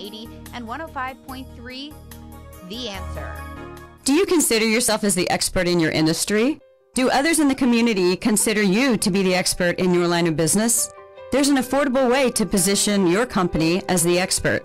1380 and 105.3 The Answer. Do you consider yourself as the expert in your industry? Do others in the community consider you to be the expert in your line of business? There's an affordable way to position your company as the expert.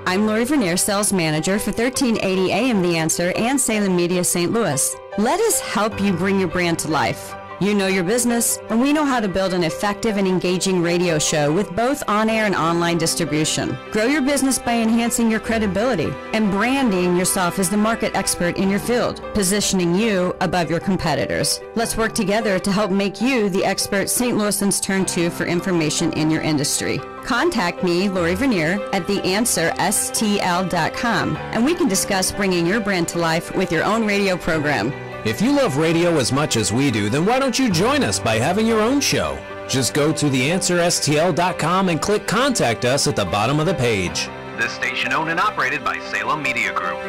I'm Lori Vernier, Sales Manager for 1380 AM The Answer and Salem Media St. Louis. Let us help you bring your brand to life. You know your business, and we know how to build an effective and engaging radio show with both on-air and online distribution. Grow your business by enhancing your credibility and branding yourself as the market expert in your field, positioning you above your competitors. Let's work together to help make you the expert St. Louisans turn to for information in your industry. Contact me, Lori Vernier, at theanswerstl.com, and we can discuss bringing your brand to life with your own radio program. If you love radio as much as we do, then why don't you join us by having your own show? Just go to theanswerstl.com and click Contact Us at the bottom of the page. This station owned and operated by Salem Media Group.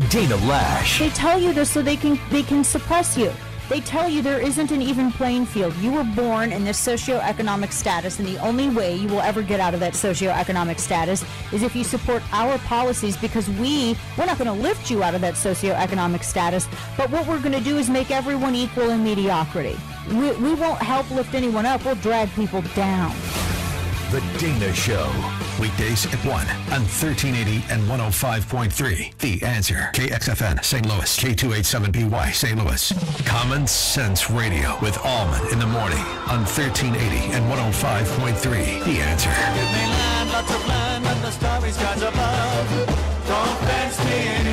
Dana Lash. They tell you this so they can suppress you. They tell you there isn't an even playing field. You were born in this socioeconomic status, and the only way you will ever get out of that socioeconomic status is if you support our policies, because we're not going to lift you out of that socioeconomic status, but what we're going to do is make everyone equal in mediocrity. We won't help lift anyone up. We'll drag people down. The Dana Show. Weekdays at 1 on 1380 and 105.3. The Answer. KXFN St. Louis. K287BY St. Louis. Common Sense Radio with Allman in the morning on 1380 and 105.3. The Answer. Give me land, lots of land, and the starry skies above. Don't fence me in.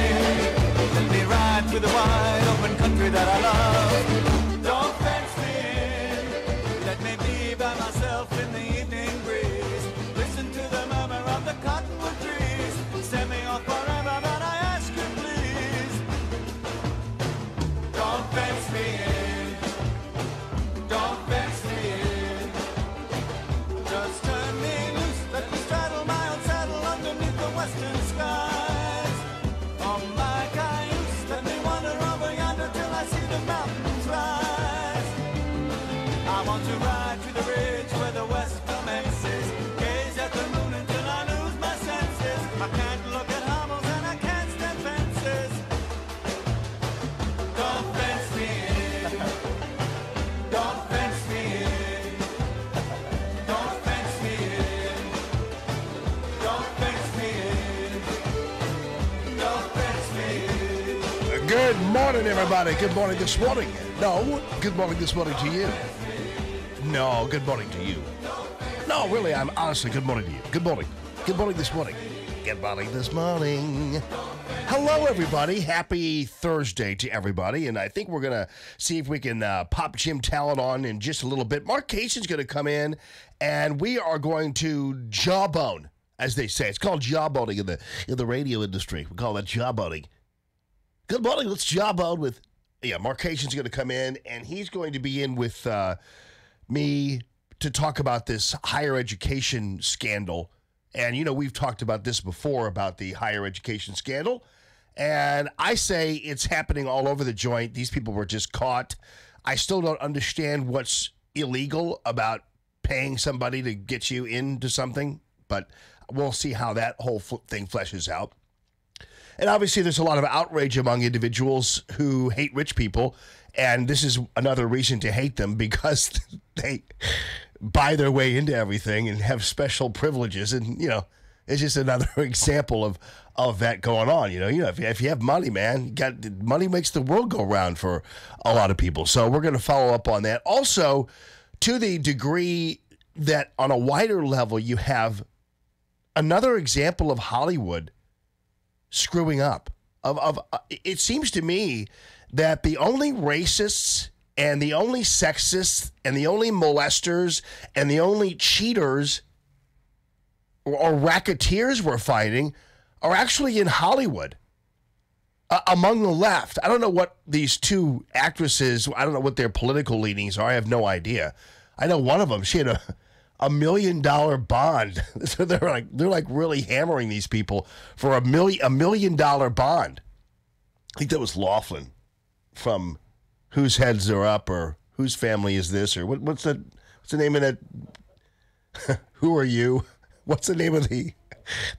Let me ride through the wide open country that I love. Don't fence me in. Let me be by myself in the evening breeze. Listen to the murmur of the cottonwood trees. Send me off forever, but I ask you please. Don't fence me in. Don't fence me in. Just turn me loose, let me straddle my own saddle underneath the western skies. On my cayuse, let me wander over yonder till I see the mountains rise. I want to ride to the ridge where the west commences. Gaze at the moon until I lose my senses. I can't look at hovels and I can't stand fences. Don't fence me in. Don't fence me in. Don't fence me in. Don't fence me in. Don't fence me in. Good morning, everybody. Good morning this morning. No, good morning this morning to you. No, good morning to you. No, really, I'm honestly, good morning to you. Good morning. Good morning this morning. Good morning this morning. Hello, everybody. Happy Thursday to everybody. And I think we're going to see if we can pop Jim Talent on in just a little bit. Mark Cason's going to come in, and we are going to jawbone, as they say. It's called jawboning in the radio industry. We call that jawboning. Good morning. Let's jawbone with, Mark Cason's going to come in, and he's going to be in with me to talk about this higher education scandal. And, we've talked about this before, about the higher education scandal. And I say it's happening all over the joint. These people were just caught. I still don't understand what's illegal about paying somebody to get you into something, but we'll see how that whole thing fleshes out. And obviously there's a lot of outrage among individuals who hate rich people, and this is another reason to hate them, because they buy their way into everything and have special privileges. And, it's just another example of that going on. If you have money, man, money makes the world go round for a lot of people. So we're going to follow up on that. Also, to the degree that on a wider level, you have another example of Hollywood screwing up. It seems to me that the only racists and the only sexists and the only molesters and the only cheaters or racketeers we're fighting are actually in Hollywood, among the left. I don't know what these two actresses, I don't know what their political leanings are. I have no idea. I know one of them, she had a $1 million bond. So they're like really hammering these people for $1 million bond. I think that was Laughlin from Whose Heads Are Up, or Whose Family Is This, or what's the name of that? Who Are You? What's the name of the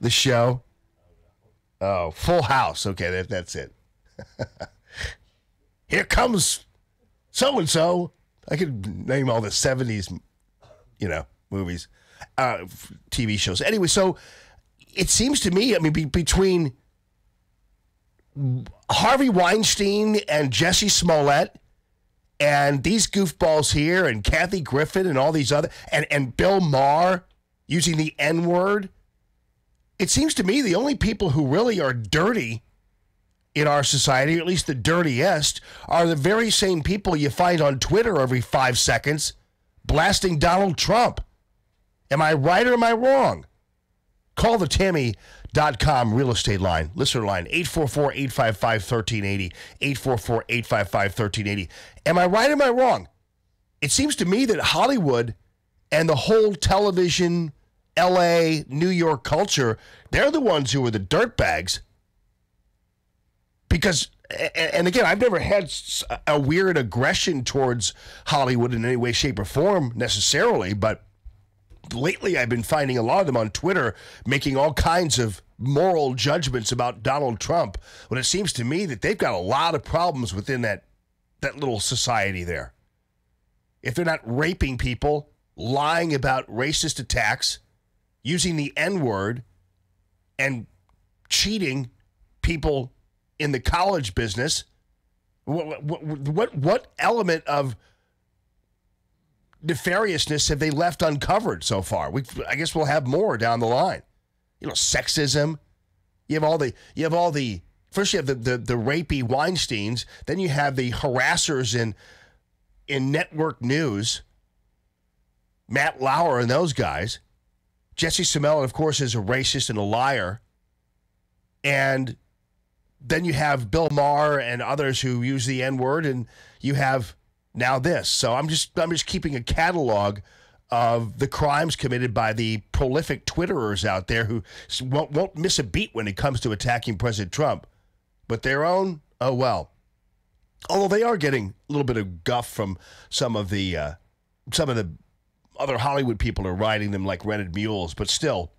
show? Oh, Full House. Okay, that's it. Here comes so-and-so. I could name all the 70s, movies, TV shows. Anyway, so it seems to me, between Harvey Weinstein and Jesse Smollett and these goofballs here and Kathy Griffin and all these other, and Bill Maher using the N-word, it seems to me the only people who really are dirty in our society, or at least the dirtiest, are the very same people you find on Twitter every 5 seconds blasting Donald Trump. Am I right or am I wrong? Call the Tammy.com real estate line, listener line, 844-855-1380, 844-855-1380. Am I right or am I wrong? It seems to me that Hollywood and the whole television, L.A., New York culture, they're the ones who are the dirtbags. Because, and again, I've never had a weird aggression towards Hollywood in any way, shape, or form necessarily, but lately I've been finding a lot of them on Twitter making all kinds of moral judgments about Donald Trump, when it seems to me that they've got a lot of problems within that little society there. If they're not raping people, lying about racist attacks, using the N-word, and cheating people in the college business, what element of nefariousness have they left uncovered so far? I guess we'll have more down the line. Sexism. You have all the first you have the rapey Weinsteins, then you have the harassers in network news, Matt Lauer and those guys. Jesse Smollett, of course, is a racist and a liar. And then you have Bill Maher and others who use the N-word, and you have now this. So I'm just keeping a catalog of the crimes committed by the prolific Twitterers out there who won't miss a beat when it comes to attacking President Trump. But their own, oh well. Although they are getting a little bit of guff from some of the other Hollywood people are riding them like rented mules, but still,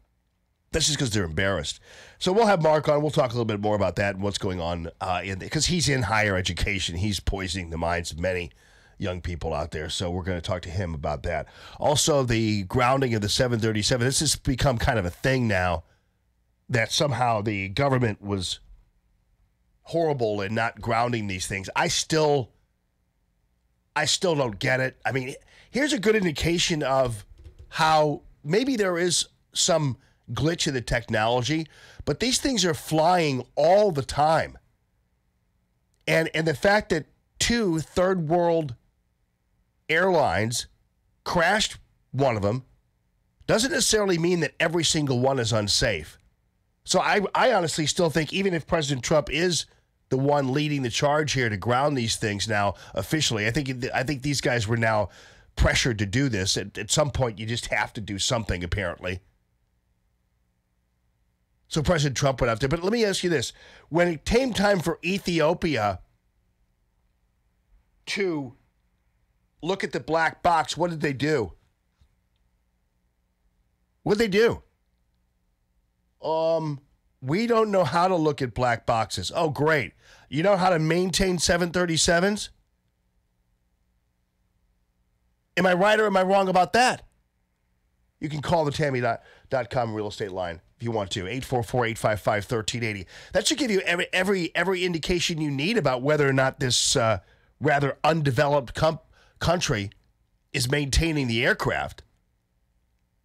that's just because they're embarrassed. So we'll have Mark on. We'll talk a little bit more about that and what's going on because he's in higher education. He's poisoning the minds of many young people out there. So we're going to talk to him about that. Also, the grounding of the 737. This has become kind of a thing now that somehow the government was horrible in not grounding these things. I still don't get it. I mean, here's a good indication of how maybe there is some glitch in the technology, but these things are flying all the time. And the fact that 2 third world airlines crashed one of them doesn't necessarily mean that every single one is unsafe. So I honestly still think even if President Trump is the one leading the charge here to ground these things now officially, I think these guys were now pressured to do this. At some point, you just have to do something, apparently. So President Trump went out there. But let me ask you this. When it came time for Ethiopia to look at the black box, what did they do? What did they do? We don't know how to look at black boxes. Oh, great. You know how to maintain 737s? Am I right or am I wrong about that? You can call the Tammy.com real estate line if you want to. 844-855-1380. That should give you every indication you need about whether or not this rather undeveloped country is maintaining the aircraft.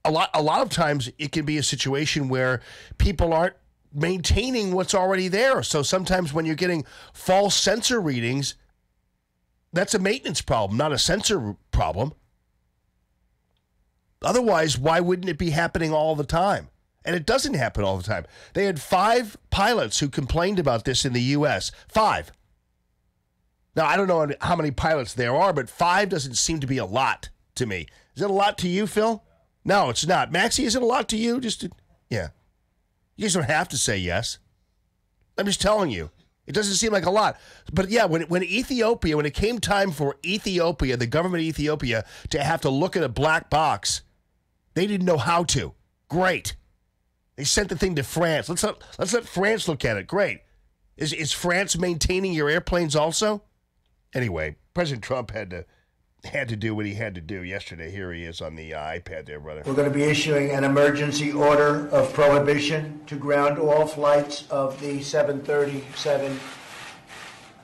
A lot of times it can be a situation where people aren't maintaining what's already there. So sometimes when you're getting false sensor readings, that's a maintenance problem, not a sensor problem. Otherwise, why wouldn't it be happening all the time? And it doesn't happen all the time. They had 5 pilots who complained about this in the U.S. 5. Now, I don't know how many pilots there are, but 5 doesn't seem to be a lot to me. Is it a lot to you, Phil? No, it's not. Maxie, is it a lot to you? Yeah. You guys don't have to say yes. I'm just telling you. It doesn't seem like a lot. But yeah, when it came time for Ethiopia, the government of Ethiopia, to have to look at a black box, they didn't know how to. Great. They sent the thing to France. Let's let France look at it. Great. Is France maintaining your airplanes also? Anyway, President Trump had to do what he had to do yesterday. Here he is on the iPad there, brother. We're going to be issuing an emergency order of prohibition to ground all flights of the 737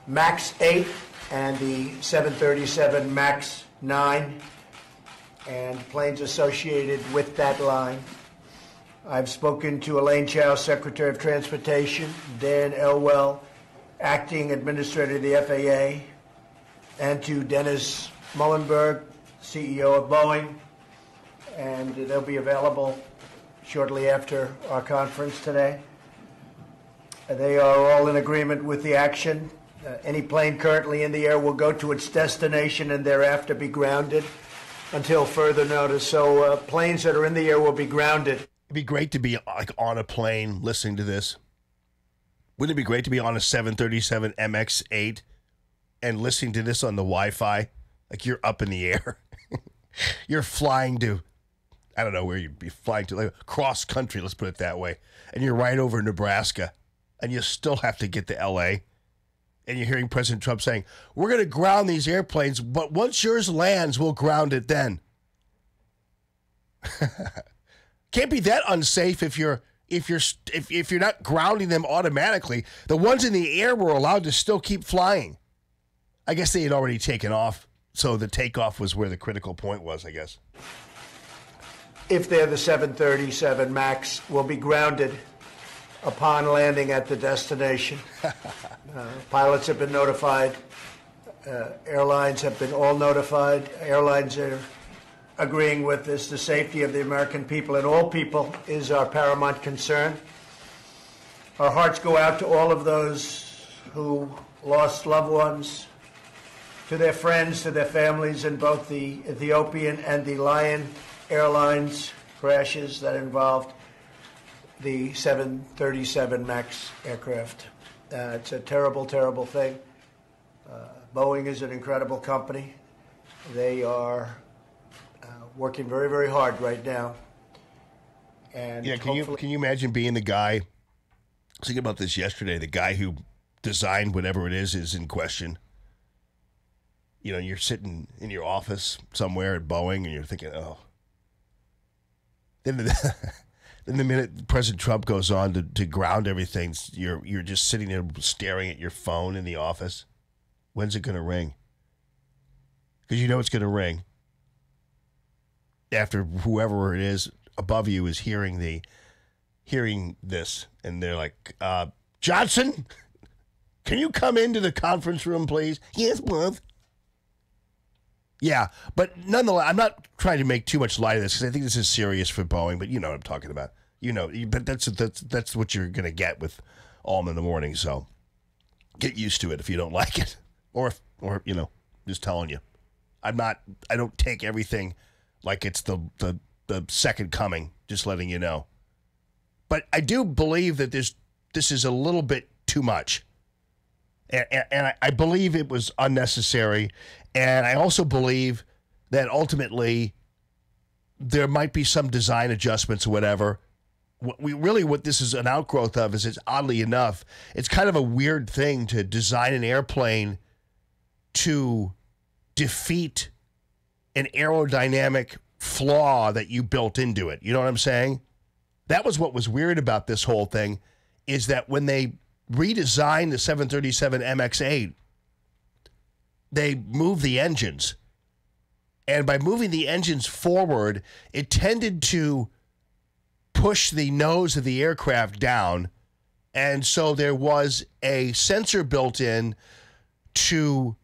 MAX 8 and the 737 MAX 9 and planes associated with that line. I've spoken to Elaine Chao, Secretary of Transportation, Dan Elwell, Acting Administrator of the FAA, and to Dennis Muhlenberg, CEO of Boeing, and they'll be available shortly after our conference today. They are all in agreement with the action. Any plane currently in the air will go to its destination and thereafter be grounded until further notice. So planes that are in the air will be grounded. It'd be great to be like on a plane listening to this. Wouldn't it be great to be on a 737 MX-8 and listening to this on the Wi-Fi? Like you're up in the air. You're flying to, I don't know where you'd be flying to, like cross country, let's put it that way. And you're right over Nebraska. And you still have to get to L.A. And you're hearing President Trump saying, we're going to ground these airplanes, but once yours lands, we'll ground it then. Can't be that unsafe if you're not grounding them automatically. The ones in the air were allowed to still keep flying. I guess they had already taken off, so the takeoff was where the critical point was, I guess. If they're the 737 MAX, will be grounded upon landing at the destination. Pilots have been notified. Airlines have been all notified. Airlines are agreeing with this. The safety of the American people and all people is our paramount concern. Our hearts go out to all of those who lost loved ones, to their friends, to their families in both the Ethiopian and the Lion Airlines crashes that involved the 737 MAX aircraft. It's a terrible, terrible thing. Boeing is an incredible company. They are working very, very hard right now. And yeah, can you imagine being the guy? I was thinking about this yesterday. The guy who designed whatever it is in question. You know, you're sitting in your office somewhere at Boeing, and you're thinking, oh. Then the minute President Trump goes on to ground everything, you're just sitting there staring at your phone in the office. When's it going to ring? Because you know it's going to ring after whoever it is above you is hearing this, and they're like, Johnson, can you come into the conference room, please? Yes, boss. Yeah, but nonetheless, I'm not trying to make too much light of this because I think this is serious for Boeing, but you know what I'm talking about. You know, but that's what you're going to get with Allman in the morning, so get used to it if you don't like it. Or you know, just telling you. I don't take everything like it's the second coming, just letting you know. But I do believe that this is a little bit too much. And I believe it was unnecessary. And I also believe that ultimately there might be some design adjustments or whatever. What this is an outgrowth of is, it's oddly enough, it's kind of a weird thing to design an airplane to defeat an aerodynamic flaw that you built into it. You know what I'm saying? That was what was weird about this whole thing, is that when they redesigned the 737 MX-8, they moved the engines. And by moving the engines forward, it tended to push the nose of the aircraft down. And so there was a sensor built in to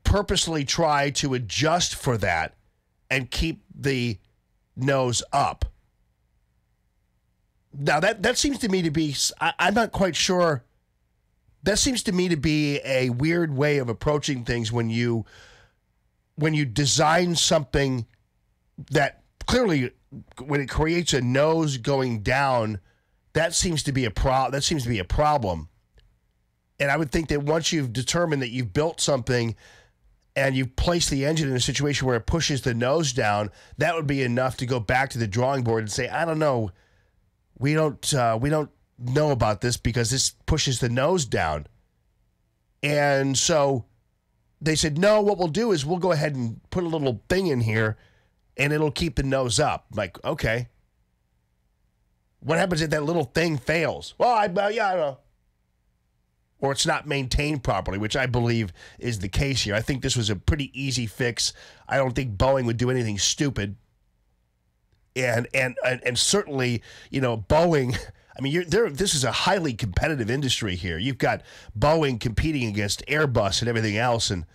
purposely try to adjust for that and keep the nose up. Now, that seems to me to be, I'm not quite sure, that seems to me to be a weird way of approaching things when you design something that clearly, when it creates a nose going down, that seems to be a problem. And I would think that once you've determined that you've built something and you place the engine in a situation where it pushes the nose down, that would be enough to go back to the drawing board and say, I don't know, we don't know about this because this pushes the nose down. And so they said, no, what we'll do is we'll go ahead and put a little thing in here and it'll keep the nose up. Like, okay. What happens if that little thing fails? Well, I don't know. Or it's not maintained properly, which I believe is the case here. I think this was a pretty easy fix. I don't think Boeing would do anything stupid. And certainly, Boeing, I mean, this is a highly competitive industry here. You've got Boeing competing against Airbus and everything else, and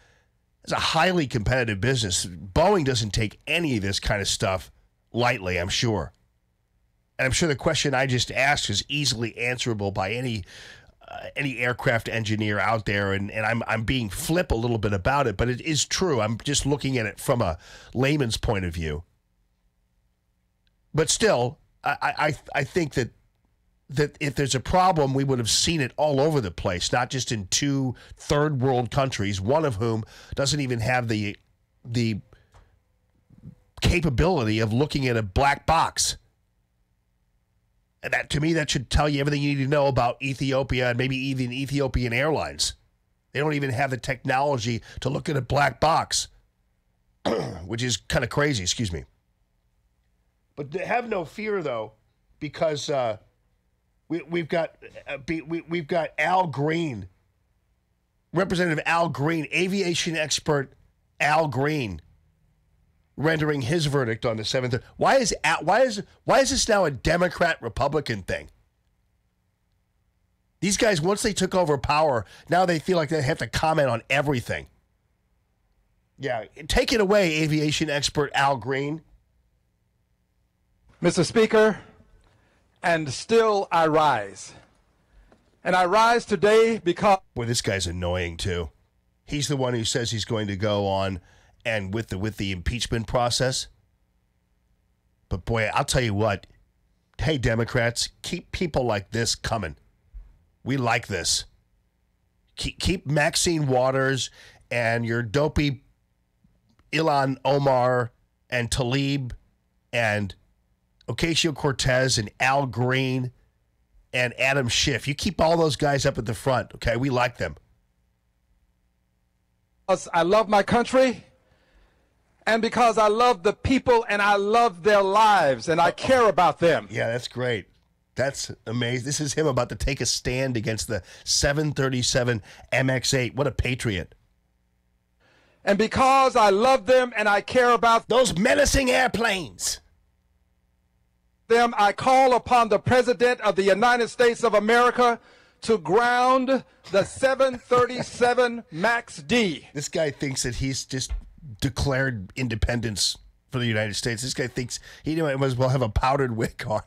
it's a highly competitive business. Boeing doesn't take any of this kind of stuff lightly, I'm sure. And I'm sure the question I just asked is easily answerable by any aircraft engineer out there, and I'm being flip a little bit about it, but it is true. I'm just looking at it from a layman's point of view. But still, I think that if there's a problem, we would have seen it all over the place, not just in 2 third world countries, one of whom doesn't even have the capability of looking at a black box. And that, to me, that should tell you everything you need to know about Ethiopia and maybe even Ethiopian Airlines. They don't even have the technology to look at a black box, which is kind of crazy, excuse me. But have no fear, though, because we've got Al Green, Representative Al Green, aviation expert Al Green, rendering his verdict on the 7th. Why is this now a Democrat-Republican thing? These guys, once they took over power, now they feel like they have to comment on everything. Yeah, take it away, aviation expert Al Green. Mr. Speaker, and still I rise. And I rise today because... Boy, this guy's annoying, too. He's the one who says he's going to go on and with the impeachment process. But boy, I'll tell you what. Hey, Democrats, keep people like this coming. We like this. Keep Maxine Waters and your dopey Ilhan Omar and Tlaib and Ocasio-Cortez and Al Green and Adam Schiff. You keep all those guys up at the front, okay? We like them. I love my country, and because I love the people and I love their lives and I care about them. Yeah, that's great. That's amazing. This is him about to take a stand against the 737 MX-8. What a patriot. And because I love them and I care about those menacing airplanes, them, I call upon the President of the United States of America to ground the 737 MAX D. This guy thinks that he's just declared independence for the United States. This guy thinks he might as well have a powdered wig on.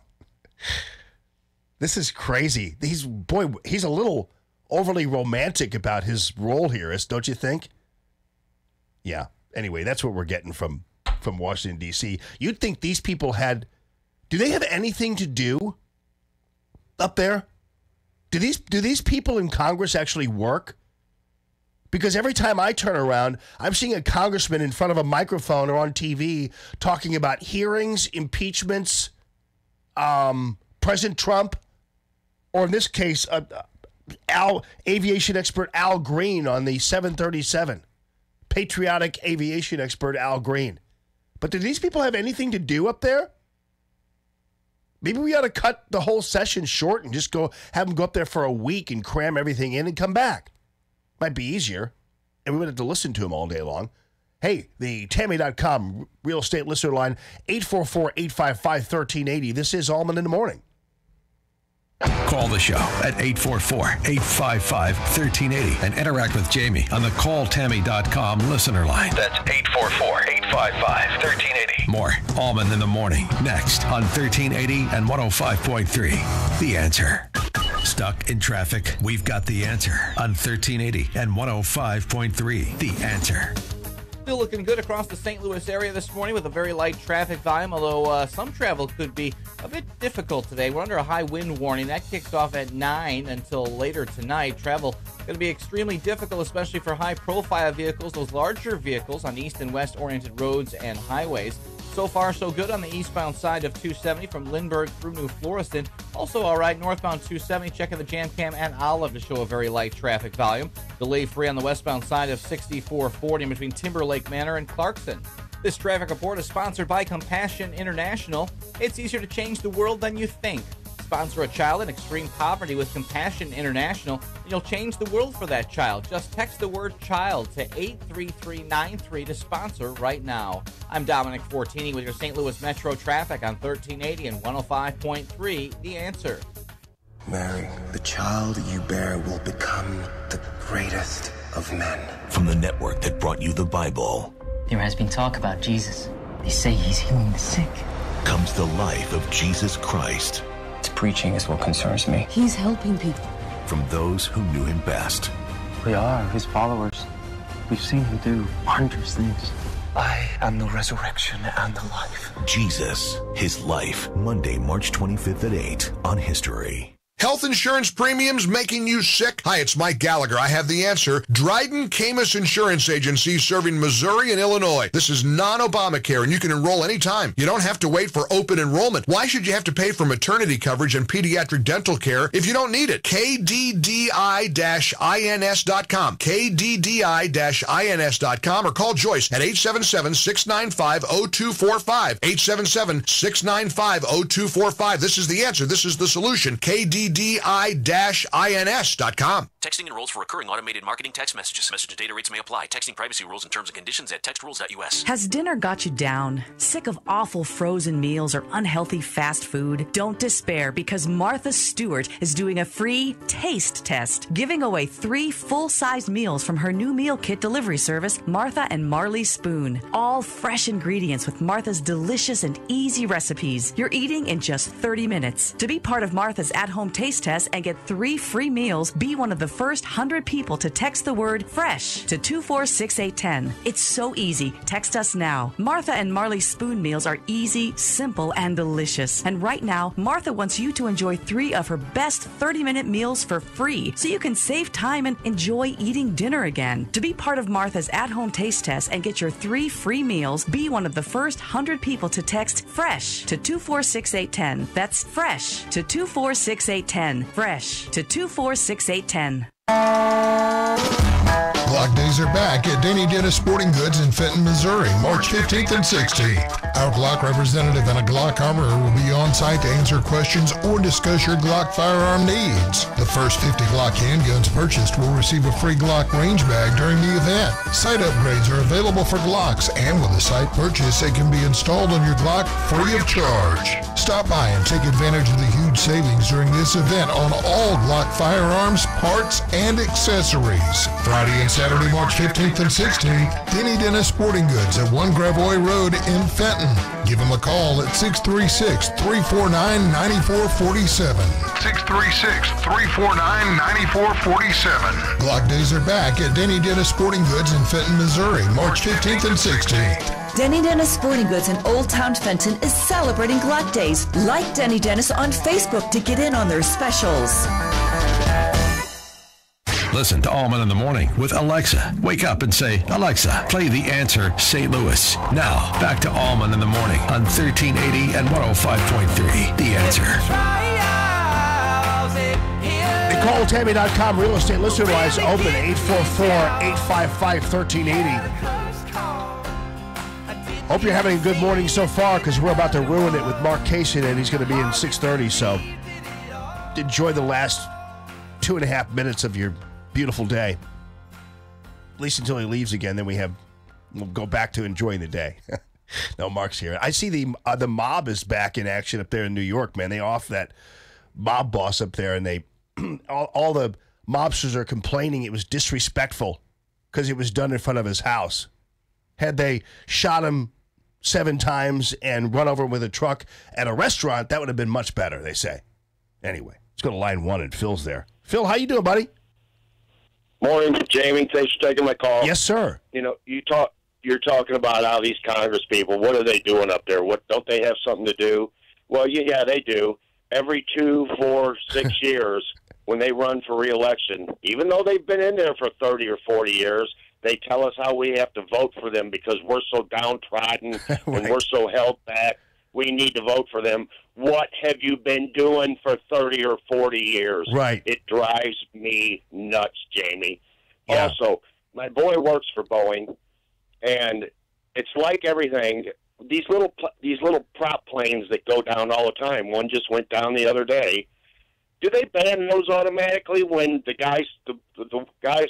This is crazy. He's a little overly romantic about his role here, don't you think? Yeah. Anyway, that's what we're getting from Washington, D.C. You'd think these people do they have anything to do up there? Do these people in Congress actually work? Because every time I turn around, I'm seeing a congressman in front of a microphone or on TV talking about hearings, impeachments, President Trump, or in this case, aviation expert Al Green on the 737. Patriotic aviation expert Al Green. But do these people have anything to do up there? Maybe we ought to cut the whole session short and just have them go up there for a week and cram everything in and come back. Might be easier, and we wouldn't have to listen to him all day long. Hey, the Tammy.com real estate listener line, 844-855-1380. This is Allman in the Morning. Call the show at 844-855-1380 and interact with Jamie on the calltammy.com listener line. That's 844-855-1380. More Allman in the Morning next on 1380 and 105.3. The Answer. Stuck in traffic? We've got the answer on 1380 and 105.3. The Answer. Still looking good across the St. Louis area this morning with a very light traffic volume, although some travel could be a bit difficult today. We're under a high wind warning. That kicks off at 9 until later tonight. Travel going to be extremely difficult, especially for high-profile vehicles, those larger vehicles on east and west-oriented roads and highways. So far, so good on the eastbound side of 270 from Lindbergh through New Florestan. Also all right, northbound 270, checking the jam cam at Olive to show a very light traffic volume. Delay-free on the westbound side of 6440 between Timberlake Manor and Clarkson. This traffic report is sponsored by Compassion International. It's easier to change the world than you think. Sponsor a child in extreme poverty with Compassion International, and you'll change the world for that child. Just text the word child to 83393 to sponsor right now. I'm Dominic Fortini with your St. Louis Metro traffic on 1380 and 105.3, The Answer. Mary, the child you bear will become the greatest of men. From the network that brought you the Bible, there has been talk about Jesus. They say he's healing the sick. Comes the life of Jesus Christ. His preaching is what concerns me. He's helping people. From those who knew him best. We are his followers. We've seen him do wondrous things. I am the resurrection and the life. Jesus, his life. Monday, March 25th at 8 on History. Health insurance premiums making you sick? Hi, it's Mike Gallagher. I have the answer. Dryden Camus Insurance Agency serving Missouri and Illinois. This is non-Obamacare, and you can enroll anytime. You don't have to wait for open enrollment. Why should you have to pay for maternity coverage and pediatric dental care if you don't need it? KDDI-INS.com. KDDI-INS.com or call Joyce at 877-695-0245. 877-695-0245. This is the answer. This is the solution. KDDI-INS.com. Texting enrolls for recurring automated marketing text messages. Message and data rates may apply. Texting privacy rules and terms and conditions at textrules.us. Has dinner got you down? Sick of awful frozen meals or unhealthy fast food? Don't despair, because Martha Stewart is doing a free taste test, giving away 3 full-sized meals from her new meal kit delivery service, Martha and Marley Spoon. All fresh ingredients with Martha's delicious and easy recipes. You're eating in just 30 minutes. To be part of Martha's at-home taste test and get 3 free meals, be one of the first 100 people to text the word FRESH to 246810. It's so easy. Text us now. Martha and Marley Spoon meals are easy, simple, and delicious. And right now, Martha wants you to enjoy 3 of her best 30-minute meals for free, so you can save time and enjoy eating dinner again. To be part of Martha's at-home taste test and get your 3 free meals, be one of the first 100 people to text FRESH to 246810. That's FRESH to 246810. FRESH to 246810. Glock Days are back at Denny Dennis Sporting Goods in Fenton, Missouri, March 15th and 16th. Our Glock representative and a Glock armorer will be on site to answer questions or discuss your Glock firearm needs. The first 50 Glock handguns purchased will receive a free Glock range bag during the event. Sight upgrades are available for Glocks, and with a sight purchase, it can be installed on your Glock free of charge. Stop by and take advantage of the huge savings during this event on all Glock firearms, parts, and accessories. Friday and Saturday, March 15th and 16th, Denny Dennis Sporting Goods at 1 Gravois Road in Fenton. Give them a call at 636-349-9447. 636-349-9447. Glock Days are back at Denny Dennis Sporting Goods in Fenton, Missouri, March 15th and 16th. Denny Dennis Sporting Goods in Old Town Fenton is celebrating Glock Days. Like Denny Dennis on Facebook to get in on their specials. Listen to Allman in the Morning with Alexa. Wake up and say, Alexa, play The Answer St. Louis. Now, back to Allman in the Morning on 1380 and 105.3. The Answer. NicoleTammy.com real estate listener lines open 844-855-1380. Hope you're having a good morning so far, because we're about to ruin it with Mark Kaysen, and he's going to be in 6:30. So enjoy the last 2.5 minutes of your beautiful day. At least until he leaves again, then we'll go back to enjoying the day. No, Mark's here. I see the mob is back in action up there in New York, man. They off that mob boss up there, and they all the mobsters are complaining it was disrespectful because it was done in front of his house. Had they shot him 7 times and run over with a truck at a restaurant, that would have been much better, they say. Anyway, let's go to line 1, and Phil's there. Phil, how you doing, buddy? Morning, Jamie. Thanks for taking my call. Yes, sir. You know, you talk you're talking about all these Congress people. What are they doing up there? What don't they have something to do? Well, yeah, they do. Every 2, 4, 6 years, when they run for re-election, even though they've been in there for 30 or 40 years, they tell us how we have to vote for them because we're so downtrodden and we're so held back. We need to vote for them. What have you been doing for 30 or 40 years? Right. It drives me nuts, Jamie. Yeah. Also, my boy works for Boeing, and it's like everything. These little prop planes that go down all the time. One just went down the other day. Do they ban those automatically when the guy's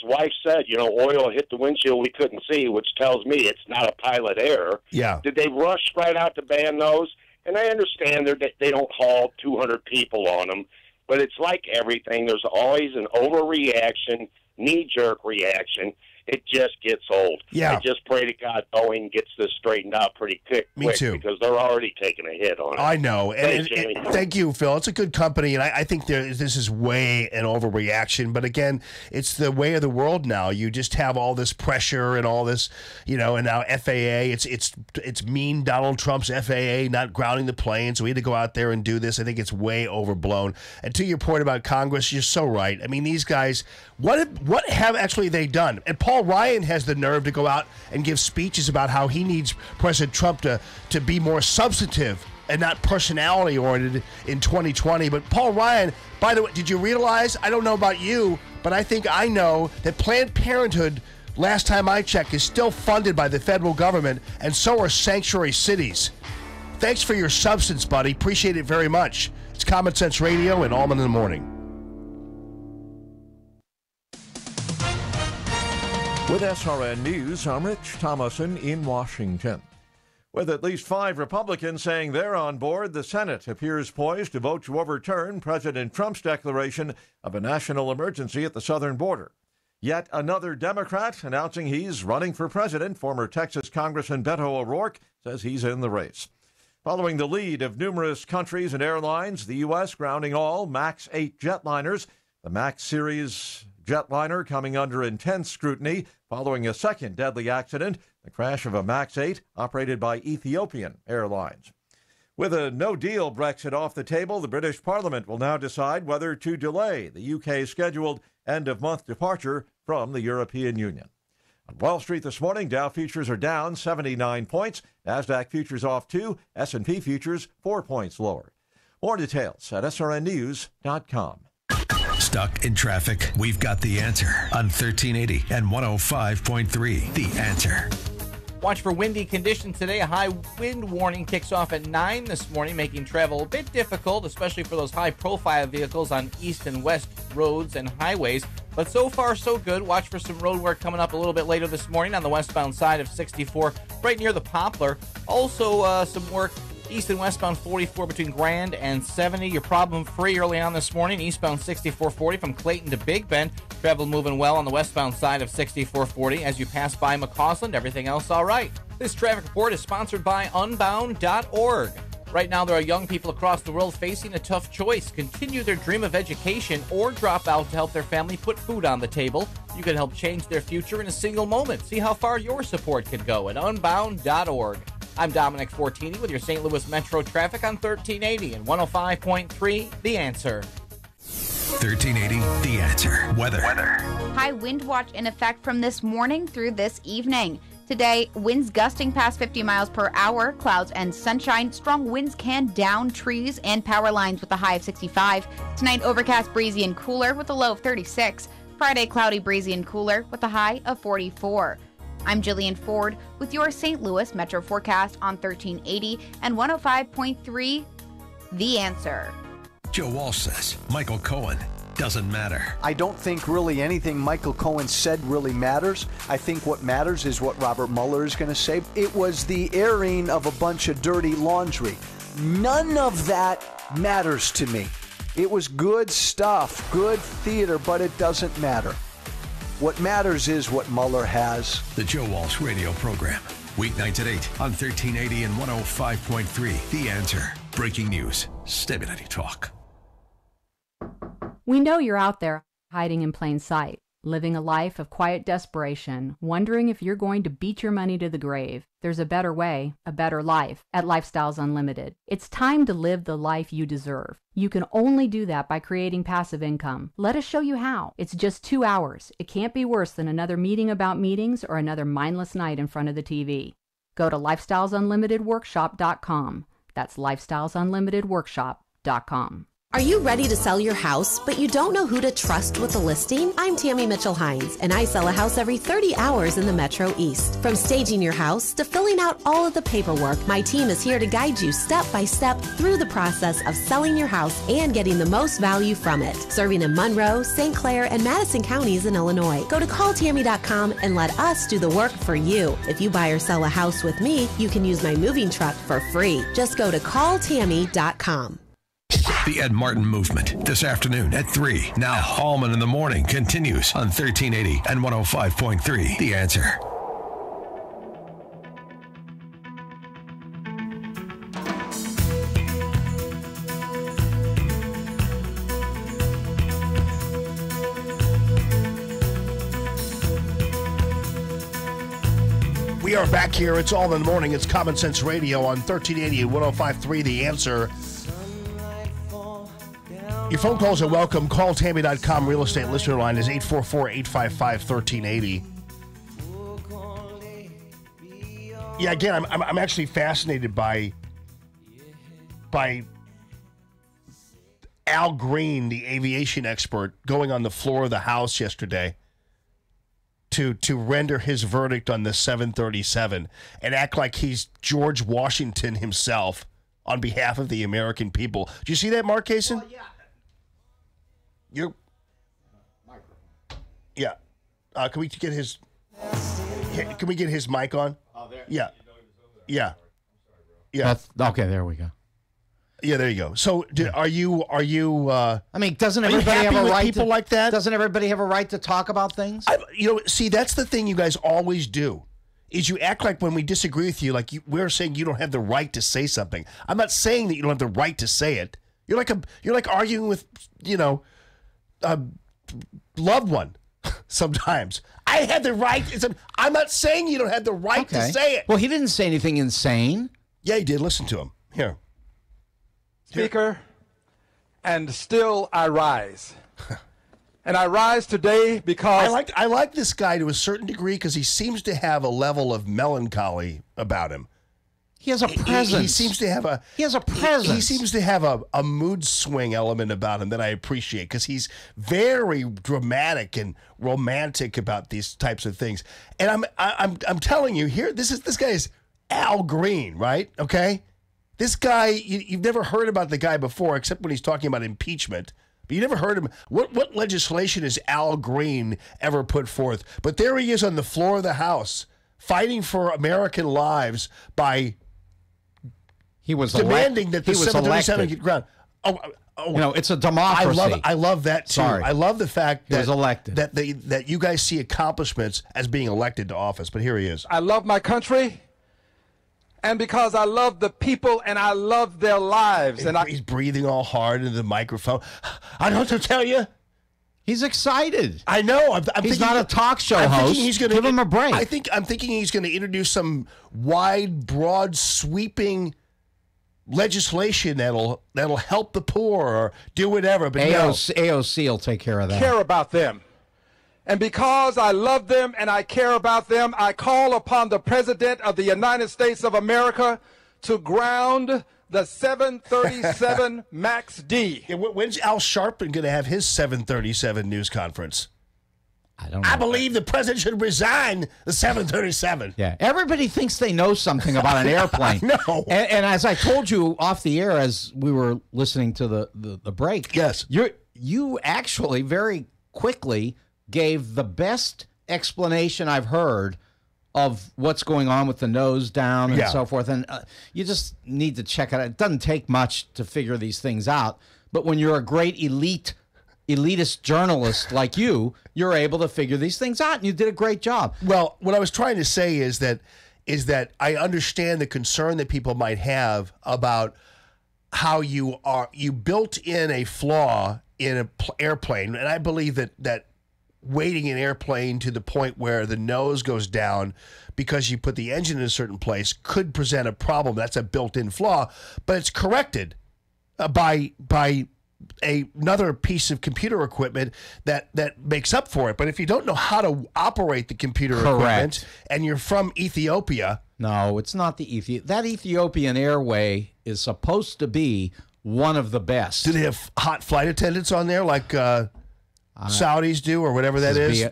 wife said, oil hit the windshield we couldn't see, which tells me it's not a pilot error? Yeah. Did they rush right out to ban those? And I understand they don't haul 200 people on them, but it's like everything. There's always an overreaction, knee-jerk reaction. It just gets old. Yeah. I just pray to God Boeing gets this straightened out pretty quick. Me too. Because they're already taking a hit on it. I know. Thanks, Jamie. Thank you, Phil. It's a good company, and I think this is way an overreaction. But again, it's the way of the world now. You just have all this pressure and all this, and now FAA. It's mean Donald Trump's FAA not grounding the plane, so we had to go out there and do this. I think it's way overblown. And to your point about Congress, you're so right. I mean, these guys, what have actually they done? And Paul Ryan has the nerve to go out and give speeches about how he needs President Trump to be more substantive and not personality-oriented in 2020. But Paul Ryan, by the way, did you realize, I don't know about you, but I think I know that Planned Parenthood, last time I checked, is still funded by the federal government, and so are sanctuary cities. Thanks for your substance, buddy. Appreciate it very much. It's Common Sense Radio and Allman in the Morning. With SRN News, I'm Rich Thomason in Washington. With at least 5 Republicans saying they're on board, the Senate appears poised to vote to overturn President Trump's declaration of a national emergency at the southern border. Yet another Democrat announcing he's running for president, former Texas Congressman Beto O'Rourke, says he's in the race. Following the lead of numerous countries and airlines, the U.S. grounding all MAX 8 jetliners, the MAX series jetliner coming under intense scrutiny following a second deadly accident, the crash of a MAX 8 operated by Ethiopian Airlines. With a no-deal Brexit off the table, the British Parliament will now decide whether to delay the UK's scheduled end-of-month departure from the European Union. On Wall Street this morning, Dow futures are down 79 points, NASDAQ futures off 2, S&P futures 4 points lower. More details at srnnews.com. Stuck in traffic? We've got the answer on 1380 and 105.3. The Answer. Watch for windy conditions today. A high wind warning kicks off at 9 this morning, making travel a bit difficult, especially for those high-profile vehicles on east and west roads and highways. But so far, so good. Watch for some road work coming up a little bit later this morning on the westbound side of 64, right near the Poplar. Also, some work east and westbound 44 between Grand and 70. You're problem-free early on this morning. Eastbound 6440 from Clayton to Big Bend. Travel moving well on the westbound side of 6440 as you pass by McCausland. Everything else all right. This traffic report is sponsored by Unbound.org. Right now, there are young people across the world facing a tough choice. Continue their dream of education or drop out to help their family put food on the table. You can help change their future in a single moment. See how far your support can go at Unbound.org. I'm Dominic Fortini with your St. Louis Metro traffic on 1380 and 105.3 The Answer. 1380 The Answer. Weather. High wind watch in effect from this morning through this evening. Today, winds gusting past 50 miles per hour, clouds and sunshine. Strong winds can down trees and power lines with a high of 65. Tonight, overcast, breezy, and cooler with a low of 36. Friday, cloudy, breezy, and cooler with a high of 44. I'm Jillian Ford with your St. Louis Metro forecast on 1380 and 105.3 The Answer. Joe Walsh says Michael Cohen doesn't matter. I don't think really anything Michael Cohen said really matters. I think what matters is what Robert Mueller is going to say. It was the airing of a bunch of dirty laundry. None of that matters to me. It was good stuff, good theater, but it doesn't matter. What matters is what Mueller has. The Joe Walsh Radio Program. Weeknights at 8 on 1380 and 105.3. The Answer. Breaking news. Stability Talk. We know you're out there hiding in plain sight. Living a life of quiet desperation, wondering if you're going to beat your money to the grave. There's a better way, a better life at Lifestyles Unlimited. It's time to live the life you deserve. You can only do that by creating passive income. Let us show you how. It's just 2 hours. It can't be worse than another meeting about meetings or another mindless night in front of the TV. Go to lifestylesunlimitedworkshop.com. That's lifestylesunlimitedworkshop.com. Are you ready to sell your house, but you don't know who to trust with the listing? I'm Tammy Mitchell-Hines, and I sell a house every 30 hours in the Metro East. From staging your house to filling out all of the paperwork, my team is here to guide you step by step through the process of selling your house and getting the most value from it. Serving in Monroe, St. Clair, and Madison counties in Illinois. Go to calltammy.com and let us do the work for you. If you buy or sell a house with me, you can use my moving truck for free. Just go to calltammy.com. The Ed Martin Movement, this afternoon at 3. Now, Allman in the Morning continues on 1380 and 105.3. The Answer. We are back here. It's All in the Morning. It's Common Sense Radio on 1380 and 105.3. The Answer. Your phone calls are welcome. Call Tammy.com. Real estate listener line is 844-855-1380. Yeah, again, I'm actually fascinated by Al Green, the aviation expert, going on the floor of the House yesterday to render his verdict on the 737 and act like he's George Washington himself on behalf of the American people. Do you see that, Mark Kaysen? Well, yeah. Yeah. Can we get his? Can we get his mic on? Oh, there. Yeah. Yeah. Yeah. Okay, there we go. Yeah, there you go. So, are you? I mean, doesn't everybody have a right? People like that? Doesn't everybody have a right to talk about things? See, that's the thing you guys always do. Is you act like when we disagree with you, like we're saying you don't have the right to say something. I'm not saying that you don't have the right to say it. You're like arguing with a loved one. Sometimes I have the right. I'm not saying you don't have the right to say it. Well, he didn't say anything insane. Yeah, he did. Listen to him. Here. Speaker, and still I rise. And I rise today because I like this guy to a certain degree because he seems to have a level of melancholy about him. He has a presence. He seems to have a. He has a presence. He seems to have a mood swing element about him that I appreciate because he's very dramatic and romantic about these types of things. And I'm telling you here, this guy is Al Green, right? Okay, this guy you've never heard about the guy before except when he's talking about impeachment. But you never heard him. What legislation has Al Green ever put forth? But there he is on the floor of the House fighting for American lives by. He was demanding that the 737 get ground. It's a democracy. I love that too. Sorry. I love the fact that he was elected. That you guys see accomplishments as being elected to office. But here he is. I love my country, and because I love the people and I love their lives. And he's breathing all hard into the microphone. I don't have to tell you. He's excited. I know. I'm he's thinking, not a talk show host. Give him a break. I'm thinking he's going to introduce some wide, broad, sweeping legislation that'll help the poor or do whatever. But AOC will take care of that. Care about them. And because I love them and I care about them, I call upon the President of the United States of America to ground the 737 MAX D. Yeah, when's Al Sharpton going to have his 737 news conference? I don't know. I believe the president should resign the 737. Yeah, everybody thinks they know something about an airplane. No. And as I told you off the air as we were listening to the break, yes, you actually very quickly gave the best explanation I've heard of what's going on with the nose down and so forth. And you just need to check it out. It doesn't take much to figure these things out. But when you're a great elitist journalist like you're able to figure these things out, and you did a great job. Well, what I was trying to say is that I understand the concern that people might have about how you built in a flaw in an airplane, and I believe that weighting an airplane to the point where the nose goes down because you put the engine in a certain place could present a problem. That's a built-in flaw, but it's corrected by another piece of computer equipment that makes up for it. But if you don't know how to operate the computer equipment and you're from Ethiopia... No, it's not that Ethiopian Airway is supposed to be one of the best. Do they have hot flight attendants on there like Saudis do or whatever that is?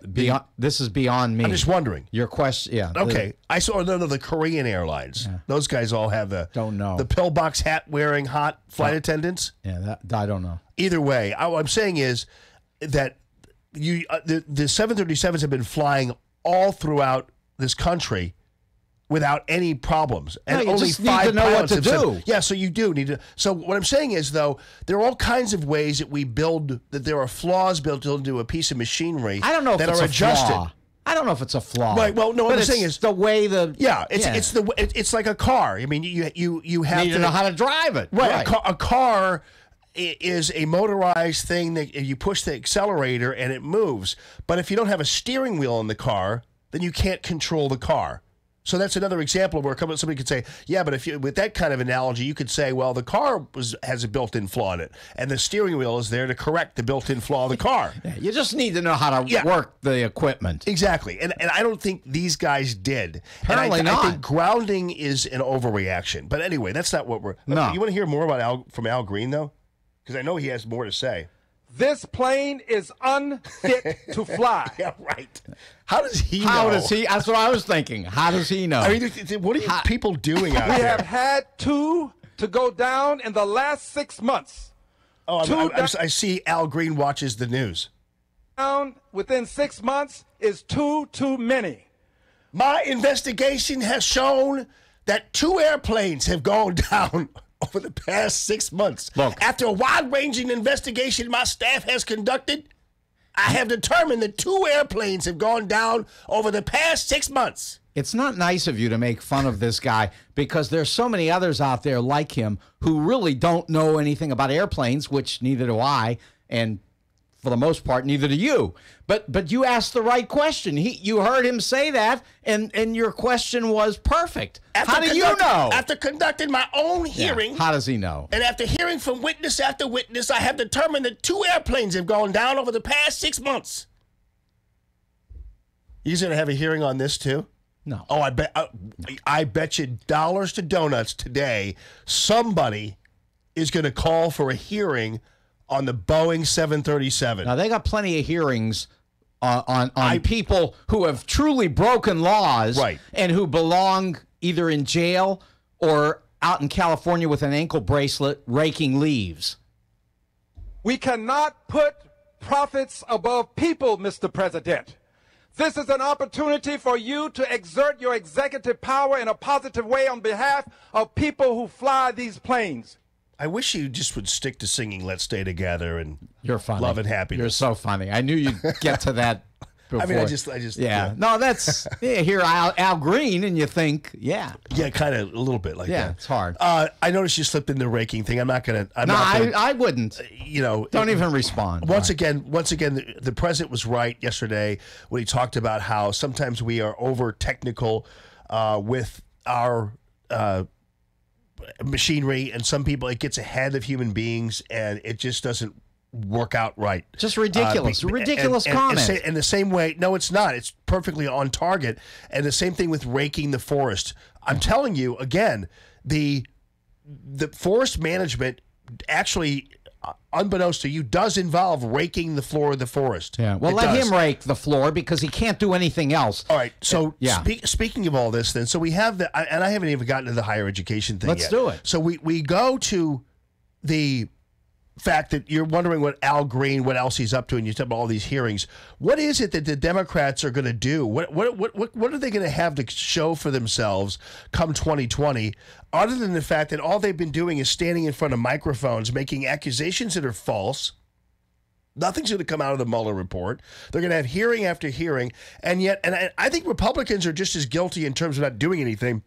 This is beyond me. I'm just wondering. Your question, yeah. Okay. I saw none of the Korean airlines. Yeah. Those guys all have the pillbox hat wearing hot flight attendants. Yeah, I don't know. Either way, what I'm saying is that the 737s have been flying all throughout this country without any problems, and you only just 5 need to know what to do. Yeah, so you do need to. So what I'm saying is, though, there are all kinds of ways that we build that there are flaws built into a piece of machinery. I don't know if that it's are a adjusted. Flaw. I don't know if it's a flaw. Right. Well, no. What I'm saying is the way it's like a car. I mean, you have to know how to drive it. Right. A car is a motorized thing that you push the accelerator and it moves. But if you don't have a steering wheel in the car, then you can't control the car. So that's another example where somebody could say, yeah, but with that kind of analogy, you could say, well, the car has a built-in flaw in it, and the steering wheel is there to correct the built-in flaw of the car. You just need to know how to work the equipment. Exactly, and I don't think these guys did. Apparently not. I think grounding is an overreaction. But anyway, that's not what we're... No. You want to hear more about from Al Green, though? Because I know he has more to say. This plane is unfit to fly. Yeah, right. How does he know? How does he? That's what I was thinking. How does he know? I mean, what are you people doing out there? We have had 2 to go down in the last 6 months. Oh, I see Al Green watches the news. Down within 6 months is 2 too many. My investigation has shown that 2 airplanes have gone down over the past 6 months. Look, after a wide-ranging investigation my staff has conducted, I have determined that 2 airplanes have gone down over the past 6 months. It's not nice of you to make fun of this guy because there's so many others out there like him who really don't know anything about airplanes, which neither do I, and for the most part, neither do you. But you asked the right question. You heard him say that, and your question was perfect. How do you know? After conducting my own hearing. How does he know? And after hearing from witness after witness, I have determined that 2 airplanes have gone down over the past 6 months. He's going to have a hearing on this, too? No. Oh, I bet you dollars to donuts today somebody is going to call for a hearing on the Boeing 737. Now, they got plenty of hearings on people who have truly broken laws and who belong either in jail or out in California with an ankle bracelet raking leaves. We cannot put profits above people, Mr. President. This is an opportunity for you to exert your executive power in a positive way on behalf of people who fly these planes. I wish you just would stick to singing Let's Stay Together and You're funny. Love and Happiness. You're so funny. I knew you'd get to that before. I mean, I just yeah. No, that's hear Al Green and you think, yeah, kind of a little bit like that. Yeah, it's hard. I noticed you slipped in the raking thing. I'm not gonna. I wouldn't. Don't even respond. Once again, the president was right yesterday when he talked about how sometimes we are over technical with our machinery, and some people it gets ahead of human beings, and it just doesn't work out right. Just ridiculous. Ridiculous comment. In the same way, no, it's not. It's perfectly on target. And the same thing with raking the forest. I'm telling you, again, the forest management actually, unbeknownst to you, does involve raking the floor of the forest. Yeah. Well, let him rake the floor because he can't do anything else. All right. So speaking of all this, then, so we have and I haven't even gotten to the higher education thing yet. Let's do it. So we go to the fact that you're wondering what Al Green, what else he's up to, and you talk about all these hearings. What is it that the Democrats are going to do? What are they going to have to show for themselves come 2020, other than the fact that all they've been doing is standing in front of microphones, making accusations that are false? Nothing's going to come out of the Mueller report. They're going to have hearing after hearing, and I think Republicans are just as guilty in terms of not doing anything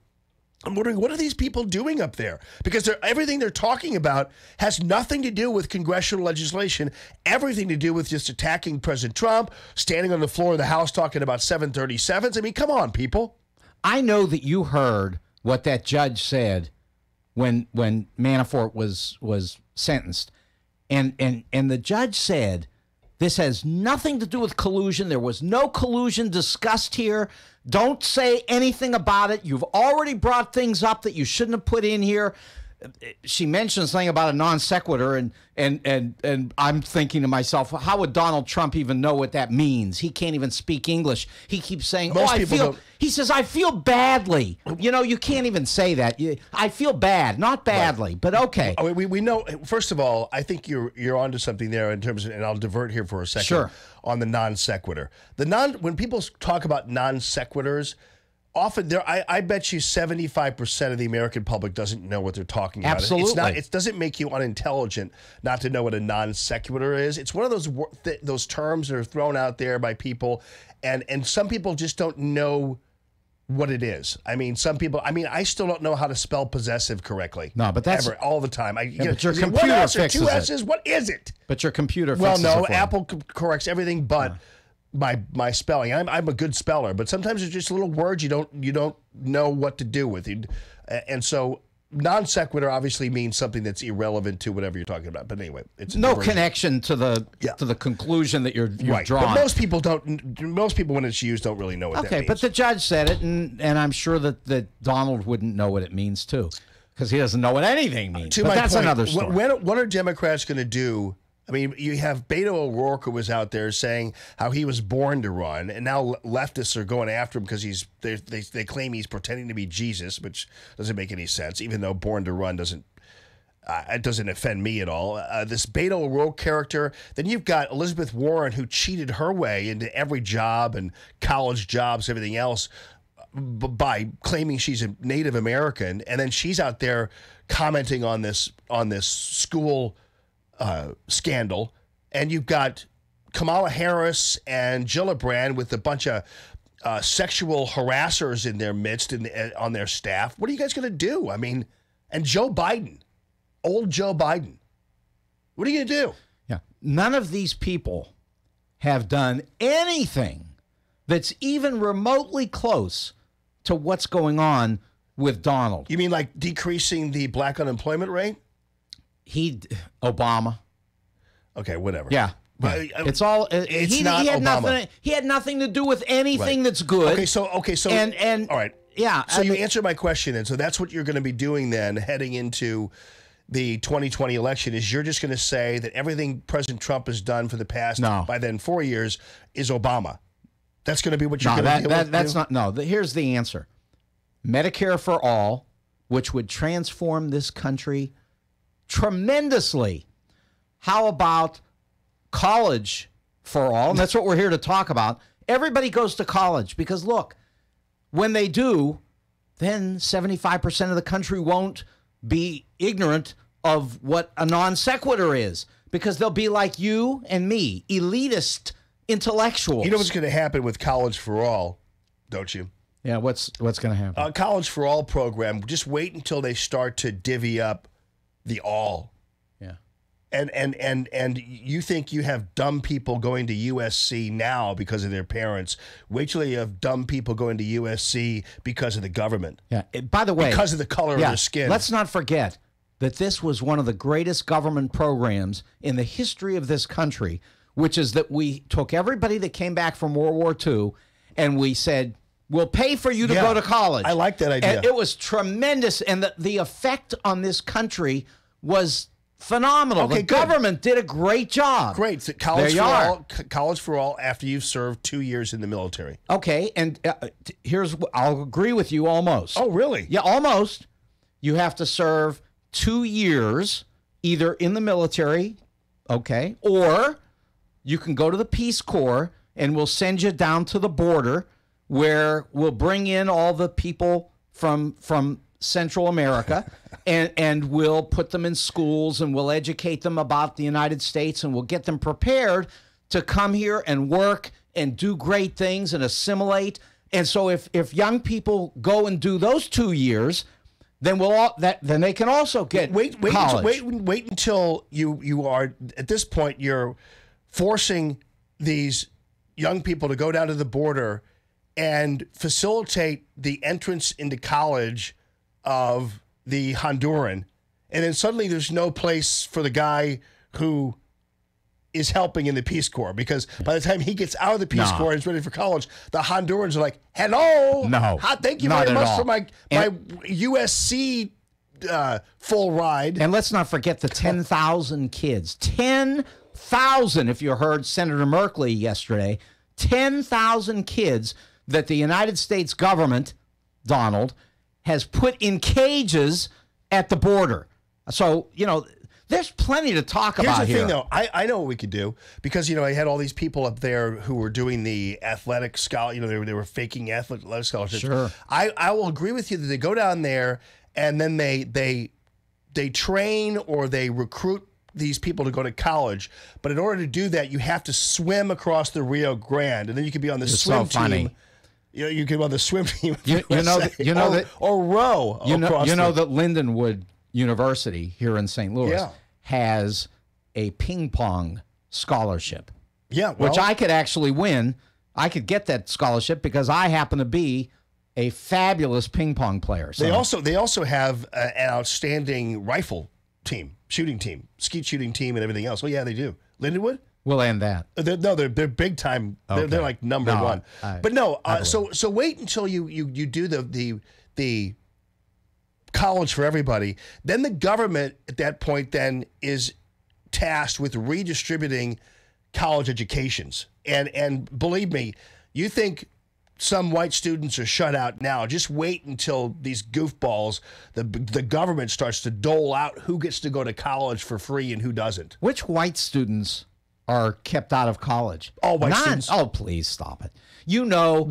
I'm wondering, what are these people doing up there? Because everything they're talking about has nothing to do with congressional legislation, everything to do with just attacking President Trump, standing on the floor of the House talking about 737s. I mean, come on, people. I know that you heard what that judge said when Manafort was sentenced. And the judge said, this has nothing to do with collusion. There was no collusion discussed here. Don't say anything about it. You've already brought things up that you shouldn't have put in here. She mentioned something about a non sequitur, and I'm thinking to myself, how would Donald Trump even know what that means? He can't even speak English. He keeps saying, he says, I feel badly. You know, you can't even say that. I feel bad, not badly, but okay. We know, first of all, I think you're onto something there in terms of, and I'll divert here for a second. Sure. On the non sequitur. When people talk about non sequiturs, often I bet you 75% of the American public doesn't know what they're talking about. Absolutely. It doesn't make you unintelligent not to know what a non sequitur is. It's one of those terms that are thrown out there by people, and some people just don't know what it is. I mean, I still don't know how to spell possessive correctly. No, but that's all the time. But your computer one S or fixes two it. S's. What is it? But your computer fixes Well, no, it for you. Apple corrects everything but my spelling. I'm a good speller, but sometimes there's just little words you don't know what to do with it. And so non sequitur obviously means something that's irrelevant to whatever you're talking about. But anyway, it's no connection to the conclusion that you've right. drawn. But most people when it's used don't really know what that means. Okay, but the judge said it, and I'm sure that Donald wouldn't know what it means too, because he doesn't know what anything means. But that's another story. What are Democrats going to do? I mean, you have Beto O'Rourke, who was out there saying how he was born to run, and now leftists are going after him because they claim he's pretending to be Jesus, which doesn't make any sense, even though born to run doesn't offend me at all. This Beto O'Rourke character. Then you've got Elizabeth Warren, who cheated her way into every job and college jobs, everything else, by claiming she's a Native American, and then she's out there commenting on this school scandal, and you've got Kamala Harris and Gillibrand with a bunch of sexual harassers in their midst and on their staff. What are you guys going to do? I mean, and Joe Biden, old Joe Biden. What are you going to do? Yeah, none of these people have done anything that's even remotely close to what's going on with Donald. You mean like decreasing the black unemployment rate? Obama. Okay, whatever. Yeah. But it's all. He had nothing. He had nothing to do with anything that's good. Okay, so and all right. Yeah. So you answered my question, and so that's what you're going to be doing then, heading into the 2020 election. Is you're just going to say that everything President Trump has done for the past by then 4 years is Obama. That's going to be what you're going to do. That's not. No. Here's the answer: Medicare for all, which would transform this country tremendously. How about college for all? And that's what we're here to talk about. Everybody goes to college because, look, when they do, then 75% of the country won't be ignorant of what a non sequitur is, because they'll be like you and me, elitist intellectuals. You know what's going to happen with College for All, don't you? Yeah, what's going to happen? College for All program, just wait until they start to divvy up the all. Yeah. And you think you have dumb people going to USC now because of their parents. Wait till you have dumb people going to USC because of the government. Yeah. By the way, because of the color of their skin. Let's not forget that this was one of the greatest government programs in the history of this country, which is that we took everybody that came back from World War II and we said, we'll pay for you to go to college. I like that idea. And it was tremendous. And the effect on this country was phenomenal. Okay, the government did a great job. Great. So college for all after you've served 2 years in the military. Okay. And I'll agree with you almost. Oh, really? Yeah, almost. You have to serve 2 years either in the military, okay, or you can go to the Peace Corps and we'll send you down to the border where we'll bring in all the people from Central America and we'll put them in schools and we'll educate them about the United States and we'll get them prepared to come here and work and do great things and assimilate And so if young people go and do those 2 years, then then they can also get college. Wait until you are at this point. You're forcing these young people to go down to the border and facilitate the entrance into college of the Honduran, and then suddenly there's no place for the guy who is helping in the Peace Corps, because by the time he gets out of the Peace Corps and is ready for college, the Hondurans are like, hello, thank you very much for my USC full ride. And let's not forget the 10,000 kids. 10,000, if you heard Senator Merkley yesterday, 10,000 kids that the United States government, Donald, has put in cages at the border. So, there's plenty to talk about here. Here's the thing, though. I know what we could do, because, I had all these people up there who were doing the athletic scholarship. They were faking athletic scholarships. Sure. I will agree with you that they go down there and then they train or they recruit these people to go to college. But in order to do that, you have to swim across the Rio Grande, and then you can be on the swim team. You can be on the swim team. Or row. You know that Lindenwood University here in St. Louis has a ping pong scholarship. Yeah, which I could actually win. I could get that scholarship because I happen to be a fabulous ping pong player. So. They also have an outstanding rifle team, shooting team, skeet shooting team, and everything else. Oh yeah, they do. Lindenwood. We'll end that. They're big time. Okay. They're like number one. But no. So wait until you do the college for everybody. Then the government at that point then is tasked with redistributing college educations. And believe me, you think some white students are shut out now. Just wait until these goofballs, the government starts to dole out who gets to go to college for free and who doesn't. Which white students are kept out of college? All white students. Oh, please stop it. Don't you know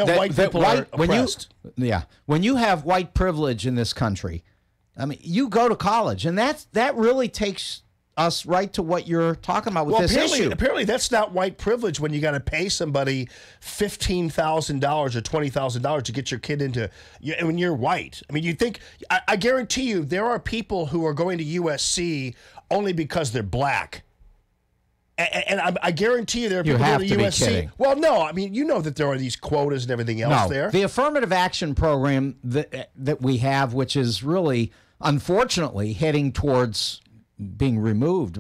white people are oppressed? When you have white privilege in this country, I mean, you go to college, and that really takes us right to what you're talking about with this issue. Apparently, that's not white privilege when you got to pay somebody $15,000 or $20,000 to get your kid into. When you're white, I mean, you think I guarantee you there are people who are going to USC only because they're black. And I guarantee you there are people who go to USC. Kidding. Well, no, I mean, you know that there are these quotas and everything else there. The affirmative action program that we have, which is really, unfortunately, heading towards being removed.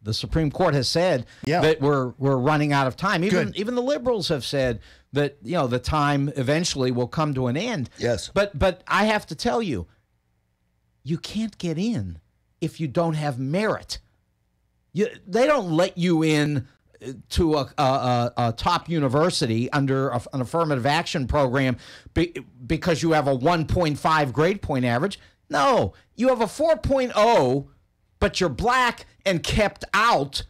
The Supreme Court has said that we're running out of time. Even the liberals have said that the time eventually will come to an end. Yes. But I have to tell you, you can't get in if you don't have merit. They don't let you in to a top university under an affirmative action program because you have a 1.5 grade point average. No, you have a 4.0, but you're black and kept out,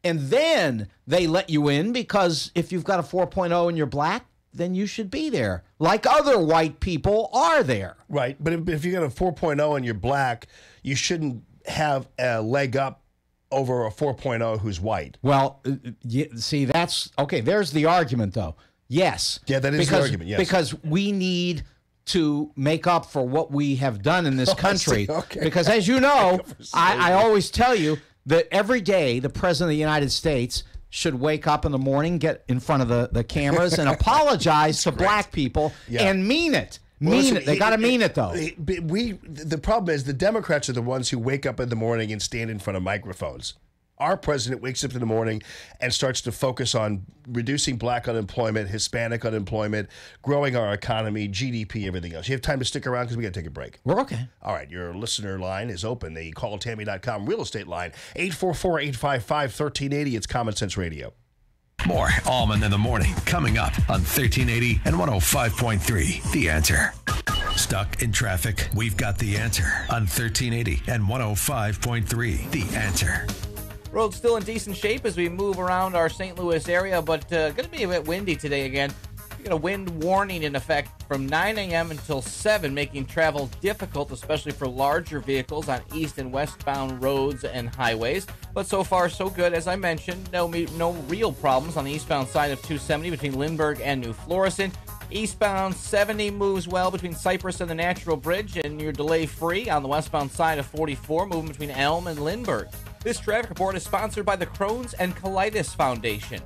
and then they let you in because if you've got a 4.0 and you're black, then you should be there, like other white people are there. Right, but if you got a 4.0 and you're black, you shouldn't have a leg up over a 4.0 who's white. Well, see, that's okay. There's the argument, though. Yes. Yeah, that is the argument, yes. Because we need to make up for what we have done in this country. Okay. Because as you know, I always tell you that every day the President of the United States should wake up in the morning, get in front of the cameras, and apologize to black people and mean it. They got to mean it, though. The problem is the Democrats are the ones who wake up in the morning and stand in front of microphones. Our president wakes up in the morning and starts to focus on reducing black unemployment, Hispanic unemployment, growing our economy, GDP, everything else. You have time to stick around because we got to take a break. We're okay. All right, your listener line is open. The calltammy.com real estate line, 844-855-1380. It's Common Sense Radio. More Allman in the Morning coming up on 1380 and 105.3. The Answer. Stuck in traffic? We've got the answer on 1380 and 105.3. The Answer. Road's still in decent shape as we move around our St. Louis area, but going to be a bit windy today again. We got a wind warning in effect from 9 a.m. until 7, making travel difficult, especially for larger vehicles on east and westbound roads and highways. But so far, so good. As I mentioned, no real problems on the eastbound side of 270 between Lindbergh and New Florissant. Eastbound 70 moves well between Cypress and the Natural Bridge, and you're delay-free on the westbound side of 44, moving between Elm and Lindbergh. This traffic report is sponsored by the Crohn's and Colitis Foundation.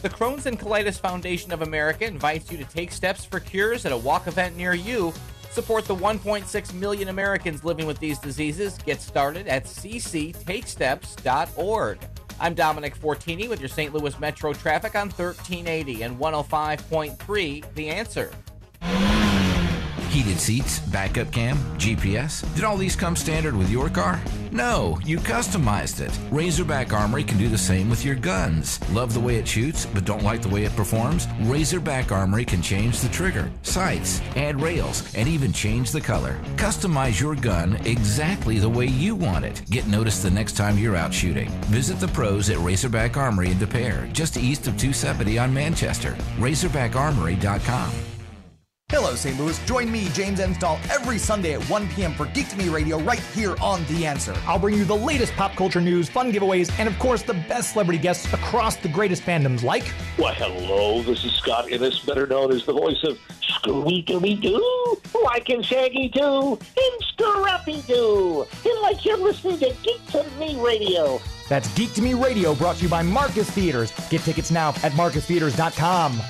The Crohn's and Colitis Foundation of America invites you to take steps for cures at a walk event near you. Support the 1.6 million Americans living with these diseases. Get started at cctakesteps.org. I'm Dominic Fortini with your St. Louis Metro traffic on 1380 and 105.3 The Answer. Heated seats, backup cam, GPS. Did all these come standard with your car? No, you customized it. Razorback Armory can do the same with your guns. Love the way it shoots, but don't like the way it performs? Razorback Armory can change the trigger, sights, add rails, and even change the color. Customize your gun exactly the way you want it. Get noticed the next time you're out shooting. Visit the pros at Razorback Armory in De Pere, just east of 270 on Manchester. RazorbackArmory.com. Hello, St. Louis. Join me, James Enstall, every Sunday at 1 p.m. for Geek to Me Radio right here on The Answer. I'll bring you the latest pop culture news, fun giveaways, and of course, the best celebrity guests across the greatest fandoms like... Why, hello, this is Scott Innes, better known as the voice of Scooby-Dooby-Doo, like in Shaggy Doo, and Scrappy-Doo, and like you're listening to Geek to Me Radio. That's Geek to Me Radio, brought to you by Marcus Theaters. Get tickets now at marcustheaters.com.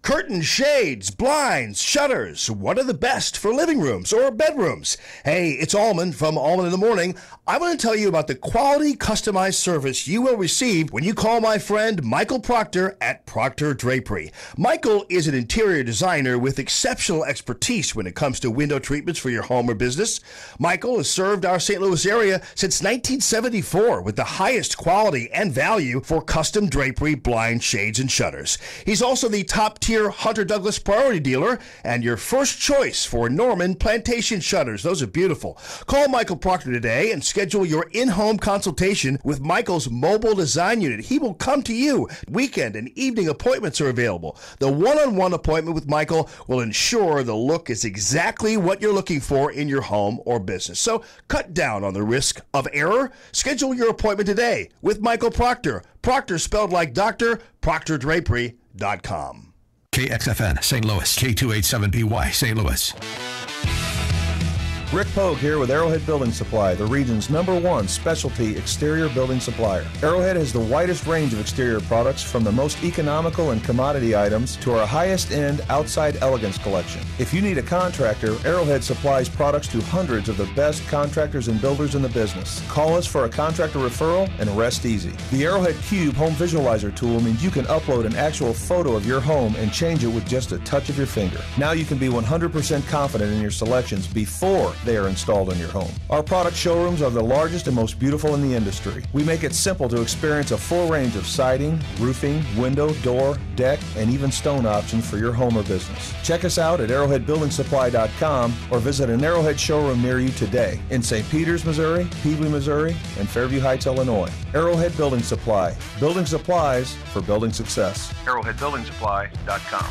Curtains, shades, blinds, shutters. What are the best for living rooms or bedrooms? Hey, it's Allman from Allman in the Morning. I want to tell you about the quality customized service you will receive when you call my friend Michael Proctor at Proctor Drapery. Michael is an interior designer with exceptional expertise when it comes to window treatments for your home or business. Michael has served our St. Louis area since 1974 with the highest quality and value for custom drapery, blinds, shades, and shutters. He's also the top-tier Hunter Douglas priority dealer and your first choice for Norman Plantation shutters. Those are beautiful. Call Michael Proctor today and schedule your in-home consultation with Michael's mobile design unit. He will come to you. Weekend and evening appointments are available. The one-on-one appointment with Michael will ensure the look is exactly what you're looking for in your home or business. So cut down on the risk of error. Schedule your appointment today with Michael Proctor. Proctor spelled like doctor, proctordrapery.com. KXFN St. Louis, K287BY St. Louis. Rick Pogue here with Arrowhead Building Supply, the region's #1 specialty exterior building supplier. Arrowhead has the widest range of exterior products, from the most economical and commodity items to our highest-end outside elegance collection. If you need a contractor, Arrowhead supplies products to hundreds of the best contractors and builders in the business. Call us for a contractor referral and rest easy. The Arrowhead Cube Home Visualizer tool means you can upload an actual photo of your home and change it with just a touch of your finger. Now you can be 100% confident in your selections before they are installed in your home. Our product showrooms are the largest and most beautiful in the industry. We make it simple to experience a full range of siding, roofing, window, door, deck, and even stone options for your home or business. Check us out at arrowheadbuildingsupply.com or visit an Arrowhead showroom near you today in St. Peters, Missouri, Peebly, Missouri, and Fairview Heights, Illinois. Arrowhead Building Supply. Building supplies for building success. arrowheadbuildingsupply.com.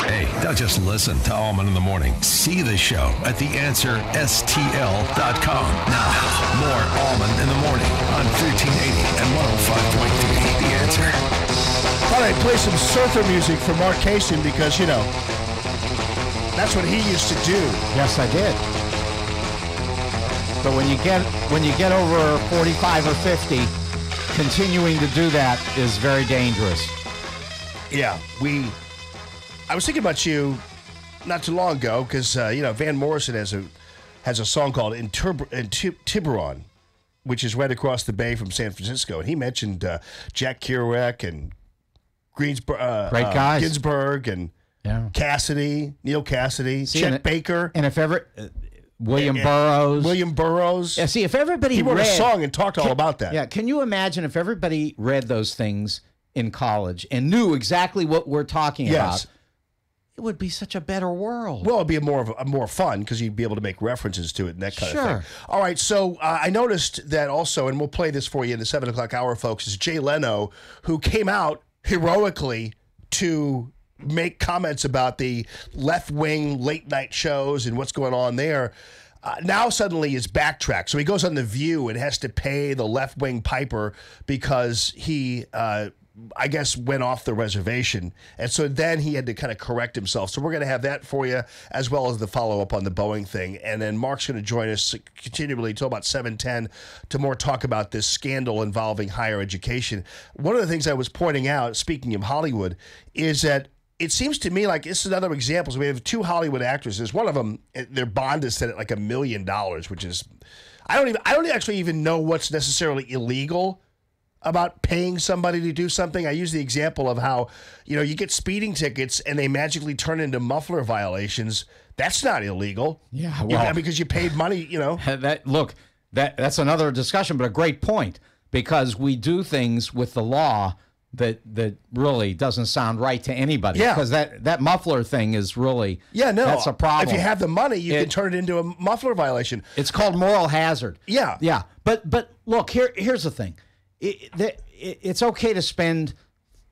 Hey, don't just listen to Allman in the Morning. See the show at theanswerstl.com. Now, more Allman in the Morning on 1380 and 105.3 The Answer. Thought I'd play some surfer music for Mark Casey because, you know, that's what he used to do. Yes, I did. But when you get over 45 or 50, continuing to do that is very dangerous. Yeah, I was thinking about you not too long ago because, Van Morrison has a song called In Tiburon, which is right across the bay from San Francisco. And he mentioned Jack Kerouac and Greensboro, great guys. Ginsberg and Cassidy, Neil Cassidy, Chet Baker. And if ever... William Burroughs. Yeah, see, if everybody He wrote a song and talked all about that. Yeah, can you imagine if everybody read those things in college and knew exactly what we're talking about? It would be such a better world. Well, it'd be more fun because you'd be able to make references to it and that kind of thing. All right, so I noticed that also, and we'll play this for you in the 7 o'clock hour, folks, is Jay Leno, who came out heroically to make comments about the left-wing late-night shows and what's going on there. now suddenly is backtracked. So he goes on The View and has to pay the left-wing piper because he, I guess, went off the reservation. And so then he had to kind of correct himself. So we're going to have that for you, as well as the follow-up on the Boeing thing. And then Mark's going to join us continually until about 7:10 to more talk about this scandal involving higher education. One of the things I was pointing out, speaking of Hollywood, is that it seems to me like this is another example. So we have 2 Hollywood actresses. One of them, their bond is set at like $1 million, which is, I don't actually even know what's necessarily illegal about paying somebody to do something. I use the example of how, you get speeding tickets and they magically turn into muffler violations. That's not illegal. Yeah, well, because you paid money, That's another discussion, but a great point, because we do things with the law that really doesn't sound right to anybody. Yeah. Because that muffler thing is really, that's a problem. If you have the money, you can turn it into a muffler violation. It's called moral hazard. Yeah. Yeah. But look, here's the thing. It's okay to spend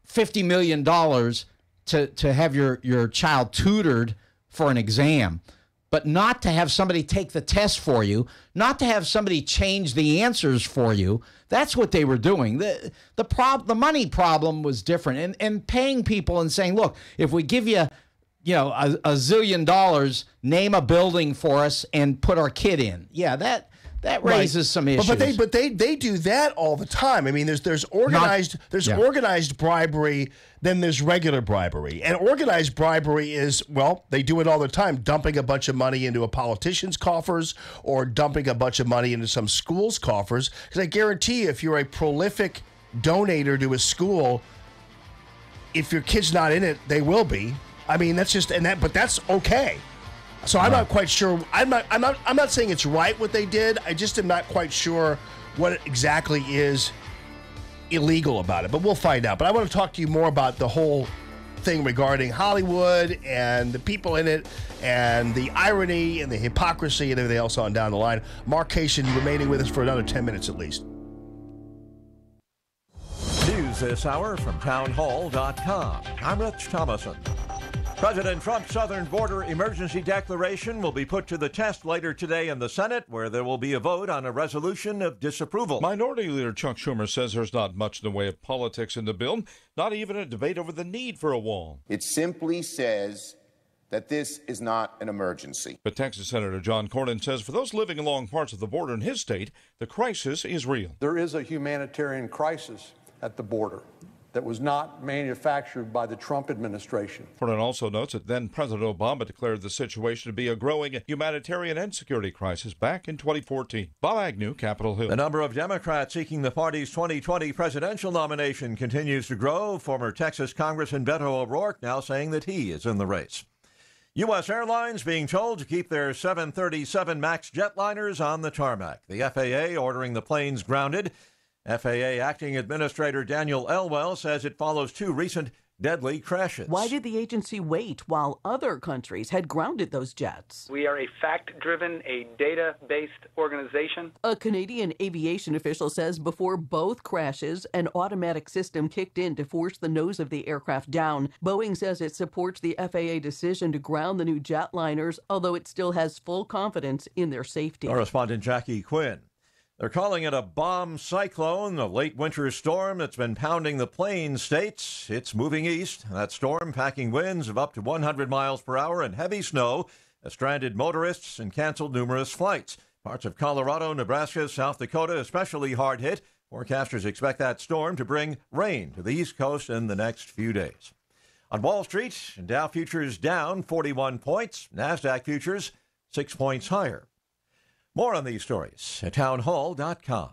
$50 million to have your child tutored for an exam, but not to have somebody take the test for you, not to have somebody change the answers for you. That's what they were doing. The money problem was different, and paying people and saying, look, if we give you, a $1 zillion, name a building for us and put our kid in. Yeah, that raises some issues. But they do that all the time. I mean, there's organized organized bribery, then there's regular bribery. And organized bribery is, they do it all the time, dumping a bunch of money into a politician's coffers or dumping a bunch of money into some school's coffers. Because I guarantee you, if you're a prolific donator to a school, if your kid's not in it, they will be. I mean, but that's okay. So I'm not quite sure. I'm not saying it's right what they did. I just am not quite sure what exactly is illegal about it. But we'll find out. But I want to talk to you more about the whole thing regarding Hollywood and the people in it and the irony and the hypocrisy and everything else on down the line. Mark Cation remaining with us for another 10 minutes at least. News this hour from townhall.com. I'm Rich Thomason. President Trump's southern border emergency declaration will be put to the test later today in the Senate, where there will be a vote on a resolution of disapproval. Minority Leader Chuck Schumer says there's not much in the way of politics in the bill, not even a debate over the need for a wall. It simply says that this is not an emergency. But Texas Senator John Cornyn says for those living along parts of the border in his state, the crisis is real. There is a humanitarian crisis at the border that was not manufactured by the Trump administration. Cornyn also notes that then-President Obama declared the situation to be a growing humanitarian and security crisis back in 2014. Bob Agnew, Capitol Hill. The number of Democrats seeking the party's 2020 presidential nomination continues to grow. Former Texas Congressman Beto O'Rourke now saying that he is in the race. U.S. Airlines being told to keep their 737 MAX jetliners on the tarmac. The FAA ordering the planes grounded. FAA Acting Administrator Daniel Elwell says it follows 2 recent deadly crashes. Why did the agency wait while other countries had grounded those jets? We are a fact-driven, a data-based organization. A Canadian aviation official says before both crashes, an automatic system kicked in to force the nose of the aircraft down. Boeing says it supports the FAA decision to ground the new jetliners, although it still has full confidence in their safety. Correspondent Jackie Quinn. They're calling it a bomb cyclone, a late winter storm that's been pounding the Plains states. It's moving east. That storm packing winds of up to 100 miles per hour and heavy snow has stranded motorists and canceled numerous flights. Parts of Colorado, Nebraska, South Dakota especially hard hit. Forecasters expect that storm to bring rain to the East Coast in the next few days. On Wall Street, Dow futures down 41 points. NASDAQ futures 6 points higher. More on these stories at townhall.com.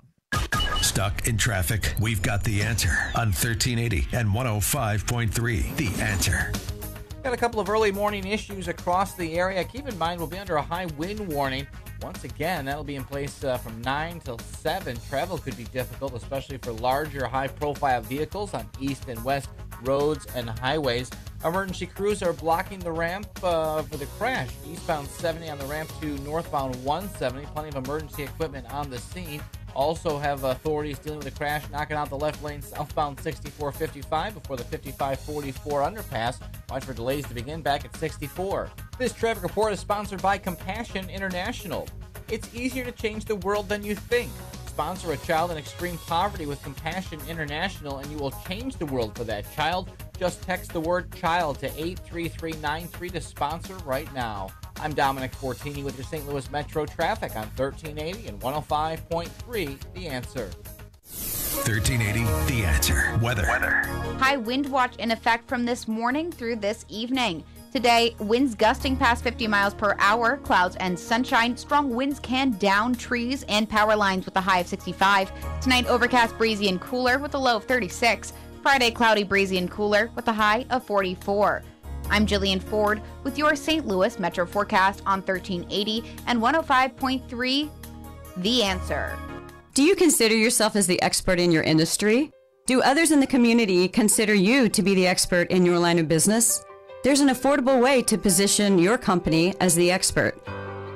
Stuck in traffic? We've got the answer on 1380 and 105.3. The Answer. Got a couple of early morning issues across the area. Keep in mind we'll be under a high wind warning. Once again, that'll be in place from 9 till 7. Travel could be difficult, especially for larger, high-profile vehicles on east and west roads and highways. Emergency crews are blocking the ramp for the crash. Eastbound 70 on the ramp to northbound 170. Plenty of emergency equipment on the scene. Also have authorities dealing with the crash, knocking out the left lane southbound 6455 before the 5544 underpass. Watch for delays to begin back at 64. This traffic report is sponsored by Compassion International. It's easier to change the world than you think. Sponsor a child in extreme poverty with Compassion International, and you will change the world for that child. Just text the word child to 83393 to sponsor right now. I'm Dominic Fortini with your St. Louis Metro traffic on 1380 and 105.3 The Answer. 1380 The Answer. Weather. High wind watch in effect from this morning through this evening. Today, winds gusting past 50 miles per hour, clouds and sunshine. Strong winds can down trees and power lines with a high of 65. Tonight, overcast, breezy, and cooler with a low of 36. Friday, cloudy, breezy, and cooler with a high of 44. I'm Jillian Ford with your St. Louis Metro forecast on 1380 and 105.3 The Answer. Do you consider yourself as the expert in your industry? Do others in the community consider you to be the expert in your line of business? There's an affordable way to position your company as the expert.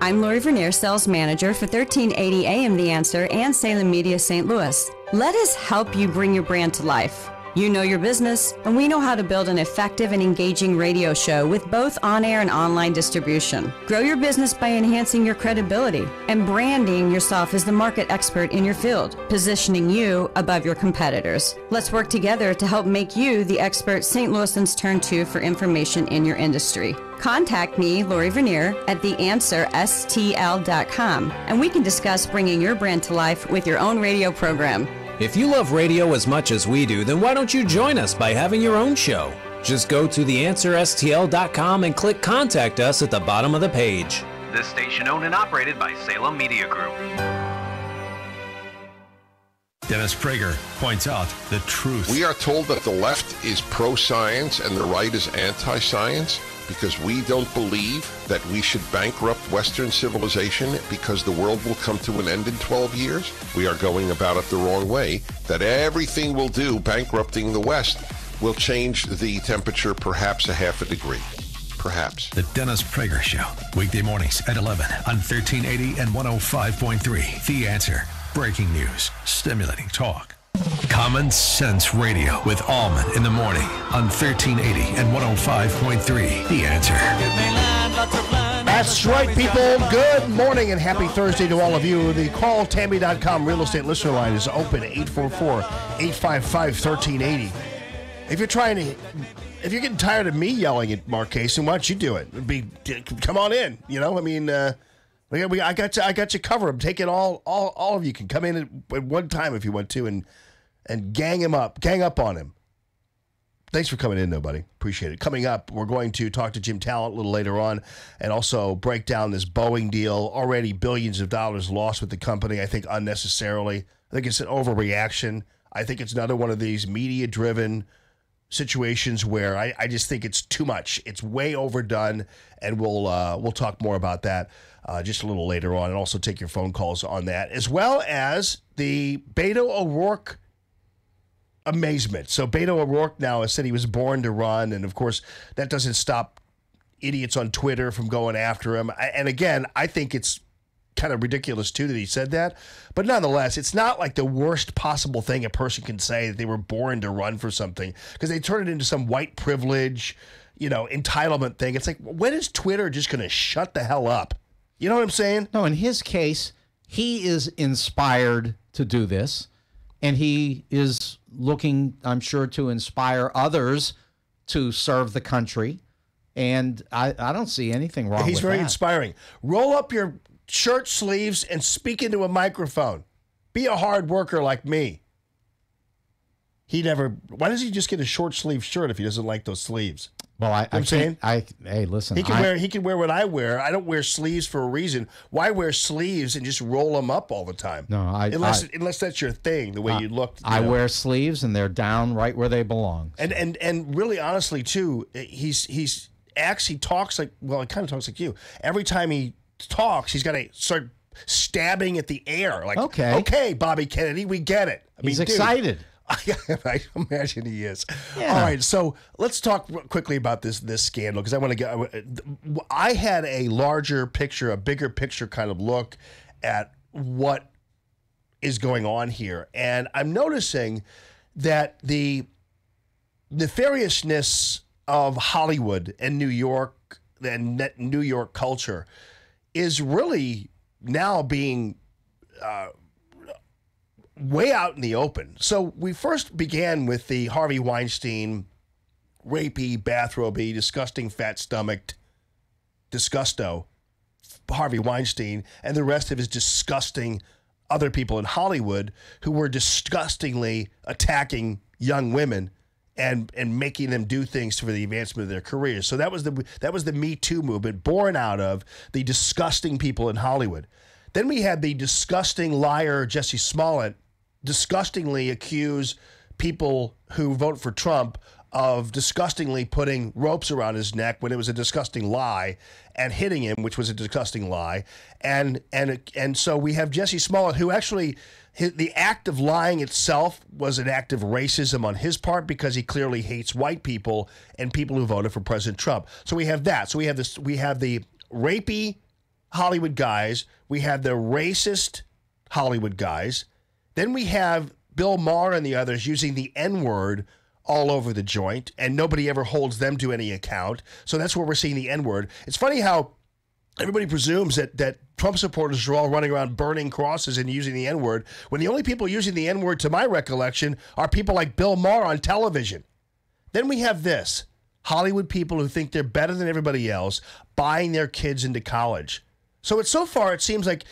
I'm Lori Vernier, Sales Manager for 1380 AM The Answer and Salem Media St. Louis. Let us help you bring your brand to life. You know your business, and we know how to build an effective and engaging radio show with both on-air and online distribution. Grow your business by enhancing your credibility and branding yourself as the market expert in your field, positioning you above your competitors. Let's work together to help make you the expert St. Louisans turn to for information in your industry. Contact me, Lori Vernier, at theanswerstl.com, and we can discuss bringing your brand to life with your own radio program. If you love radio as much as we do, then why don't you join us by having your own show? Just go to theanswerstl.com and click Contact Us at the bottom of the page. This station owned and operated by Salem Media Group. Dennis Prager points out the truth. We are told that the left is pro-science and the right is anti-science because we don't believe that we should bankrupt Western civilization because the world will come to an end in 12 years. We are going about it the wrong way, that everything we'll do bankrupting the West will change the temperature perhaps a half a degree. Perhaps. The Dennis Prager Show, weekday mornings at 11 on 1380 and 105.3. The Answer. Breaking news, stimulating talk. Common Sense Radio with Allman in the morning on 1380 and 105.3. The Answer. That's right, people. Good morning and happy Thursday to all of you. The calltammy.com real estate listener line is open, 844-855-1380. If you're getting tired of me yelling at Mark Kaysen, why don't you do it? Come on in. You know, I mean, I got you covered. I'm taking all of you can come in at one time if you want to and gang up on him. Thanks for coming in, though, buddy. Appreciate it. Coming up, we're going to talk to Jim Talent a little later on and also break down this Boeing deal. Already billions of dollars lost with the company, I think unnecessarily. I think it's an overreaction. I think it's another one of these media-driven situations where I just think it's too much. It's way overdone, and we'll talk more about that just a little later on and also take your phone calls on that, as well as the Beto O'Rourke amazement. So Beto O'Rourke now has said he was born to run, and of course that doesn't stop idiots on Twitter from going after him. And again, I think it's kind of ridiculous too that he said that, but nonetheless, it's not like the worst possible thing a person can say that they were born to run for something, because they turn it into some white privilege, entitlement thing. It's like, when is Twitter just going to shut the hell up? You know what I'm saying? No, in his case, he is inspired to do this, and he is looking, I'm sure, to inspire others to serve the country. And I don't see anything wrong with that. He's very inspiring. Roll up your shirt sleeves and speak into a microphone. Be a hard worker like me. Why does he just get a short sleeve shirt if he doesn't like those sleeves? Well, hey, listen. He can wear what I wear. I don't wear sleeves for a reason. Why wear sleeves and just roll them up all the time? No, unless that's your thing, the way you look. I wear sleeves and they're down right where they belong. So. And really, honestly, too, he talks like, well, he kind of talks like you. Every time he talks, he's got to start stabbing at the air. Like, okay, Bobby Kennedy, we get it. He's excited. I imagine he is. Yeah. All right, so let's talk quickly about this scandal, because I had a bigger picture kind of look at what is going on here, and I'm noticing that the nefariousness of Hollywood and New York and New York culture is really now being way out in the open. So we first began with the Harvey Weinstein, rapey, bathrobey, disgusting, fat-stomached, disgusto, Harvey Weinstein, and the rest of his disgusting other people in Hollywood who were disgustingly attacking young women and making them do things for the advancement of their careers. So that was the Me Too movement, born out of the disgusting people in Hollywood. Then we had the disgusting liar Jesse Smollett disgustingly accuse people who vote for Trump of disgustingly putting ropes around his neck when it was a disgusting lie, and hitting him, which was a disgusting lie. And so we have Jesse Smollett, who actually, the act of lying itself was an act of racism on his part because he clearly hates white people and people who voted for President Trump. So we have that. So we have this. We have the rapey Hollywood guys. We have the racist Hollywood guys. Then we have Bill Maher and the others using the N-word all over the joint, and nobody ever holds them to any account. So that's where we're seeing the N-word. It's funny how everybody presumes that Trump supporters are all running around burning crosses and using the N-word, when the only people using the N-word, to my recollection, are people like Bill Maher on television. Then we have this, Hollywood people who think they're better than everybody else, buying their kids into college. So so far, it seems like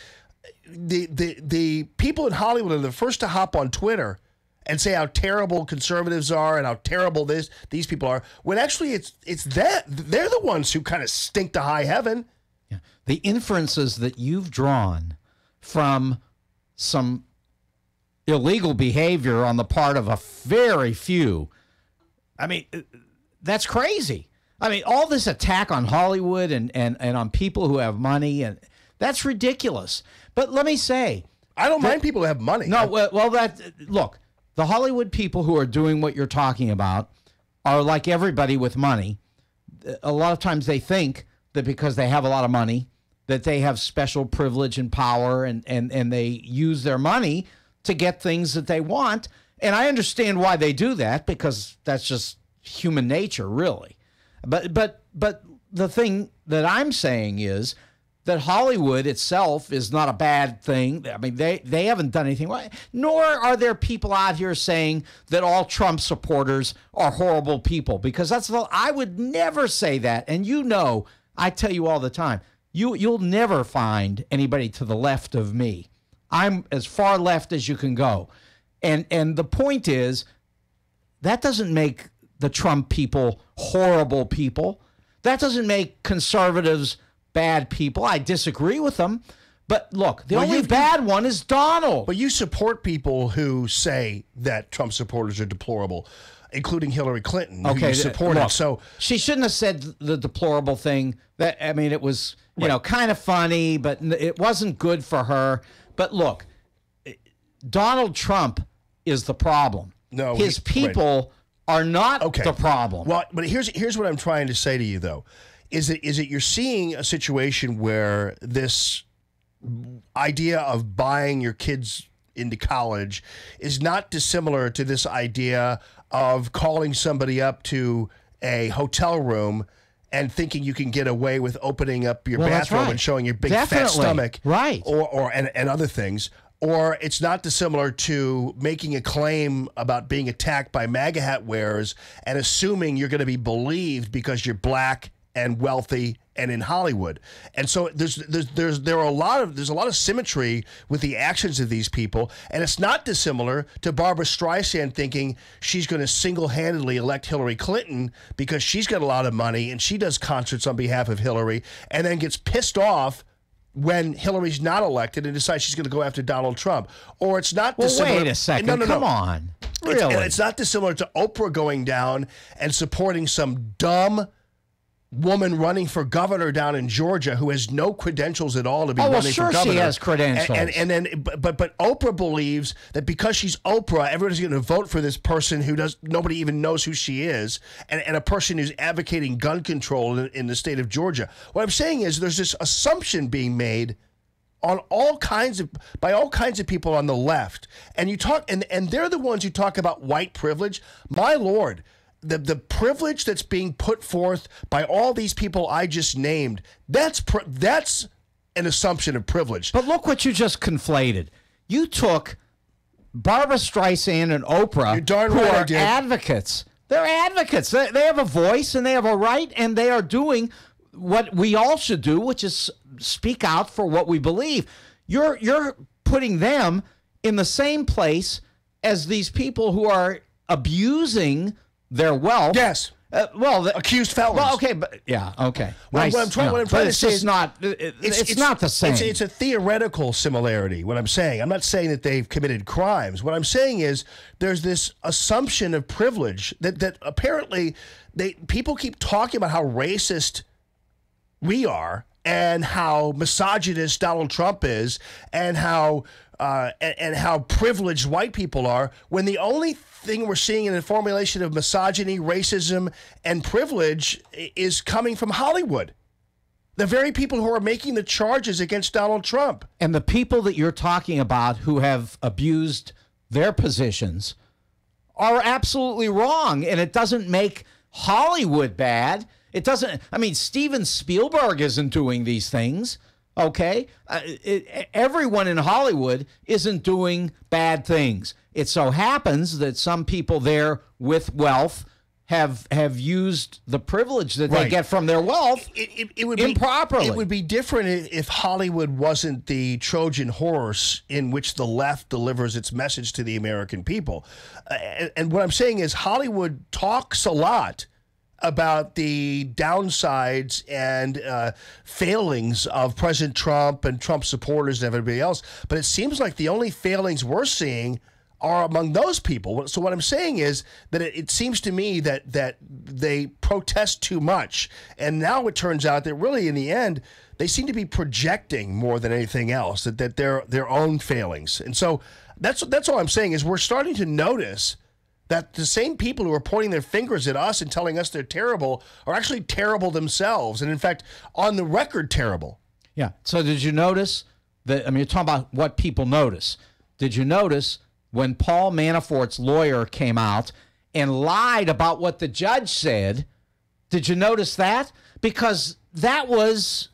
the people in Hollywood are the first to hop on Twitter and say how terrible conservatives are and how terrible these people are, when actually it's that they're the ones who kind of stink to high heaven. Yeah. The inferences that you've drawn from some illegal behavior on the part of a very few, I mean, that's crazy. I mean, all this attack on Hollywood and on people who have money, and that's ridiculous. But let me say, I don't mind people who have money. No, look, the Hollywood people who are doing what you're talking about are like everybody with money. A lot of times they think that because they have a lot of money, that they have special privilege and power, and they use their money to get things that they want. And I understand why they do that, because that's just human nature, really. But the thing that I'm saying is that Hollywood itself is not a bad thing. I mean, they haven't done anything wrong. Nor are there people out here saying that all Trump supporters are horrible people, because I would never say that. And I tell you all the time, you'll never find anybody to the left of me. I'm as far left as you can go. And the point is, that doesn't make the Trump people horrible people. That doesn't make conservatives bad people. I disagree with them. But look, the only bad one is Donald. But you support people who say that Trump supporters are deplorable, including Hillary Clinton, who you supported. Look, so she shouldn't have said the deplorable thing. It was kind of funny, but it wasn't good for her. But look, Donald Trump is the problem. No, his people are not the problem. Well, but here's what I'm trying to say to you, though. Is it you're seeing a situation where this idea of buying your kids into college is not dissimilar to this idea of calling somebody up to a hotel room and thinking you can get away with opening up your bathroom and showing your big fat stomach, right? And other things. Or it's not dissimilar to making a claim about being attacked by MAGA hat wearers and assuming you're going to be believed because you're black and wealthy and in Hollywood. And so there's a lot of symmetry with the actions of these people, and it's not dissimilar to Barbara Streisand thinking she's going to single-handedly elect Hillary Clinton because she's got a lot of money and she does concerts on behalf of Hillary, and then gets pissed off when Hillary's not elected and decides she's going to go after Donald Trump. Or it's not dissimilar. Wait a second. No. Come on. Really? It's not dissimilar to Oprah going down and supporting some dumb woman running for governor down in Georgia who has no credentials at all to be running for governor. She has credentials. But Oprah believes that because she's Oprah, everybody's going to vote for this person who nobody even knows who she is, and a person who's advocating gun control in the state of Georgia. What I'm saying is there's this assumption being made on by all kinds of people on the left, and you talk, and they're the ones who talk about white privilege. My Lord. The privilege that's being put forth by all these people I just named, that's an assumption of privilege. But look what you just conflated. You took Barbara Streisand and Oprah, who are advocates. They're advocates. They have a voice and they have a right, and they are doing what we all should do, which is speak out for what we believe. You're putting them in the same place as these people who are abusing their wealth. Yes. Accused felons. Well, okay, but yeah, okay. What I'm trying to say is it's not the same. It's a theoretical similarity. What I'm saying, I'm not saying that they've committed crimes. What I'm saying is there's this assumption of privilege that apparently people keep talking about how racist we are and how misogynist Donald Trump is and how privileged white people are, when the only thing we're seeing in the formulation of misogyny, racism, and privilege is coming from Hollywood. The very people who are making the charges against Donald Trump. And the people that you're talking about who have abused their positions are absolutely wrong. And it doesn't make Hollywood bad. It doesn't. I mean, Steven Spielberg isn't doing these things. Okay? Everyone in Hollywood isn't doing bad things. It so happens that some people there with wealth have used the privilege that they get from their wealth improperly. It would be different if Hollywood wasn't the Trojan horse in which the left delivers its message to the American people. And what I'm saying is Hollywood talks a lot about the downsides and failings of President Trump and Trump supporters and everybody else. But it seems like the only failings we're seeing are among those people. So what I'm saying is that it seems to me that they protest too much. And now it turns out that really in the end, they seem to be projecting more than anything else, that their own failings. And so that's all I'm saying is we're starting to notice that the same people who are pointing their fingers at us and telling us they're terrible are actually terrible themselves. And in fact, on the record, terrible. Yeah. So did you notice that? I mean, you're talking about what people notice. Did you notice when Paul Manafort's lawyer came out and lied about what the judge said? Did you notice that? Because that was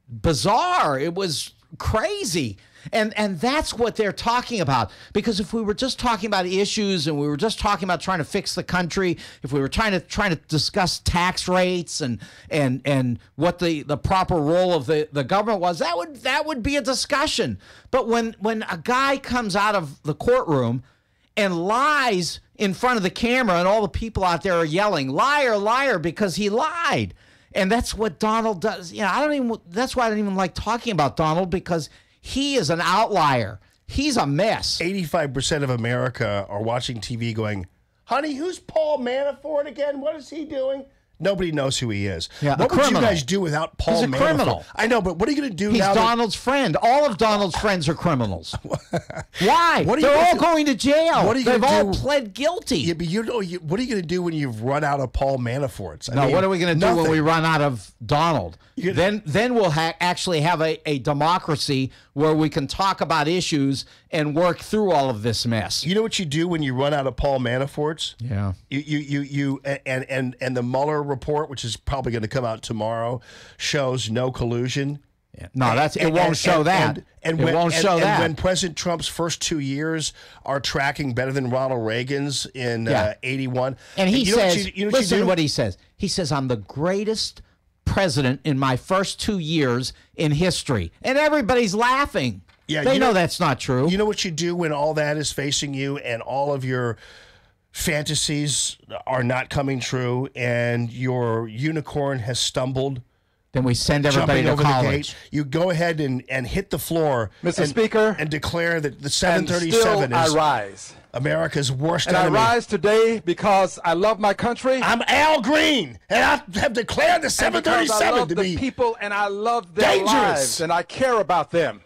bizarre. It was crazy. And that's what they're talking about. Because if we were just talking about issues and we were just talking about trying to fix the country, if we were trying to discuss tax rates and what the proper role of the government was, that would be a discussion. But when a guy comes out of the courtroom and lies in front of the camera and all the people out there are yelling, liar, liar, because he lied. And that's what Donald does. You know, that's why I don't even like talking about Donald, because he is an outlier. He's a mess. 85% of America are watching TV going, honey, who's Paul Manafort again? What is he doing? Nobody knows who he is. Yeah, what would you guys do without Paul Manafort? He's a criminal. I know, but what are you going to do now? He's Donald's friend. All of Donald's friends are criminals. Why? They're all going to jail. What are you They've all do? Pled guilty. Yeah, but what are you going to do when you've run out of Paul Manaforts? What are we going to do when we run out of Donald? Then we'll actually have a democracy where we can talk about issues and work through all of this mess. You know what you do when you run out of Paul Manaforts? Yeah. And the Mueller report, which is probably going to come out tomorrow, shows no collusion. Yeah. No, it won't show that. And when President Trump's first 2 years are tracking better than Ronald Reagan's in 81. And he says, listen to what he says. He says, I'm the greatest president in my first 2 years in history. And everybody's laughing. Yeah, they know that's not true. You know what you do when all that is facing you and all of your fantasies are not coming true and your unicorn has stumbled? Then we send everybody to college. You go ahead and hit the floor, Mr. Speaker, and declare that the 737 is I rise. America's worst enemy. And I rise today because I love my country. I'm Al Green, and I have declared the 737 I love to be the people, and I love their lives, and I care about them.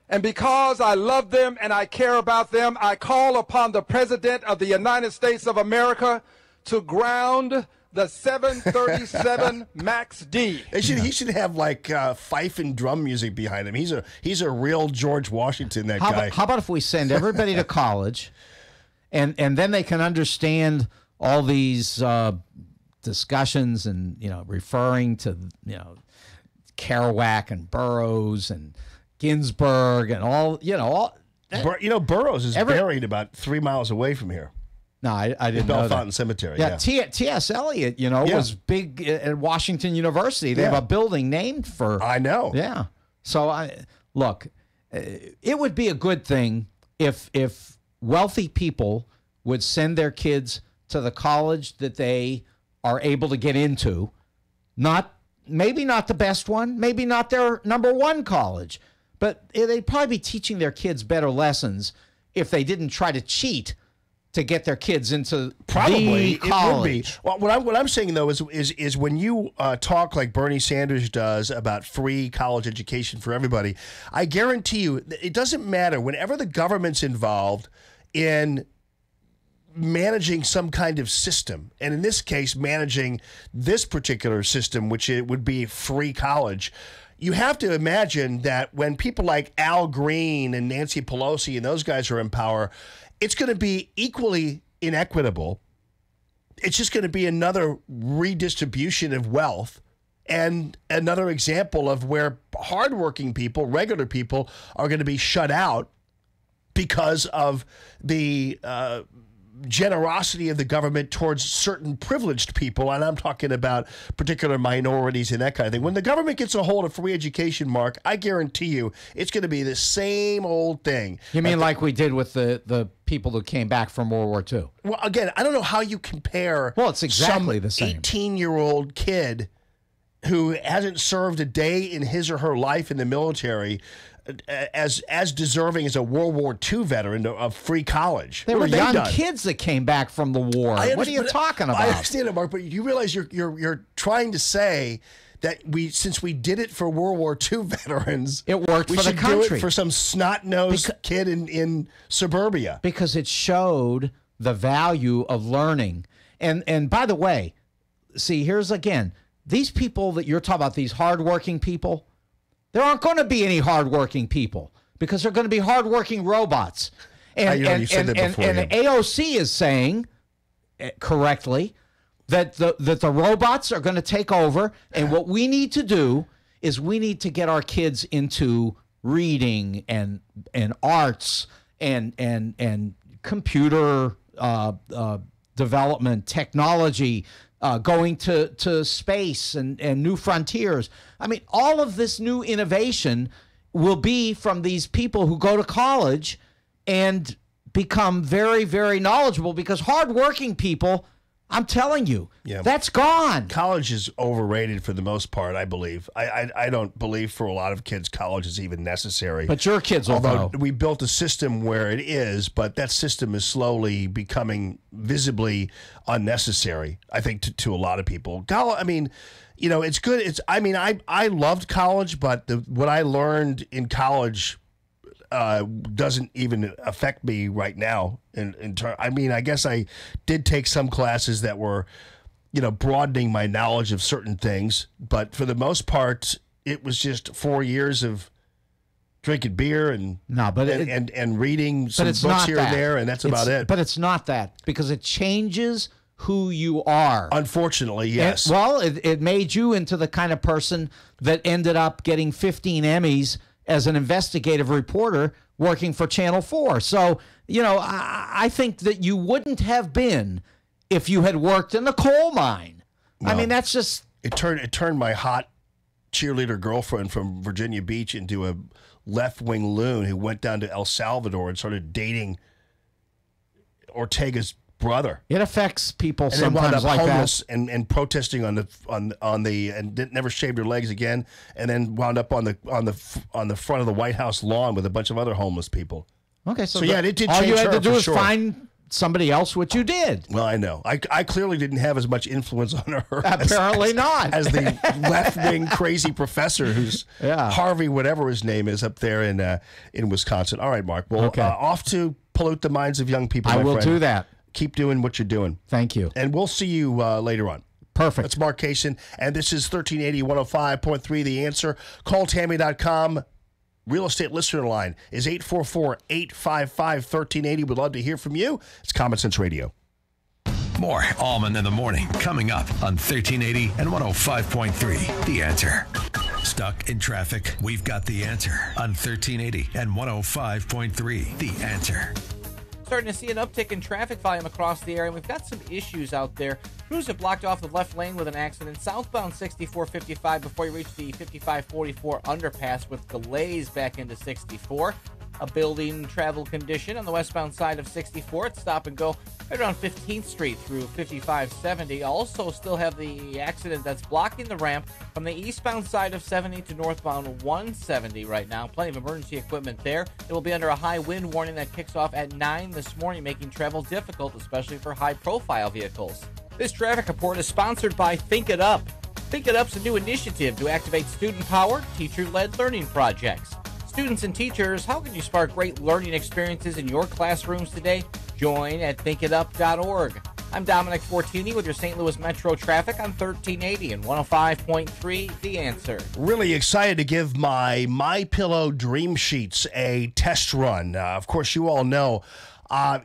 And because I love them and I care about them, I call upon the President of the United States of America to ground the 737 MAX D. He should have like fife and drum music behind him. He's a real George Washington. Guy. How about if we send everybody to college, and then they can understand all these discussions and referring to Kerouac and Burroughs and Ginsberg and all, Burroughs is buried about 3 miles away from here. No, I didn't know that. Bellefontaine Cemetery. Yeah, T.S. Eliot, was big at Washington University. They have a building named for. I know. Yeah. So look, it would be a good thing if wealthy people would send their kids to the college that they are able to get into. Maybe not the best one, maybe not their number one college, but they'd probably be teaching their kids better lessons if they didn't try to cheat to get their kids into probably the college. It would be. Well, what I'm saying though is when you talk like Bernie Sanders does about free college education for everybody, I guarantee you it doesn't matter whenever the government's involved in managing some kind of system, and in this case managing this particular system, which it would be free college. You have to imagine that when people like Al Green and Nancy Pelosi and those guys are in power, it's going to be equally inequitable. It's just going to be another redistribution of wealth and another example of where hardworking people, regular people, are going to be shut out because of the generosity of the government towards certain privileged people, and I'm talking about particular minorities and that kind of thing. When the government gets a hold of free education, Mark, I guarantee you it's going to be the same old thing. You mean like we did with the people who came back from World War II? Well, again, I don't know how you compare it's exactly the same 18-year-old kid who hasn't served a day in his or her life in the military as deserving as a World War II veteran of free college. They were young kids that came back from the war. What are you talking about? I understand it, Mark, but you realize you're trying to say that since we did it for World War II veterans, it worked for the country. We should do it for some snot-nosed kid in suburbia. Because it showed the value of learning. And by the way, see, here's again, these people that you're talking about, these hardworking people, there aren't going to be any hardworking people because they're going to be hardworking robots. And AOC is saying correctly that the robots are going to take over. And what we need to do is we need to get our kids into reading and arts and computer development, technology, going to space and new frontiers. I mean, all of this new innovation will be from these people who go to college and become very, very knowledgeable because hardworking people, I'm telling you, that's gone. College is overrated for the most part, I believe. I don't believe for a lot of kids college is even necessary. But your kids will know. We built a system where it is, but that system is slowly becoming visibly unnecessary, I think, to a lot of people. I mean, it's good. I loved college, but what I learned in college doesn't even affect me right now. I guess I did take some classes that were, broadening my knowledge of certain things, but for the most part, it was just 4 years of drinking beer and reading some books here and there, and that's about it. But it's not that, because it changes who you are. Unfortunately, yes. It made you into the kind of person that ended up getting 15 Emmys as an investigative reporter working for Channel 4. So, I think that you wouldn't have been if you had worked in the coal mine. No. I mean, that's just... It turned my hot cheerleader girlfriend from Virginia Beach into a left-wing loon who went down to El Salvador and started dating Ortega's brother. It affects people and sometimes wound up like homeless that. and protesting on the and never shaved her legs again, and then wound up on the front of the White House lawn with a bunch of other homeless people. Okay, so it did change her. All you had to do was sure. find somebody else, which you did. Well, I know. I clearly didn't have as much influence on her. Apparently not. As the left-wing crazy professor who's Harvey, whatever his name is, up there in Wisconsin. All right, Mark. Well, off to pollute the minds of young people, I will friend. do that. Keep doing what you're doing. Thank you. And we'll see you later on. Perfect. That's Mark Kaysen, and this is 1380 105.3 The Answer. Call Tammy.com. Real estate listener line is 844-855-1380. We'd love to hear from you. It's Common Sense Radio. More Allman in the Morning coming up on 1380 and 105.3 The Answer. Stuck in traffic? We've got the answer on 1380 and 105.3. The Answer. Starting to see an uptick in traffic volume across the area. We've got some issues out there. Crews have blocked off the left lane with an accident. Southbound 6455 before you reach the 5544 underpass with delays back into 64. A building travel condition on the westbound side of 64. It's stop and go right around 15th Street through 5570. Also still have the accident that's blocking the ramp from the eastbound side of 70 to northbound 170 right now. Plenty of emergency equipment there. It will be under a high wind warning that kicks off at 9 this morning, making travel difficult, especially for high-profile vehicles. This traffic report is sponsored by Think It Up. Think It Up's a new initiative to activate student-powered, teacher-led learning projects. Students and teachers, how can you spark great learning experiences in your classrooms today? Join at thinkitup.org. I'm Dominic Fortini with your St. Louis Metro traffic on 1380 and 105.3 The Answer. Really excited to give my MyPillow Dream Sheets a test run. Of course, you all know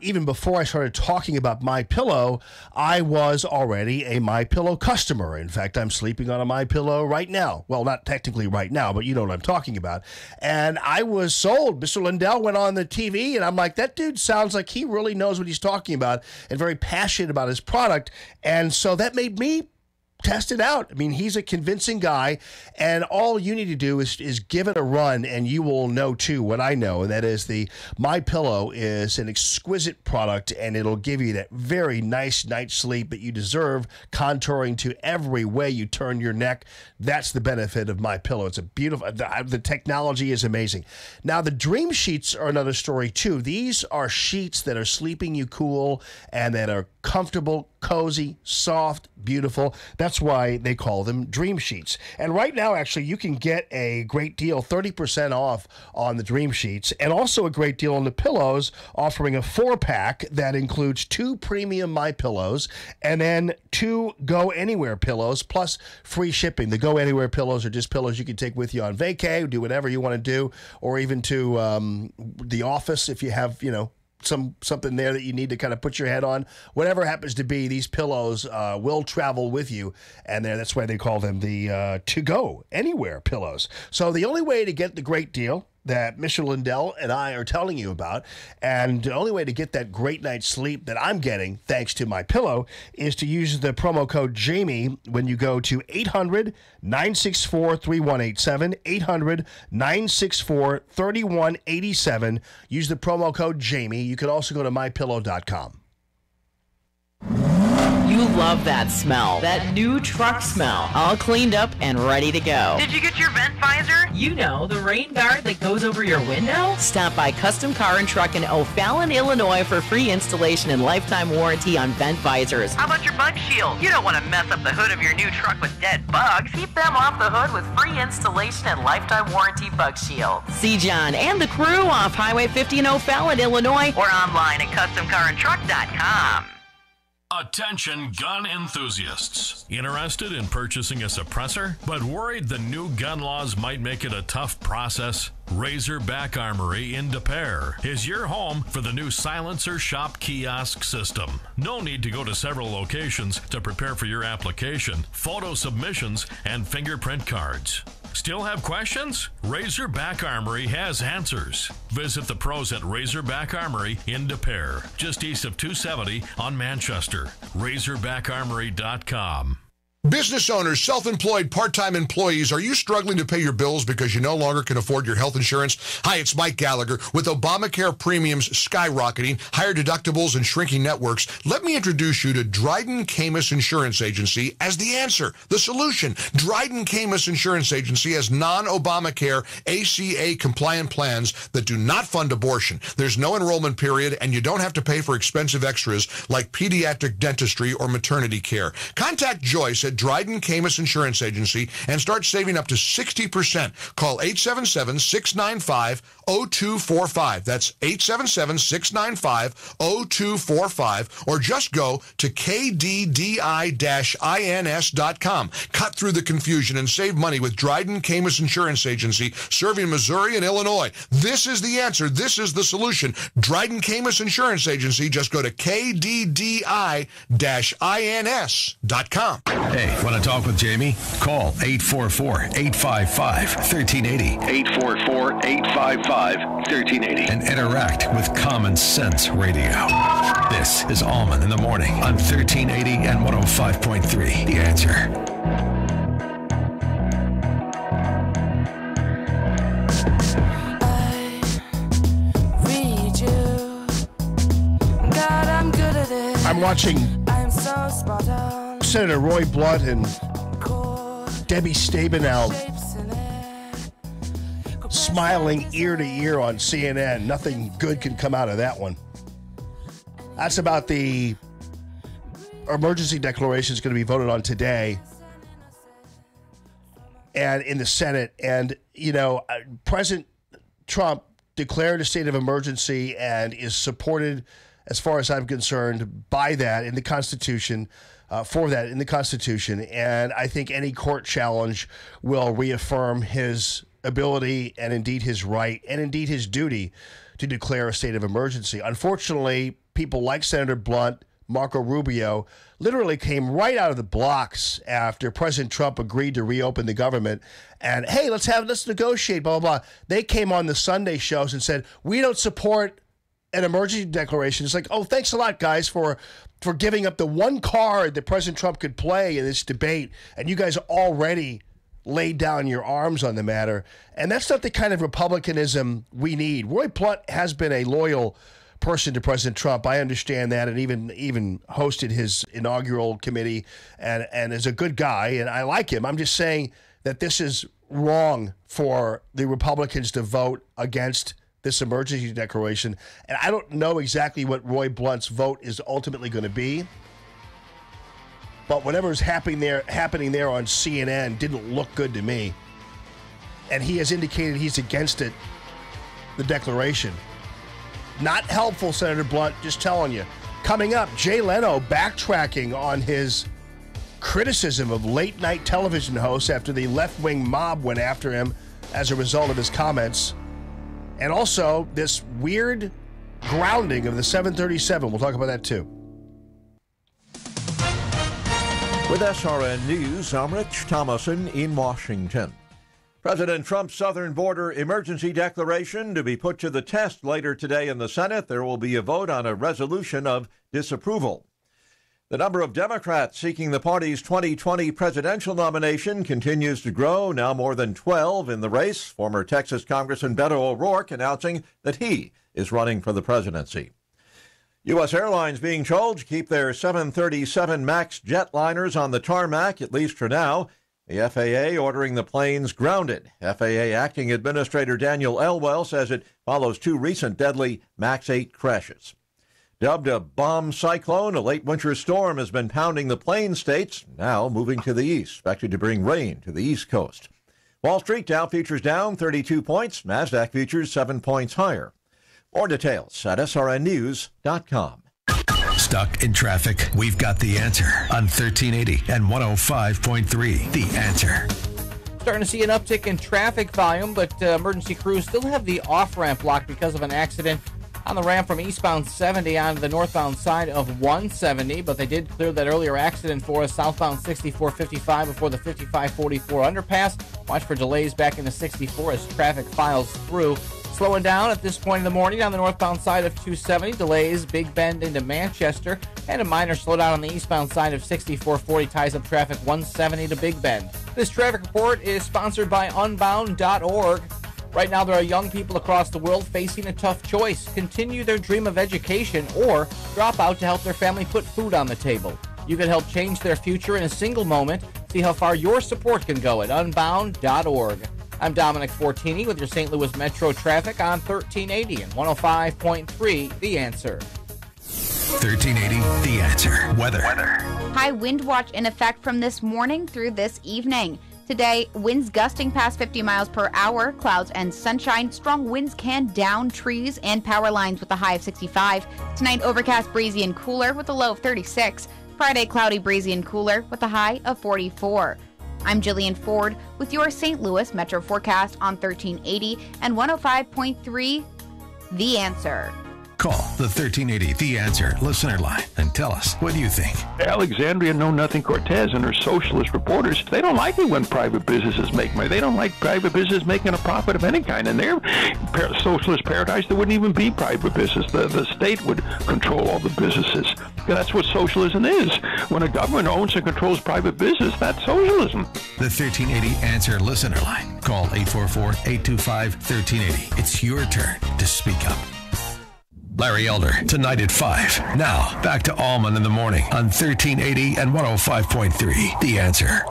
even before I started talking about MyPillow, I was already a MyPillow customer. In fact, I'm sleeping on a MyPillow right now. Well, not technically right now, but you know what I'm talking about. And I was sold. Mr. Lindell went on the TV, and I'm like, that dude sounds like he really knows what he's talking about and very passionate about his product. And so that made me test it out. I mean, he's a convincing guy, and all you need to do is give it a run, and you will know, too, what I know, and that is the MyPillow is an exquisite product, and it'll give you that very nice night's sleep that you deserve, contouring to every way you turn your neck. That's the benefit of MyPillow. It's a beautiful, the technology is amazing. Now, the Dream Sheets are another story, too. These are sheets that are sleeping you cool and that are comfortable, cozy, soft, beautiful. That's why they call them Dream Sheets. And right now, actually, you can get a great deal, 30% off on the Dream Sheets, and also a great deal on the pillows, offering a 4-pack that includes 2 premium MyPillows and then 2 Go Anywhere pillows, plus free shipping. The Go Anywhere pillows are just pillows you can take with you on vacay, do whatever you want to do, or even to the office if you have, you know, something there that you need to kind of put your head on. Whatever happens to be, these pillows will travel with you, and that's why they call them the To Go Anywhere pillows. So the only way to get the great deal that Mr. Lindell and I are telling you about, and the only way to get that great night's sleep that I'm getting thanks to MyPillow, is to use the promo code Jamie when you go to 800-964-3187, 800-964-3187. Use the promo code Jamie. You can also go to mypillow.com. You love that smell. That new truck smell. All cleaned up and ready to go. Did you get your vent visor? You know, the rain guard that goes over your window? Stop by Custom Car and Truck in O'Fallon, Illinois for free installation and lifetime warranty on vent visors. How about your bug shield? You don't want to mess up the hood of your new truck with dead bugs. Keep them off the hood with free installation and lifetime warranty bug shield. See John and the crew off Highway 50 in O'Fallon, Illinois, or online at customcarandtruck.com. Attention gun enthusiasts. Interested in purchasing a suppressor, but worried the new gun laws might make it a tough process? Razorback Armory in Des Peres is your home for the new Silencer Shop kiosk system. No need to go to several locations to prepare for your application, photo submissions, and fingerprint cards. Still have questions? Razorback Armory has answers. Visit the pros at Razorback Armory in Des Peres, just east of 270 on Manchester. RazorbackArmory.com. Business owners, self-employed, part-time employees, are you struggling to pay your bills because you no longer can afford your health insurance? Hi, it's Mike Gallagher. With Obamacare premiums skyrocketing, higher deductibles, and shrinking networks, let me introduce you to Dryden Camus Insurance Agency as the answer, the solution. Dryden Camus Insurance Agency has non-Obamacare ACA-compliant plans that do not fund abortion. There's no enrollment period, and you don't have to pay for expensive extras like pediatric dentistry or maternity care. Contact Joyce at Dryden Camus Insurance Agency and start saving up to 60%. Call 877-695-0245. That's 877-695-0245, or just go to kddi-ins.com. Cut through the confusion and save money with Dryden Camus Insurance Agency, serving Missouri and Illinois. This is the answer. This is the solution. Dryden Camus Insurance Agency. Just go to kddi-ins.com. Hey, want to talk with Jamie? Call 844-855-1380. 844-855-1380. And interact with Common Sense Radio. This is Allman in the Morning on 1380 and 105.3. The Answer. I'm watching Senator Roy Blunt and Debbie Stabenow smiling ear to ear on CNN. Nothing good can come out of that one. That's about the emergency declaration is going to be voted on today and in the Senate. And, you know, President Trump declared a state of emergency and is supported, as far as I'm concerned, by that in the Constitution, for that in the Constitution. And I think any court challenge will reaffirm his ability and indeed his right and indeed his duty to declare a state of emergency. Unfortunately, people like Senator Blunt, Marco Rubio, literally came right out of the blocks after President Trump agreed to reopen the government. And, hey, let's negotiate, blah, blah, blah. They came on the Sunday shows and said, we don't support an emergency declaration. It's like, oh, thanks a lot, guys, for giving up the one card that President Trump could play in this debate, and you guys already laid down your arms on the matter. And that's not the kind of republicanism we need. Roy Blunt has been a loyal person to President Trump. I understand that, and even hosted his inaugural committee, and is a good guy, and I like him. I'm just saying that this is wrong for the Republicans to vote against this emergency declaration. And I don't know exactly what Roy Blunt's vote is ultimately going to be, but whatever is happening there on CNN didn't look good to me. And he has indicated he's against it, the declaration. Not helpful, Senator Blunt, just telling you. Coming up, Jay Leno backtracking on his criticism of late-night television hosts after the left-wing mob went after him as a result of his comments. And also, this weird grounding of the 737. We'll talk about that, too. With SRN News, I'm Rich Thomason in Washington. President Trump's southern border emergency declaration to be put to the test later today in the Senate. There will be a vote on a resolution of disapproval. The number of Democrats seeking the party's 2020 presidential nomination continues to grow, now more than 12 in the race. Former Texas Congressman Beto O'Rourke announcing that he is running for the presidency. U.S. Airlines being told to keep their 737 MAX jetliners on the tarmac, at least for now. The FAA ordering the planes grounded. FAA Acting Administrator Daniel Elwell says it follows two recent deadly MAX 8 crashes. Dubbed a bomb cyclone, a late winter storm has been pounding the Plain States, now moving to the east, expected to bring rain to the East Coast. Wall Street Dow futures down 32 points, NASDAQ futures 7 points higher. More details at srnnews.com. Stuck in traffic? We've got the answer on 1380 and 105.3. The Answer. Starting to see an uptick in traffic volume, but emergency crews still have the off-ramp blocked because of an accident on the ramp from eastbound 70 onto the northbound side of 170, but they did clear that earlier accident for us southbound 6455 before the 5544 underpass. Watch for delays back into 64 as traffic files through. Slowing down at this point in the morning on the northbound side of 270, delays Big Bend into Manchester, and a minor slowdown on the eastbound side of 6440 ties up traffic 170 to Big Bend. This traffic report is sponsored by Unbound.org. Right now, there are young people across the world facing a tough choice: continue their dream of education or drop out to help their family put food on the table. You can help change their future in a single moment. See how far your support can go at Unbound.org. I'm Dominic Fortini with your St. Louis Metro traffic on 1380 and 105.3 The Answer. 1380 The Answer. Weather. High wind watch in effect from this morning through this evening. Today, winds gusting past 50 miles per hour, clouds and sunshine. Strong winds can down trees and power lines with a high of 65. Tonight, overcast, breezy, and cooler with a low of 36. Friday, cloudy, breezy, and cooler with a high of 44. I'm Jillian Ford with your St. Louis Metro forecast on 1380 and 105.3 The Answer. Call the 1380 The Answer listener line and tell us what you think. Alexandria Know Nothing Cortez and her socialist reporters, they don't like it when private businesses make money. They don't like private business making a profit of any kind. In their socialist paradise, there wouldn't even be private business. The state would control all the businesses. That's what socialism is. When a government owns and controls private business, that's socialism. The 1380 Answer listener line. Call 844-825-1380. It's your turn to speak up. Larry Elder, tonight at 5. Now, back to Allman in the morning on 1380 and 105.3. The Answer.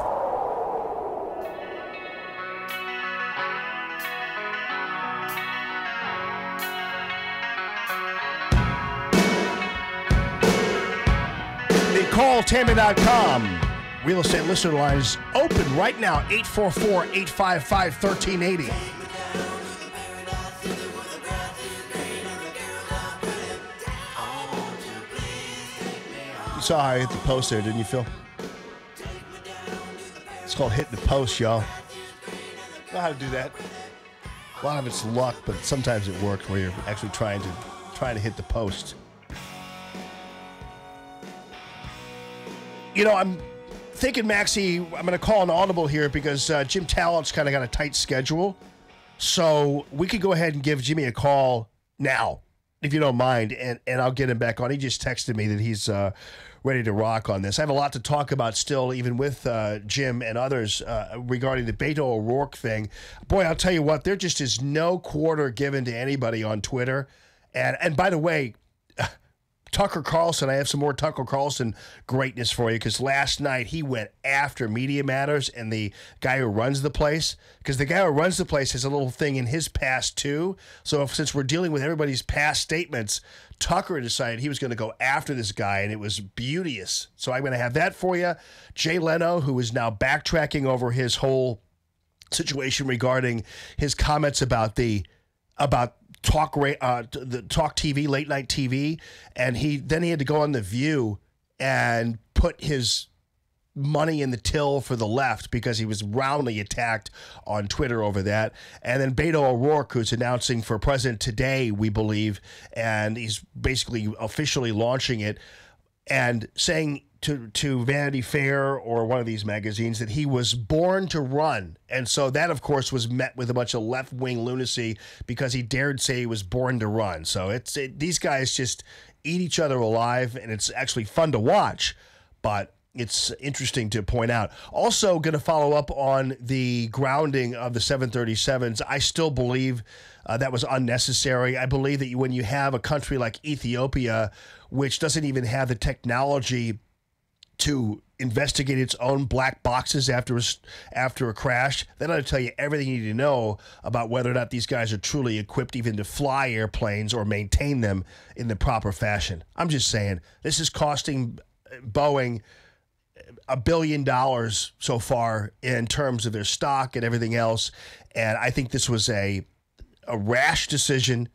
The calltammy.com real estate listener line is open right now, 844-855-1380. You saw how I hit the post there, didn't you, Phil? It's called hitting the post, y'all. Know how to do that. A lot of it's luck, but sometimes it works where you're actually trying to hit the post. You know, I'm thinking, Maxie, I'm going to call an audible here because Jim Talent's kind of got a tight schedule. So we could go ahead and give Jimmy a call now, if you don't mind, and I'll get him back on. He just texted me that he's ready to rock on this. I have a lot to talk about still, even with Jim and others, regarding the Beto O'Rourke thing. Boy, I'll tell you what, there just is no quarter given to anybody on Twitter. And by the way, Tucker Carlson, I have some more Tucker Carlson greatness for you, because last night he went after Media Matters and the guy who runs the place, because the guy who runs the place has a little thing in his past too. So since we're dealing with everybody's past statements, Tucker decided he was going to go after this guy, and it was beauteous. So I'm going to have that for you. Jay Leno, who is now backtracking over his whole situation regarding his comments about the talk TV, late night TV, and then he had to go on The View and put his money in the till for the left because he was roundly attacked on Twitter over that. And then Beto O'Rourke, who's announcing for president today, we believe, and he's basically officially launching it and saying to Vanity Fair or one of these magazines that he was born to run. And so that, of course, was met with a bunch of left-wing lunacy because he dared say he was born to run. So these guys just eat each other alive, and it's actually fun to watch, but it's interesting to point out. Also going to follow up on the grounding of the 737s. I still believe that was unnecessary. I believe that when you have a country like Ethiopia, which doesn't even have the technology to investigate its own black boxes after a crash, then I'll tell you everything you need to know about whether or not these guys are truly equipped even to fly airplanes or maintain them in the proper fashion. I'm just saying, this is costing Boeing $1 billion so far in terms of their stock and everything else, and I think this was a rash decision,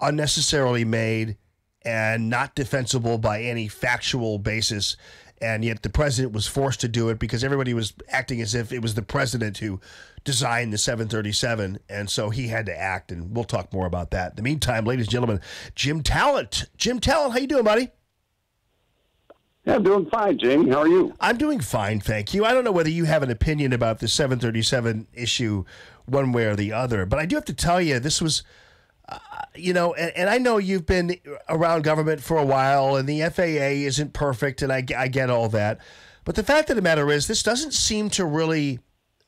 unnecessarily made, and not defensible by any factual basis. And yet the president was forced to do it because everybody was acting as if it was the president who designed the 737, and so he had to act, and we'll talk more about that. In the meantime, ladies and gentlemen, Jim Talent. Jim Talent, how you doing, buddy? Yeah, I'm doing fine, Jamie. How are you? I'm doing fine, thank you. I don't know whether you have an opinion about the 737 issue one way or the other, but I do have to tell you, this was... and I know you've been around government for a while, and the FAA isn't perfect, and I get all that. But the fact of the matter is, this doesn't seem to really,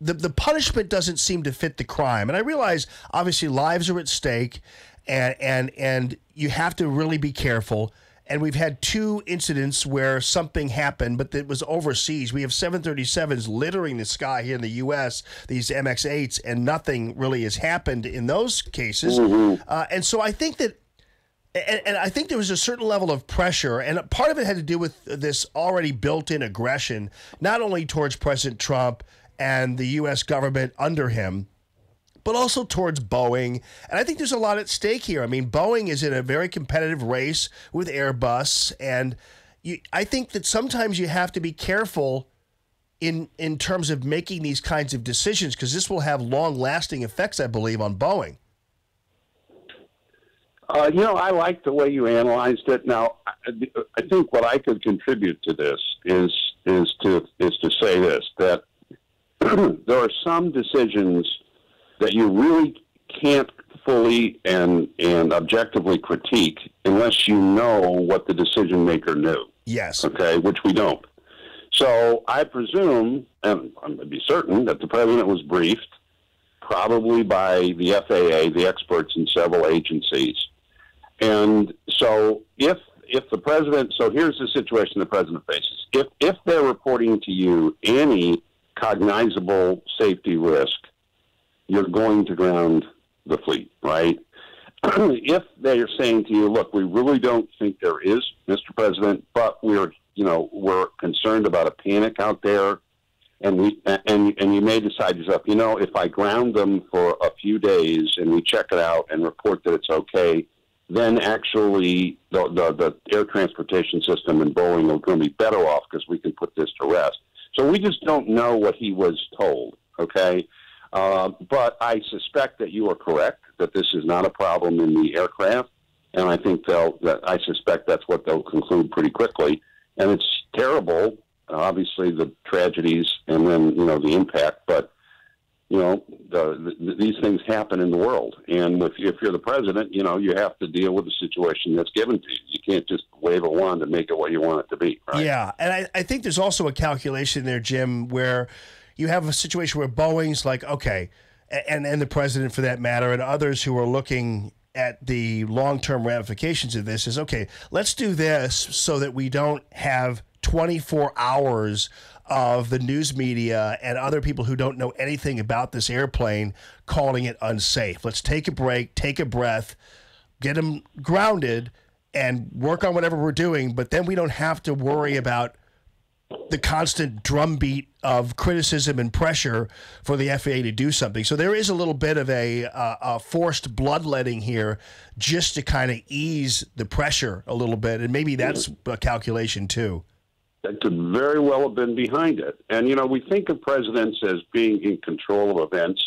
the punishment doesn't seem to fit the crime. And I realize, obviously, lives are at stake, and you have to really be careful. And we've had 2 incidents where something happened, but it was overseas. We have 737s littering the sky here in the U.S., these MX-8s, and nothing really has happened in those cases. Mm-hmm. And so I think that, and I think there was a certain level of pressure, and part of it had to do with this already built-in aggression, not only towards President Trump and the U.S. government under him, but also towards Boeing. And I think there's a lot at stake here. I mean, Boeing is in a very competitive race with Airbus, and I think that sometimes you have to be careful in terms of making these kinds of decisions, because this will have long-lasting effects, I believe, on Boeing. I like the way you analyzed it. Now, I think what I could contribute to this is to say this, that there are some decisions that you really can't fully and objectively critique unless you know what the decision maker knew. Yes. Okay, which we don't. So I presume, and I'm going to be certain, that the president was briefed, probably by the FAA, the experts in several agencies. And so if the president, so here's the situation the president faces. If they're reporting to you any cognizable safety risk, you're going to ground the fleet, right? If they are saying to you, look, we really don't think there is, Mr. President, but we're concerned about a panic out there, and you may decide yourself, if I ground them for a few days and we check it out and report that it's okay, then actually the air transportation system and Boeing are going to be better off because we can put this to rest. So we just don't know what he was told, okay? But I suspect that you are correct, that this is not a problem in the aircraft, and I think I suspect that's what they'll conclude pretty quickly. And it's terrible, obviously, the tragedies and then, the impact, but, these things happen in the world. And if you're the president, you have to deal with the situation that's given to you. You can't just wave a wand and make it what you want it to be, right? Yeah, and I think there's also a calculation there, Jim, where you have a situation where Boeing's like, okay, and the president for that matter, and others who are looking at the long-term ramifications of this is, okay, let's do this so that we don't have 24 hours of the news media and other people who don't know anything about this airplane calling it unsafe. Let's take a break, take a breath, get them grounded, and work on whatever we're doing, but then we don't have to worry about the constant drumbeat of criticism and pressure for the FAA to do something. So there is a little bit of a forced bloodletting here just to kind of ease the pressure a little bit, and maybe that's a calculation too. That could very well have been behind it. And, we think of presidents as being in control of events,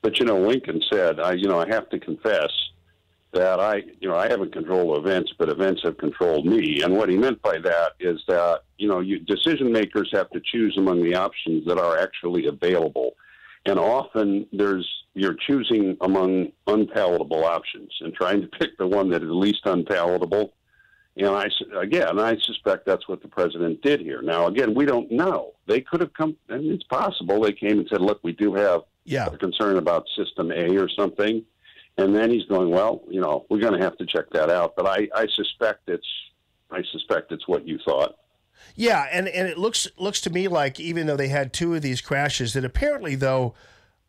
but, Lincoln said, I have to confess that I haven't controlled events, but events have controlled me. And what he meant by that is that, decision makers have to choose among the options that are actually available. And often you're choosing among unpalatable options and trying to pick the one that is least unpalatable. And I suspect that's what the president did here. Now, again, we don't know. They could have come, and it's possible they came and said, look, we do have a concern about System A or something. And then he's going, well, we're going to have to check that out. But I suspect it's what you thought. Yeah, and it looks to me like even though they had two of these crashes that apparently, though,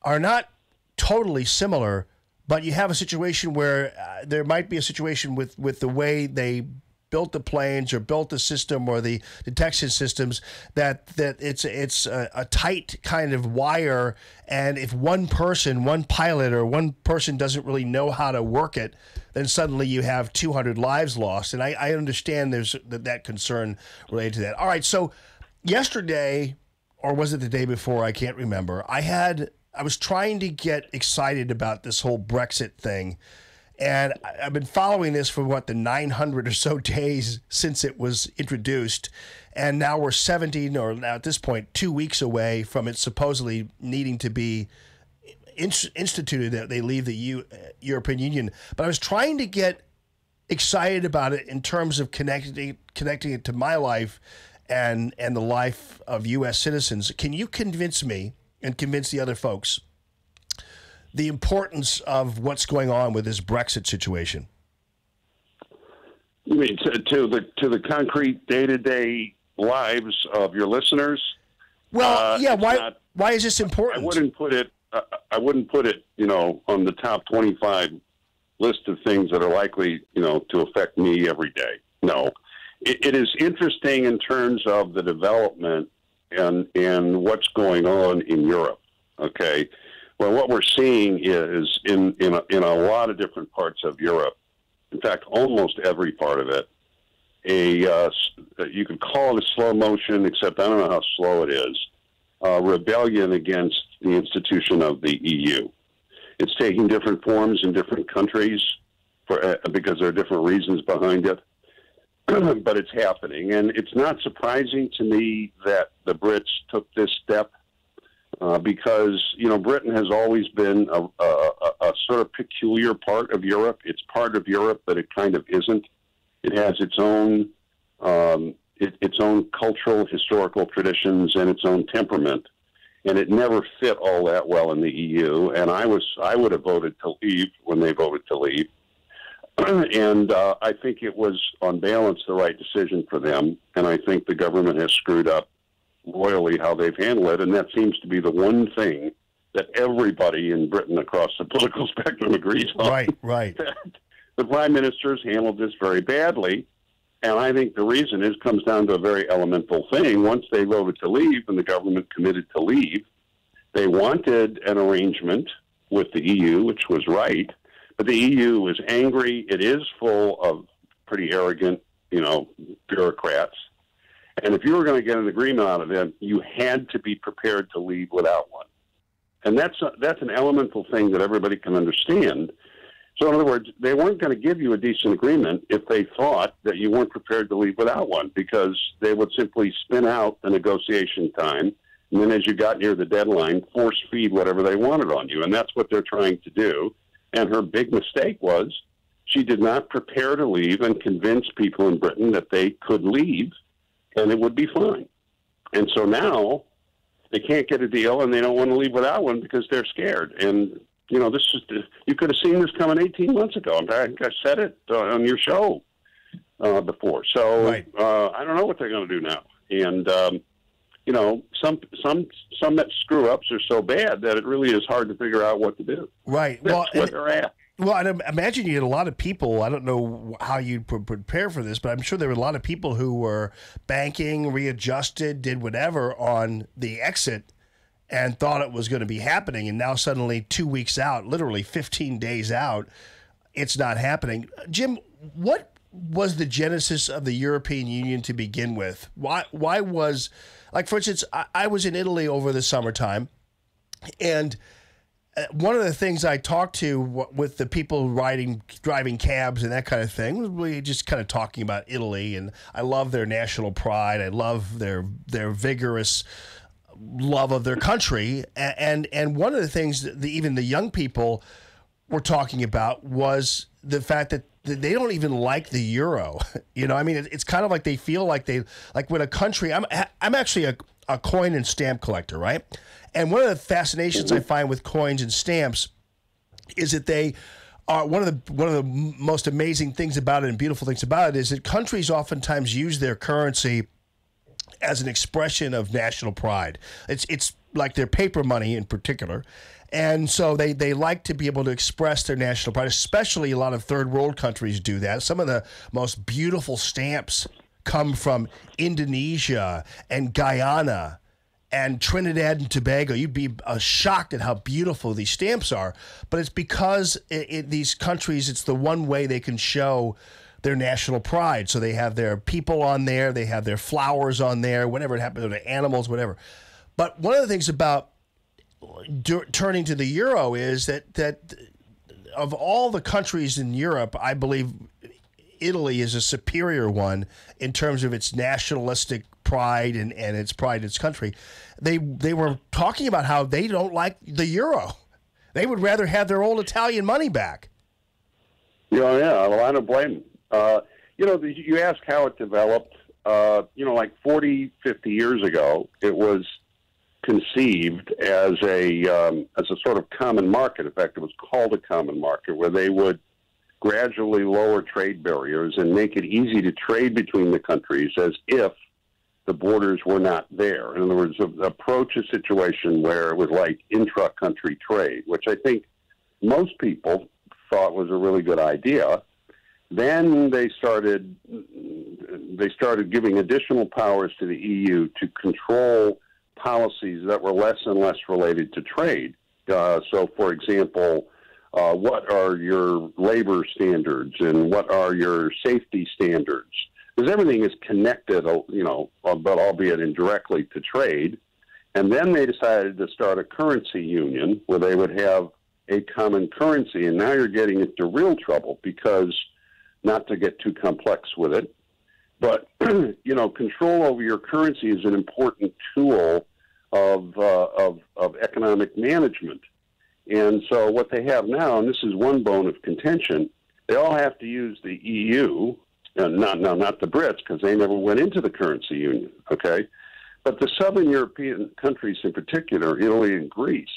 are not totally similar, but you have a situation where there might be a situation with the way they built the planes or built the system or the detection systems that it's a tight kind of wire, and if one pilot or one person doesn't really know how to work it, then suddenly you have 200 lives lost. And I understand there's that concern related to that. All right, so yesterday, or was it the day before, I can't remember, I was trying to get excited about this whole Brexit thing. And I've been following this for, the 900 or so days since it was introduced. And now we're 17, or now at this point, 2 weeks away from it supposedly needing to be instituted that they leave the European Union. But I was trying to get excited about it in terms of connecting it to my life and the life of U.S. citizens. Can you convince me and convince the other folks the importance of what's going on with this Brexit situation? You mean to the concrete day-to-day lives of your listeners? Well, yeah. Why is this important? I wouldn't put it. On the top 25 list of things that are likely, to affect me every day. No, it is interesting in terms of the development and what's going on in Europe. Okay. Well, what we're seeing is in a lot of different parts of Europe, in fact, almost every part of it, you could call it a slow motion, except I don't know how slow it is, rebellion against the institution of the EU. It's taking different forms in different countries. because there are different reasons behind it. But it's happening, and it's not surprising to me that the Brits took this step because, Britain has always been a sort of peculiar part of Europe. It's part of Europe, but it kind of isn't. It has its own cultural, historical traditions and its own temperament, and it never fit all that well in the EU. And I would have voted to leave when they voted to leave. And I think it was, on balance, the right decision for them. And I think the government has screwed up royally how they've handled it. And that seems to be the one thing that everybody in Britain across the political spectrum agrees on. Right. The prime minister's handled this very badly. And I think the reason comes down to a very elemental thing. Once they voted to leave and the government committed to leave, they wanted an arrangement with the EU, which was right. But the EU is angry. It is full of pretty arrogant, bureaucrats. And if you were going to get an agreement out of them, you had to be prepared to leave without one. And that's an elemental thing that everybody can understand. So in other words, they weren't going to give you a decent agreement if they thought that you weren't prepared to leave without one, because they would simply spin out the negotiation time. And then as you got near the deadline, force feed whatever they wanted on you. And that's what they're trying to do. And her big mistake was she did not prepare to leave and convince people in Britain that they could leave and it would be fine. And so now they can't get a deal and they don't want to leave without one because they're scared. And, you could have seen this coming 18 months ago. I think I said it on your show before. So I don't know what they're going to do now. And, some screw-ups are so bad that it really is hard to figure out what to do. Right. That's where they're at. Well, I imagine you had a lot of people, I don't know how you prepare for this, but I'm sure there were a lot of people who were banking, readjusted, did whatever on the exit and thought it was going to be happening. And now suddenly 2 weeks out, literally 15 days out, it's not happening. Jim, what was the genesis of the European Union to begin with? Why was, like, for instance, I was in Italy over the summertime, and one of the things I talked to with the people driving cabs and that kind of thing was we just kind of talking about Italy, and I love their national pride. I love their vigorous love of their country, and one of the things that even the young people were talking about was the fact that they don't even like the euro. It's kind of like they feel like when a country. I'm actually a coin and stamp collector, right? And one of the fascinations I find with coins and stamps is that they are one of the most amazing things about it and beautiful things about it is that countries oftentimes use their currency as an expression of national pride. It's like their paper money in particular. And so they like to be able to express their national pride, especially a lot of third world countries do that. Some of the most beautiful stamps come from Indonesia and Guyana and Trinidad and Tobago. You'd be shocked at how beautiful these stamps are. But it's because these countries, it's the one way they can show their national pride. So they have their people on there, they have their flowers on there, whatever it happens, their animals, whatever. But one of the things about turning to the euro is that of all the countries in Europe, I believe Italy is a superior one in terms of its nationalistic pride and its pride in its country. They were talking about how they don't like the euro. They would rather have their old Italian money back. Yeah, well, I don't blame them. You ask how it developed. Like 40, 50 years ago, it was conceived as a sort of common market. In fact, it was called a common market, where they would gradually lower trade barriers and make it easy to trade between the countries as if the borders were not there. In other words, approach a situation where it was like intra-country trade, which I think most people thought was a really good idea. Then they started giving additional powers to the EU to control policies that were less and less related to trade. So, for example, what are your labor standards and what are your safety standards? Because everything is connected, but albeit indirectly to trade. And then they decided to start a currency union where they would have a common currency, and now you're getting into real trouble because, not to get too complex with it, but control over your currency is an important tool of economic management. And so what they have now, and this is one bone of contention, they all have to use the EU, not the Brits, because they never went into the currency union, okay? But the southern European countries in particular, Italy and Greece,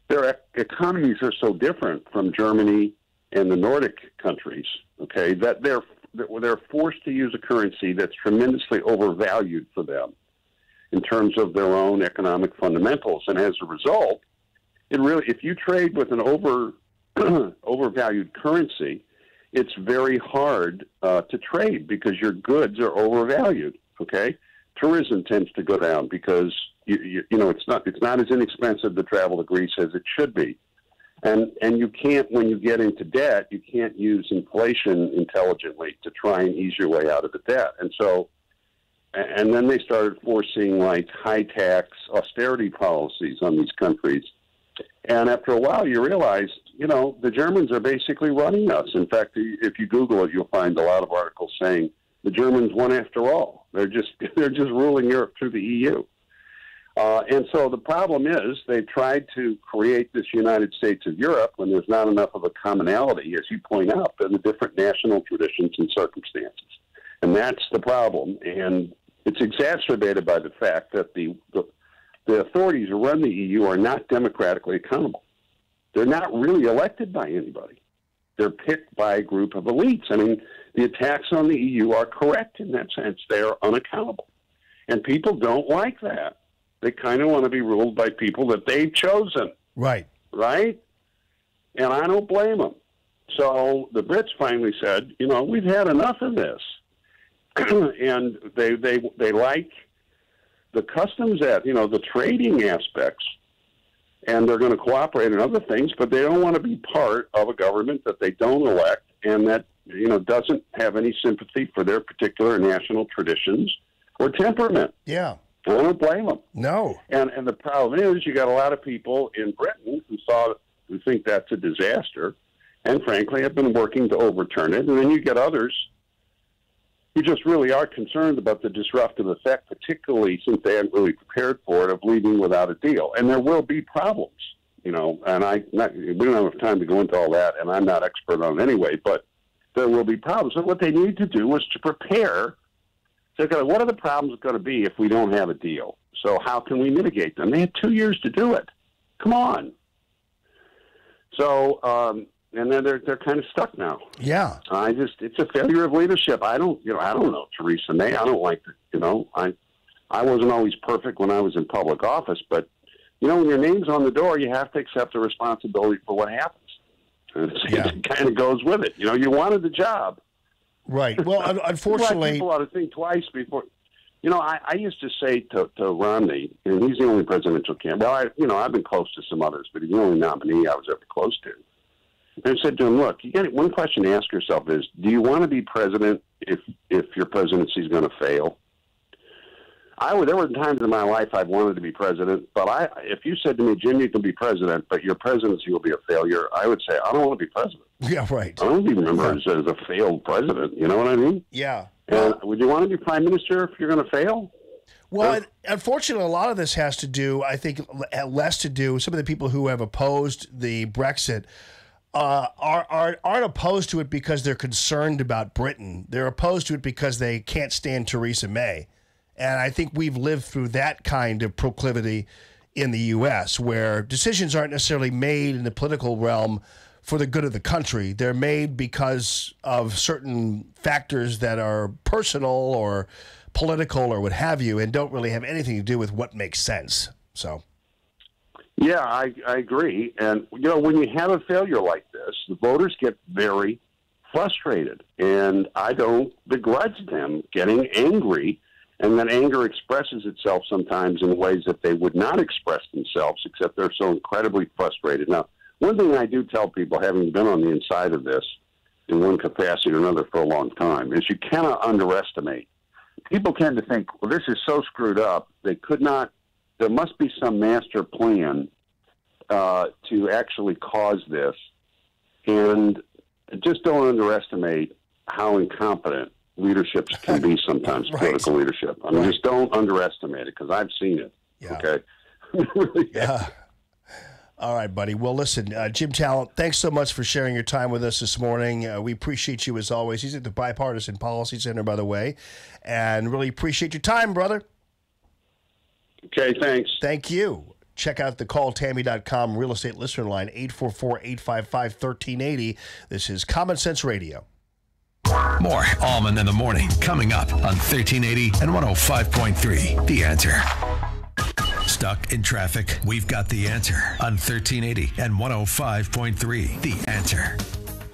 their economies are so different from Germany and the Nordic countries, okay, that they're forced to use a currency that's tremendously overvalued for them in terms of their own economic fundamentals. And as a result, if you trade with an overvalued currency, it's very hard to trade because your goods are overvalued, okay? Tourism tends to go down because it's not as inexpensive to travel to Greece as it should be, and you can't, when you get into debt, you can't use inflation intelligently to try and ease your way out of the debt. And then they started forcing like high tax austerity policies on these countries, and after a while you realize the Germans are basically running us. In fact, if you Google it, you'll find a lot of articles saying the Germans won after all. They're just ruling Europe through the EU. And so the problem is they've tried to create this United States of Europe when there's not enough of a commonality, as you point out, in the different national traditions and circumstances. And that's the problem. And it's exacerbated by the fact that the authorities who run the EU are not democratically accountable. They're not really elected by anybody. They're picked by a group of elites. I mean, the attacks on the EU are correct in that sense. They are unaccountable. And people don't like that. They kind of want to be ruled by people that they've chosen. Right. Right? And I don't blame them. So the Brits finally said, we've had enough of this. And they like the customs, the trading aspects, and they're going to cooperate in other things, but they don't want to be part of a government that they don't elect and that, doesn't have any sympathy for their particular national traditions or temperament. Yeah. I don't blame them. No. And the problem is you got a lot of people in Britain who think that's a disaster and, frankly, have been working to overturn it. And then you get others who just really are concerned about the disruptive effect, particularly since they haven't really prepared for it, of leaving without a deal. And there will be problems, and we don't have time to go into all that, and I'm not expert on it anyway, but there will be problems. So what they need to do is to prepare. So what are the problems going to be if we don't have a deal? So how can we mitigate them? They had 2 years to do it. Come on. So, and then they're kind of stuck now. Yeah. It's a failure of leadership. I don't know Theresa May. I don't like I wasn't always perfect when I was in public office, but when your name's on the door, you have to accept the responsibility for what happens. And it kind of goes with it. You wanted the job. Right. Well, unfortunately, people ought to think twice before. I used to say to Romney, and he's the only presidential candidate. Well, I've been close to some others, but he's the only nominee I was ever close to. And I said to him, look, one question to ask yourself is, do you want to be president if your presidency is going to fail? There were times in my life I've wanted to be president, but if you said to me, Jim, you can be president, but your presidency will be a failure, I would say, I don't want to be president. Yeah, right. I don't even remember as a failed president. You know what I mean? Yeah. And would you want to be prime minister if you're going to fail? Well, unfortunately, a lot of this has to do, I think, less to do with some of the people who have opposed the Brexit aren't opposed to it because they're concerned about Britain. They're opposed to it because they can't stand Theresa May. And I think we've lived through that kind of proclivity in the U.S., where decisions aren't necessarily made in the political realm for the good of the country. They're made because of certain factors that are personal or political or what have you, and don't really have anything to do with what makes sense. So, yeah, I agree. And, when you have a failure like this, the voters get very frustrated. And I don't begrudge them getting angry. And that anger expresses itself sometimes in ways that they would not express themselves, except they're so incredibly frustrated. Now, one thing I do tell people, having been on the inside of this in one capacity or another for a long time, is you cannot underestimate. People tend to think, well, this is so screwed up, there must be some master plan to actually cause this. And just don't underestimate how incompetent leaderships can be sometimes, political leadership. I mean, just don't underestimate it, because I've seen it. Yeah. Okay? Yeah. All right, buddy. Well, listen, Jim Talent, thanks so much for sharing your time with us this morning. We appreciate you as always. He's at the Bipartisan Policy Center, by the way, and really appreciate your time, brother. Okay, thanks. Thank you. Check out the calltammy.com real estate listener line, 844-855-1380. This is Common Sense Radio. More Allman in the Morning coming up on 1380 and 105.3. The Answer. Stuck in traffic? We've got the answer on 1380 and 105.3. The Answer.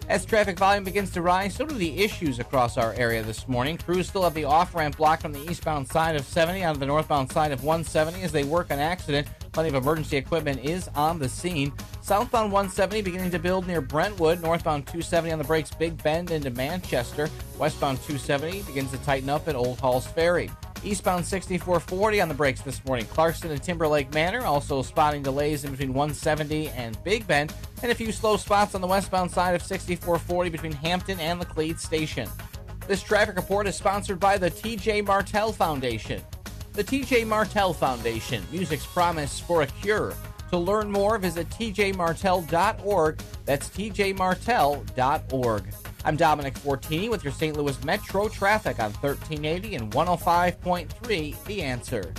As traffic volume begins to rise, so do the issues across our area this morning. Crews still have the off-ramp blocked on the eastbound side of 70 onto the northbound side of 170 as they work an accident. Plenty of emergency equipment is on the scene. Southbound 170 beginning to build near Brentwood. Northbound 270 on the brakes, Big Bend into Manchester. Westbound 270 begins to tighten up at Old Halls Ferry. Eastbound 6440 on the brakes this morning. Clarkston and Timberlake Manor also spotting delays in between 170 and Big Bend, and a few slow spots on the westbound side of 6440 between Hampton and Laclede Station. This traffic report is sponsored by the T.J. Martell Foundation. The T.J. Martell Foundation, music's promise for a cure. To learn more, visit tjmartell.org. That's tjmartell.org. I'm Dominic Fortini with your St. Louis Metro traffic on 1380 and 105.3, The Answer.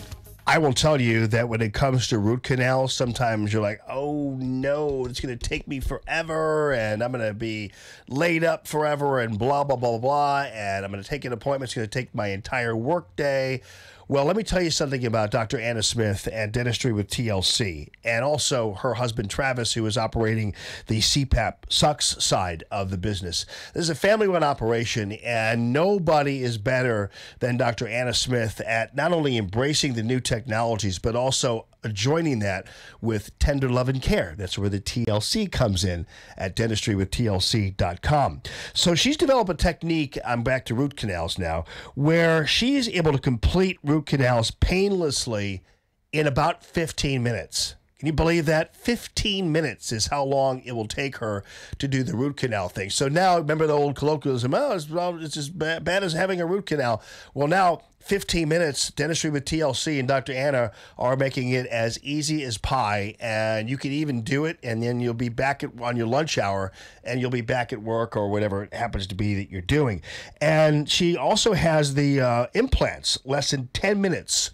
I will tell you that when it comes to root canals, sometimes you're like, oh no, it's going to take me forever, and I'm going to be laid up forever, and blah, blah, blah, blah, and I'm going to take an appointment. It's going to take my entire work day. Well, let me tell you something about Dr. Anna Smith and Dentistry with TLC, and also her husband Travis, who is operating the CPAP sucks side of the business. This is a family-run operation, and nobody is better than Dr. Anna Smith at not only embracing the new technologies, but also joining that with tender love and care. That's where the TLC comes in at dentistrywithtlc.com. So she's developed a technique, I'm back to root canals now, where she's able to complete root canals painlessly in about 15 minutes. Can you believe that? 15 minutes is how long it will take her to do the root canal thing. So now, remember the old colloquialism, it's as bad as having a root canal. Well, now 15 minutes, Dentistry with TLC and Dr. Anna are making it as easy as pie, and you can even do it, and then you'll be back on your lunch hour, and you'll be back at work or whatever it happens to be that you're doing. And she also has the implants, less than 10 minutes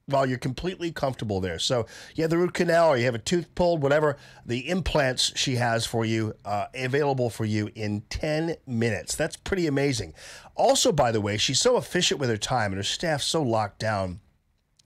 while you're completely comfortable there. So you have the root canal or you have a tooth pulled, whatever, the implants she has for you, available for you in 10 minutes. That's pretty amazing. Also, by the way, she's so efficient with her time and her staff's so locked down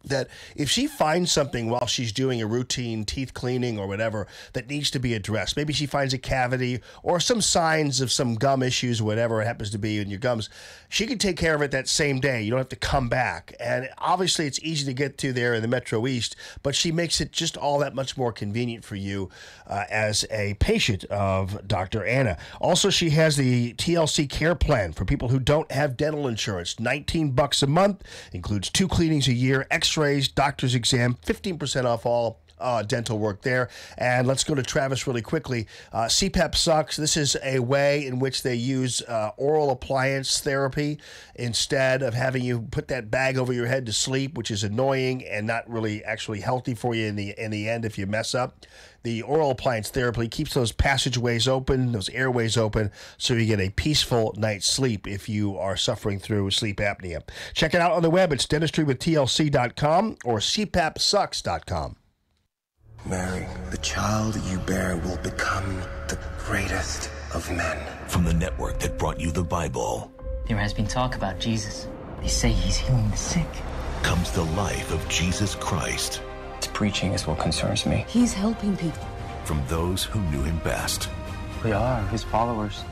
that if she finds something while she's doing a routine teeth cleaning or whatever that needs to be addressed, maybe she finds a cavity or some signs of some gum issues, whatever it happens to be in your gums, she can take care of it that same day. You don't have to come back. And obviously it's easy to get to there in the Metro East, but she makes it just all that much more convenient for you as a patient of Dr. Anna. Also, she has the TLC Care Plan for people who don't have dental insurance. $19 a month, includes 2 cleanings a year, X-rays, doctor's exam, 15% off all dental work there. And let's go to Travis really quickly. CPAP sucks. This is a way in which they use oral appliance therapy instead of having you put that bag over your head to sleep, which is annoying and not really actually healthy for you in the end if you mess up. The oral appliance therapy keeps those passageways open, those airways open, so you get a peaceful night's sleep if you are suffering through sleep apnea. Check it out on the web. It's dentistrywithtlc.com or cpapsucks.com. Mary, the child you bear will become the greatest of men. From the network that brought you the Bible, there has been talk about Jesus. They say he's healing the sick. Comes the life of Jesus Christ. His preaching is what concerns me. He's helping people. From those who knew him best. We are his followers.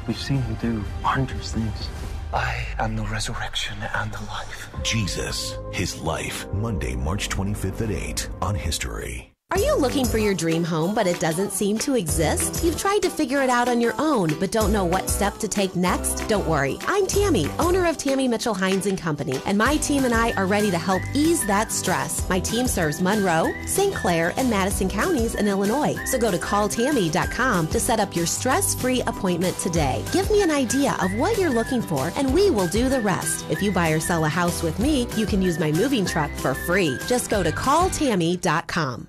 We've seen him do wondrous things. I am the resurrection and the life. Jesus, his life. Monday, March 25th at 8 on History. Are you looking for your dream home, but it doesn't seem to exist? You've tried to figure it out on your own, but don't know what step to take next? Don't worry. I'm Tammy, owner of Tammy Mitchell Hines & Company, and my team and I are ready to help ease that stress. My team serves Monroe, St. Clair, and Madison counties in Illinois. So go to calltammy.com to set up your stress-free appointment today. Give me an idea of what you're looking for, and we will do the rest. If you buy or sell a house with me, you can use my moving truck for free. Just go to calltammy.com.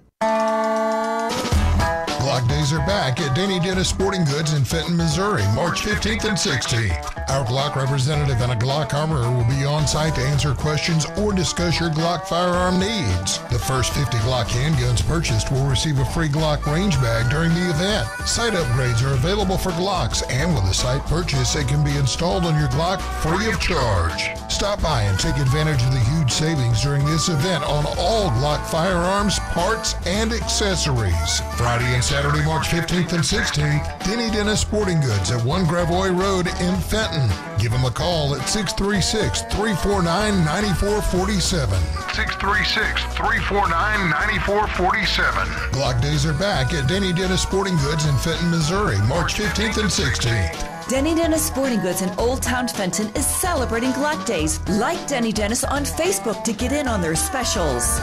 Glock Days are back at Denny Dennis Sporting Goods in Fenton, Missouri, March 15th and 16th. Our Glock representative and a Glock armorer will be on site to answer questions or discuss your Glock firearm needs. The first 50 Glock handguns purchased will receive a free Glock range bag during the event. Sight upgrades are available for Glocks, and with a sight purchase, it can be installed on your Glock free of charge. Stop by and take advantage of the huge savings during this event on all Glock firearms, parts, and accessories. Friday and Saturday, March 15th and 16th, Denny Dennis Sporting Goods at 1 Gravois Road in Fenton. Give them a call at 636-349-9447. 636-349-9447. Glock Days are back at Denny Dennis Sporting Goods in Fenton, Missouri, March 15th and 16th. Denny Dennis Sporting Goods in Old Town Fenton is celebrating Glock Days. Like Denny Dennis on Facebook to get in on their specials.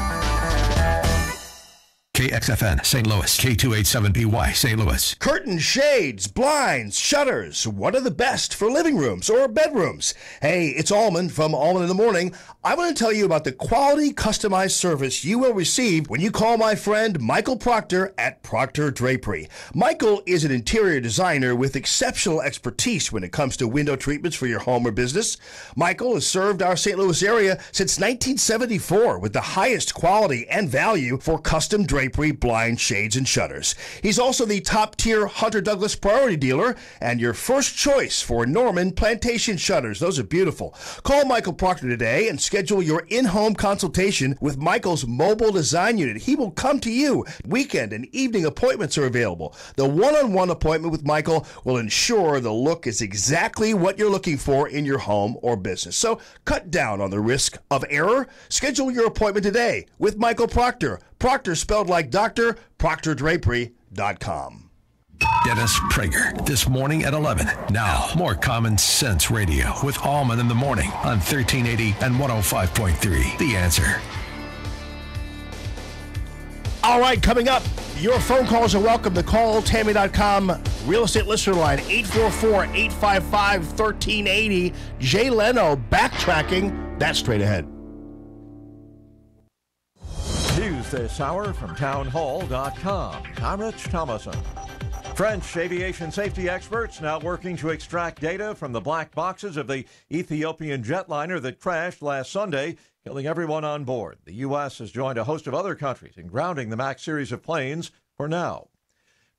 KXFN St. Louis, K287BY St. Louis. Curtains, shades, blinds, shutters. What are the best for living rooms or bedrooms? Hey, it's Allman from Allman in the Morning. I want to tell you about the quality customized service you will receive when you call my friend Michael Proctor at Proctor Drapery. Michael is an interior designer with exceptional expertise when it comes to window treatments for your home or business. Michael has served our St. Louis area since 1974 with the highest quality and value for custom drapery, blind, shades, and shutters. He's also the top-tier Hunter Douglas priority dealer and your first choice for Norman Plantation shutters. Those are beautiful. Call Michael Proctor today and schedule your in-home consultation with Michael's mobile design unit. He will come to you. Weekend and evening appointments are available. The one-on-one appointment with Michael will ensure the look is exactly what you're looking for in your home or business. So cut down on the risk of error. Schedule your appointment today with Michael Proctor. Proctor spelled like doctor, proctordrapery.com. Dennis Prager, this morning at 11. Now, more Common Sense Radio with Allman in the Morning on 1380 and 105.3. The Answer. All right, coming up, your phone calls are welcome. The calltammy.com real estate listener line, 844-855-1380. Jay Leno backtracking. That's straight ahead. News this hour from townhall.com. I'm Rich Thomason. French aviation safety experts now working to extract data from the black boxes of the Ethiopian jetliner that crashed last Sunday, killing everyone on board. The U.S. has joined a host of other countries in grounding the MAX series of planes for now.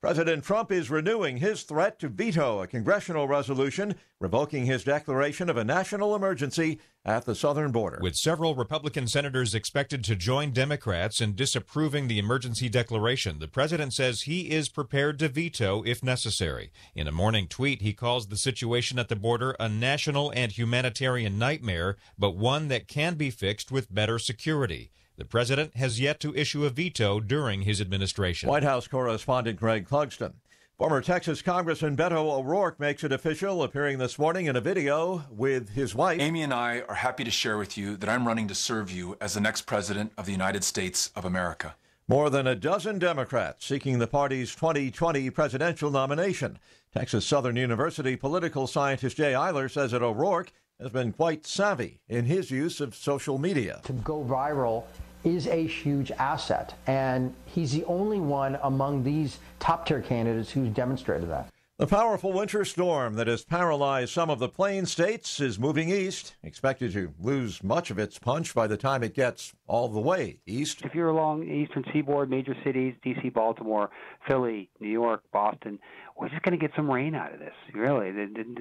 President Trump is renewing his threat to veto a congressional resolution revoking his declaration of a national emergency at the southern border. With several Republican senators expected to join Democrats in disapproving the emergency declaration, the president says he is prepared to veto if necessary. In a morning tweet, he calls the situation at the border a national and humanitarian nightmare, but one that can be fixed with better security. The president has yet to issue a veto during his administration. White House correspondent Greg Clugston. Former Texas Congressman Beto O'Rourke makes it official, appearing this morning in a video with his wife. Amy and I are happy to share with you that I'm running to serve you as the next president of the United States of America. More than a dozen Democrats seeking the party's 2020 presidential nomination. Texas Southern University political scientist Jay Eiler says that O'Rourke has been quite savvy in his use of social media. To go viral is a huge asset, and he's the only one among these top-tier candidates who's demonstrated that. The powerful winter storm that has paralyzed some of the plain states is moving east, expected to lose much of its punch by the time it gets all the way east. If you're along the eastern seaboard, major cities, D.C., Baltimore, Philly, New York, Boston, we're just going to get some rain out of this, really,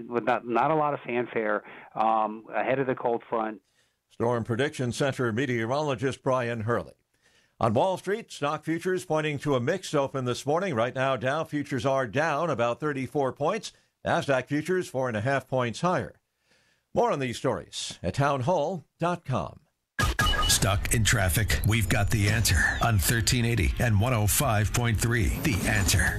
with not a lot of fanfare ahead of the cold front. Storm Prediction Center meteorologist Brian Hurley. On Wall Street, stock futures pointing to a mixed open this morning. Right now, Dow futures are down about 34 points. NASDAQ futures 4.5 points higher. More on these stories at townhall.com. Stuck in traffic? We've got the answer on 1380 and 105.3. The Answer.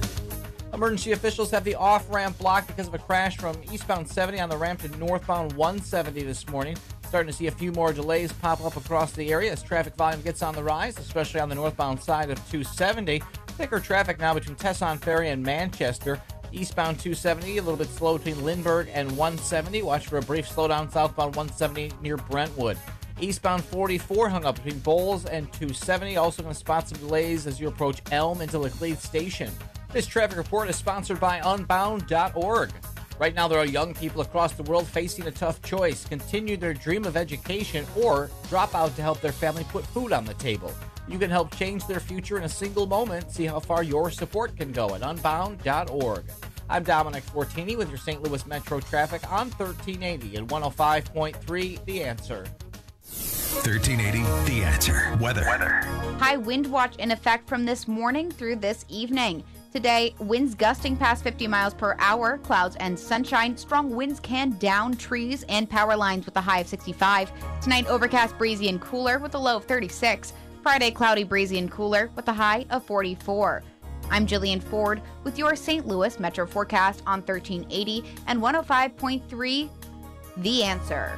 Emergency officials have the off-ramp blocked because of a crash from eastbound 70 on the ramp to northbound 170 this morning. Starting to see a few more delays pop up across the area as traffic volume gets on the rise, especially on the northbound side of 270. Thicker traffic now between Tesson Ferry and Manchester. Eastbound 270, a little bit slow between Lindbergh and 170. Watch for a brief slowdown southbound 170 near Brentwood. Eastbound 44 hung up between Bowles and 270. Also going to spot some delays as you approach Elm into Laclede Station. This traffic report is sponsored by Unbound.org. Right now, there are young people across the world facing a tough choice: continue their dream of education or drop out to help their family put food on the table. You can help change their future in a single moment. See how far your support can go at Unbound.org. I'm Dominic Fortini with your St. Louis Metro traffic on 1380 and 105.3 The Answer. 1380 The Answer. Weather. High wind watch in effect from this morning through this evening. Today, winds gusting past 50 miles per hour, clouds and sunshine. Strong winds can down trees and power lines with a high of 65. Tonight, overcast, breezy, and cooler with a low of 36. Friday, cloudy, breezy, and cooler with a high of 44. I'm Jillian Ford with your St. Louis Metro forecast on 1380 and 105.3 The Answer.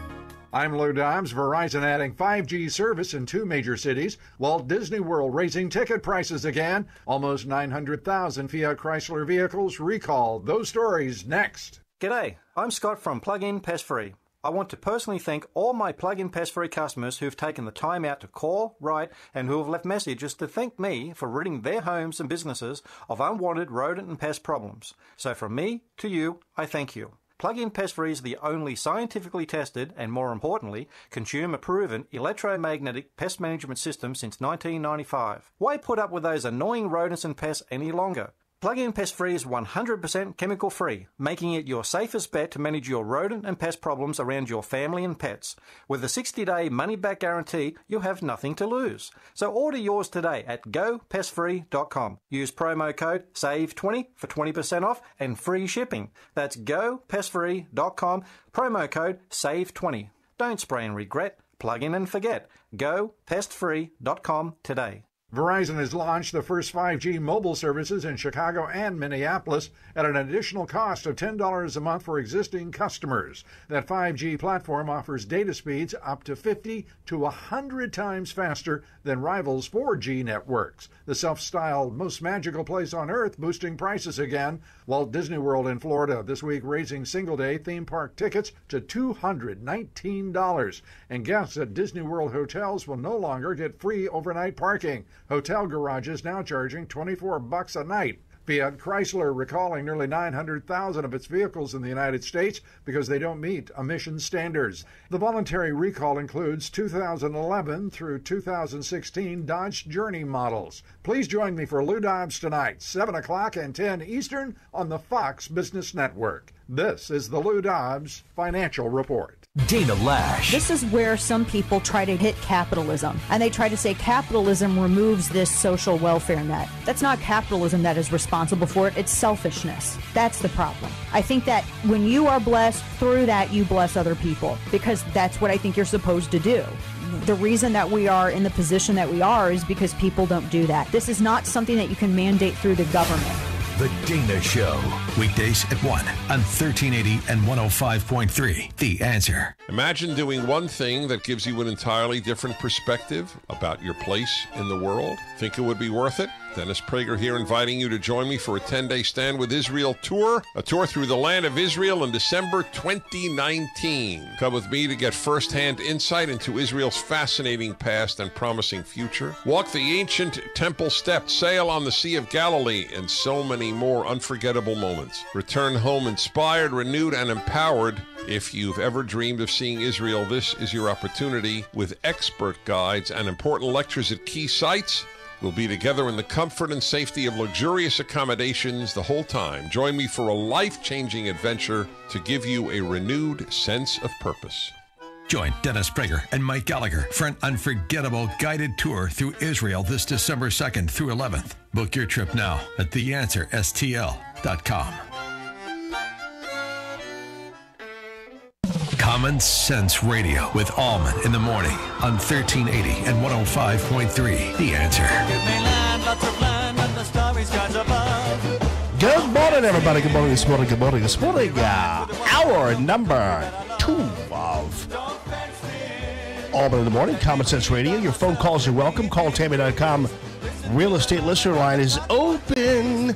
I'm Lou Dobbs. Verizon adding 5G service in 2 major cities. Walt Disney World raising ticket prices again. Almost 900,000 Fiat Chrysler vehicles recalled. Those stories next. G'day, I'm Scott from Plug-in Pest Free. I want to personally thank all my Plug-in Pest Free customers who've taken the time out to call, write, and who have left messages to thank me for ridding their homes and businesses of unwanted rodent and pest problems. So from me to you, I thank you. Plug-in Pest Free is the only scientifically tested and, more importantly, consumer-proven electromagnetic pest management system since 1995. Why put up with those annoying rodents and pests any longer? Plug-in Pest Free is 100% chemical-free, making it your safest bet to manage your rodent and pest problems around your family and pets. With a 60-day money-back guarantee, you have nothing to lose. So order yours today at gopestfree.com. Use promo code SAVE20 for 20% off and free shipping. That's gopestfree.com, promo code SAVE20. Don't spray and regret. Plug in and forget. Gopestfree.com today. Verizon has launched the first 5G mobile services in Chicago and Minneapolis at an additional cost of $10 a month for existing customers. That 5G platform offers data speeds up to 50 to 100 times faster than rivals' 4G networks. The self-styled most magical place on earth boosting prices again. Walt Disney World in Florida this week raising single-day theme park tickets to $219. And guests at Disney World hotels will no longer get free overnight parking. Hotel garages now charging $24 a night. Fiat Chrysler recalling nearly 900,000 of its vehicles in the United States because they don't meet emission standards. The voluntary recall includes 2011 through 2016 Dodge Journey models. Please join me for Lou Dobbs tonight, 7 o'clock and 10 Eastern on the Fox Business Network. This is the Lou Dobbs Financial Report. Dana Lash. This is where some people try to hit capitalism, and they try to say capitalism removes this social welfare net. That's not capitalism that is responsible for it. It's selfishness. That's the problem. I think that when you are blessed, through that you bless other people, because that's what I think you're supposed to do. The reason that we are in the position that we are is because people don't do that. This is not something that you can mandate through the government. The Dana Show. Weekdays at 1 on 1380 and 105.3. The Answer. Imagine doing one thing that gives you an entirely different perspective about your place in the world. Think it would be worth it? Dennis Prager here inviting you to join me for a 10-day Stand with Israel tour, a tour through the land of Israel in December 2019. Come with me to get first-hand insight into Israel's fascinating past and promising future. Walk the ancient temple steps, sail on the Sea of Galilee, and so many more unforgettable moments. Return home inspired, renewed, and empowered. If you've ever dreamed of seeing Israel, this is your opportunity. With expert guides and important lectures at key sites, we'll be together in the comfort and safety of luxurious accommodations the whole time. Join me for a life-changing adventure to give you a renewed sense of purpose. Join Dennis Prager and Mike Gallagher for an unforgettable guided tour through Israel this December 2nd through 11th. Book your trip now at theanswerstl.com. Common Sense Radio with Allman in the morning on 1380 and 105.3. The Answer. Good morning, everybody. Good morning this morning. Good morning this morning. Hour number 2 of Allman in the morning. Common Sense Radio. Your phone calls are welcome. Call Tammy.com. Real estate listener line is open.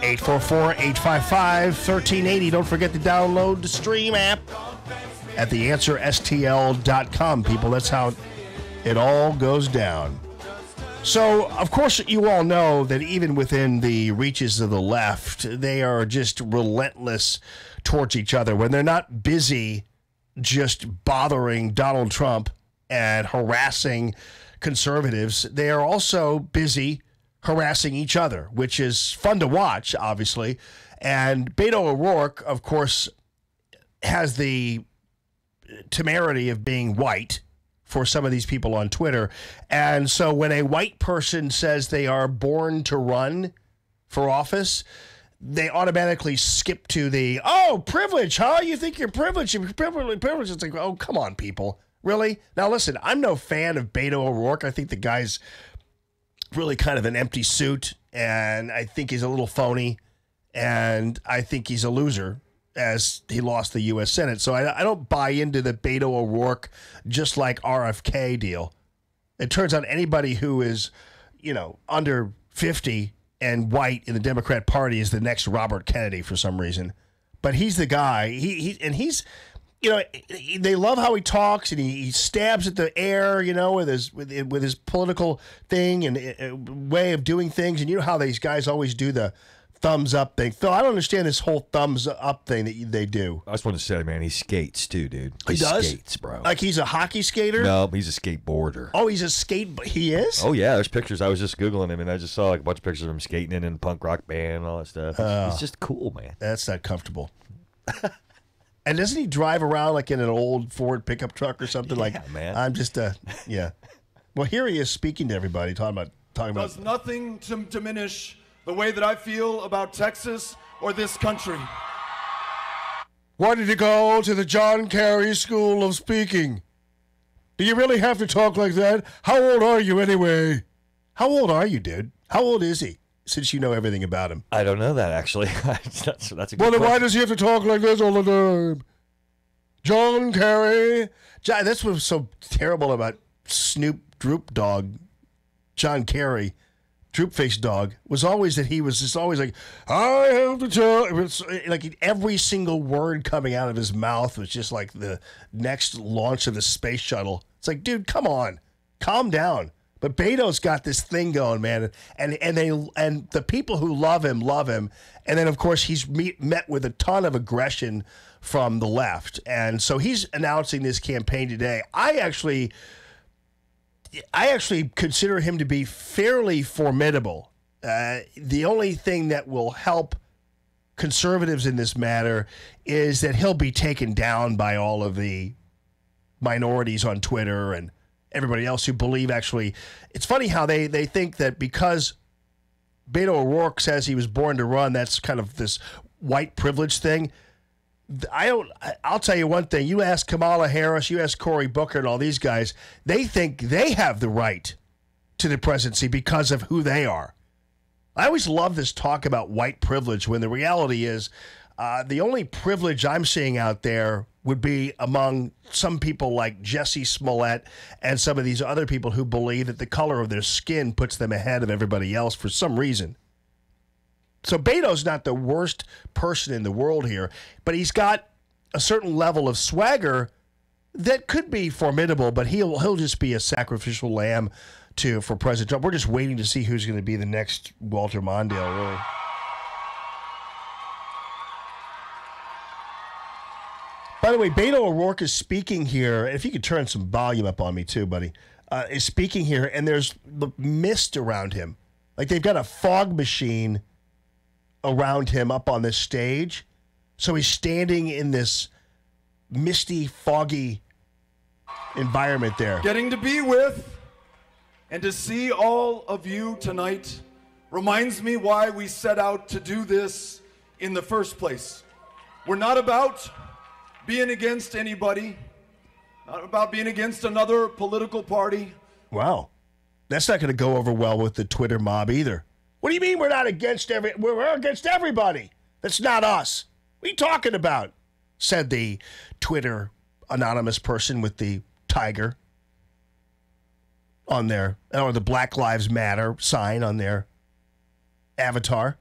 844-855-1380. Don't forget to download the Stream app at theanswerstl.com, people. That's how it all goes down. So, of course, you all know that even within the reaches of the left, they are just relentless towards each other. When they're not busy just bothering Donald Trump and harassing conservatives, they are also busy harassing each other, which is fun to watch, obviously. And Beto O'Rourke, of course, has the temerity of being white for some of these people on Twitter. And so when a white person says they are born to run for office, they automatically skip to the, oh, privilege, huh? You think you're privileged? You're privileged. It's like, oh, come on, people. Really? Now, listen, I'm no fan of Beto O'Rourke. I think the guy's really kind of an empty suit, and I think he's a little phony, and I think he's a loser as he lost the U.S. Senate. So I don't buy into the Beto O'Rourke just like RFK deal. It turns out anybody who is, under 50 and white in the Democrat Party is the next Robert Kennedy for some reason. But he's the guy. He's they love how he talks, and he stabs at the air, with his political thing and way of doing things. And you know how these guys always do the thumbs up thing. Phil, I don't understand this whole thumbs up thing that they do. I just want to say, man, he skates too, dude. He does? Skates, bro. Like he's a hockey skater? No, he's a skateboarder. Oh, he's a he is? Oh, yeah, there's pictures. I was just Googling him, and I just saw like a bunch of pictures of him skating in a punk rock band and all that stuff. He's just cool, man. That's not comfortable. And doesn't he drive around like in an old Ford pickup truck or something? Yeah, man. I'm just, yeah. Well, here he is speaking to everybody, talking about. Does nothing to diminish the way that I feel about Texas or this country. Why did you go to the John Kerry School of Speaking? Do you really have to talk like that? How old are you anyway? How old are you, dude? How old is he? Since you know everything about him. I don't know that, actually. that's a good Well, then question. why does he have to talk like this all the time? John Kerry. That's what's so terrible about Snoop Droop Dog, John Kerry, Droop Face Dog, was always that he was just always like, I have to tell. It was like every single word coming out of his mouth was just like the next launch of the space shuttle. It's like, dude, come on. Calm down. But Beto's got this thing going, man, and the people who love him, and then of course he's met with a ton of aggression from the left, and so he's announcing this campaign today. I actually consider him to be fairly formidable. The only thing that will help conservatives in this matter is that he'll be taken down by all of the minorities on Twitter and everybody else who believe actually. It's funny how they think that because Beto O'Rourke says he was born to run, that's kind of this white privilege thing. I'll tell you one thing. You ask Kamala Harris, you ask Cory Booker and all these guys, they think they have the right to the presidency because of who they are. I always love this talk about white privilege when the reality is the only privilege I'm seeing out there would be among some people like Jussie Smollett and some of these other people who believe that the color of their skin puts them ahead of everybody else for some reason. So Beto's not the worst person in the world here, but he's got a certain level of swagger that could be formidable, but he'll just be a sacrificial lamb for President Trump. We're just waiting to see who's going to be the next Walter Mondale, really. By the way, Beto O'Rourke is speaking here. If you could turn some volume up on me too, buddy, is speaking here, and there's the mist around him. Like they've got a fog machine around him up on this stage. So he's standing in this misty, foggy environment there. Getting to be with and to see all of you tonight reminds me why we set out to do this in the first place. We're not about being against anybody, not about being against another political party. Wow. That's not going to go over well with the Twitter mob either. What do you mean we're not against we're against everybody? That's not us. What are you talking about? Said the Twitter anonymous person with the tiger on their, or the Black Lives Matter sign on their avatar.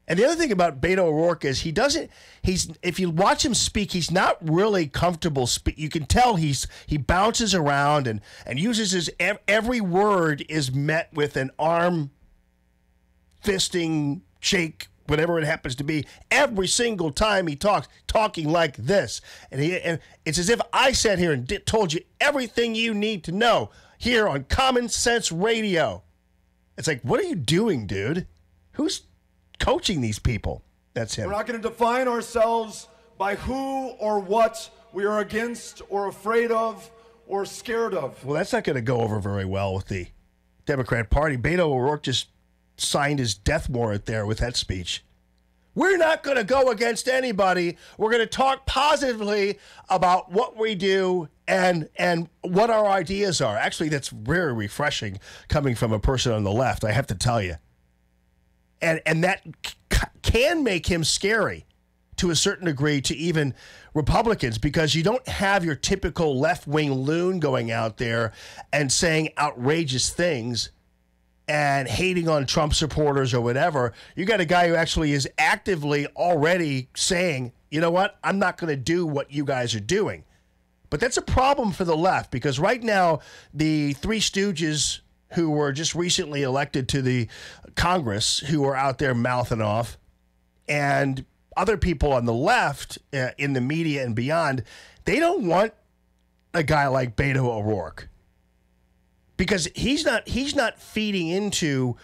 And the other thing about Beto O'Rourke is if you watch him speak, he's not really comfortable. You can tell he bounces around and uses every word is met with an arm fisting, shake, whatever it happens to be, every single time he talks, talking like this. And it's as if I sat here and told you everything you need to know here on Common Sense Radio. It's like, what are you doing, dude? Who's coaching these people? That's him. We're not going to define ourselves by who or what we are against or afraid of or scared of. Well, that's not going to go over very well with the Democrat Party. Beto O'Rourke just signed his death warrant there with that speech. We're not going to go against anybody. We're going to talk positively about what we do and what our ideas are. Actually, that's very refreshing coming from a person on the left, I have to tell you. And that can make him scary to a certain degree to even Republicans, because you don't have your typical left-wing loon going out there and saying outrageous things and hating on Trump supporters or whatever. You got a guy who actually is actively already saying, you know what, I'm not going to do what you guys are doing. But that's a problem for the left, because right now the Three Stooges who were just recently elected to the Congress, who are out there mouthing off, and other people on the left in the media and beyond, they don't want a guy like Beto O'Rourke, because he's not feeding into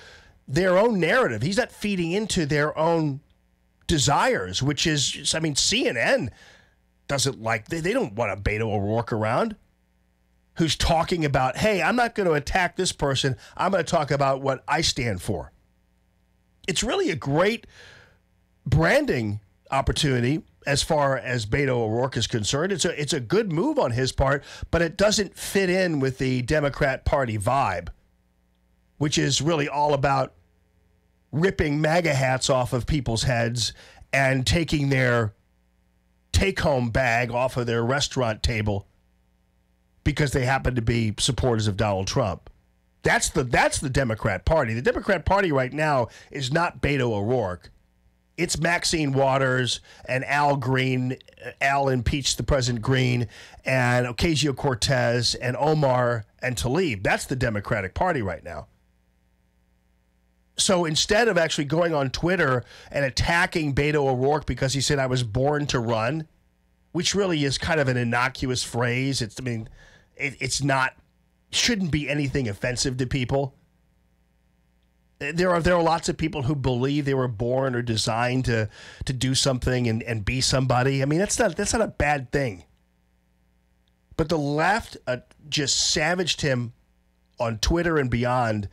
their own narrative. He's not feeding into their own desires, which is, I mean, CNN doesn't like, they don't want a Beto O'Rourke around who's talking about, hey, I'm not going to attack this person. I'm going to talk about what I stand for. It's really a great branding opportunity as far as Beto O'Rourke is concerned. It's a good move on his part, but it doesn't fit in with the Democrat Party vibe, which is really all about ripping MAGA hats off of people's heads and taking their take-home bag off of their restaurant table because they happen to be supporters of Donald Trump. That's the Democrat Party. The Democrat Party right now is not Beto O'Rourke. It's Maxine Waters and Al Green. Al impeached the President Green, and Ocasio-Cortez and Omar and Tlaib. That's the Democratic Party right now. So instead of actually going on Twitter and attacking Beto O'Rourke because he said, I was born to run, which really is kind of an innocuous phrase. It's not, shouldn't be anything offensive to people. There are lots of people who believe they were born or designed to do something and be somebody. I mean, that's not a bad thing. But the left just savaged him on Twitter and beyond,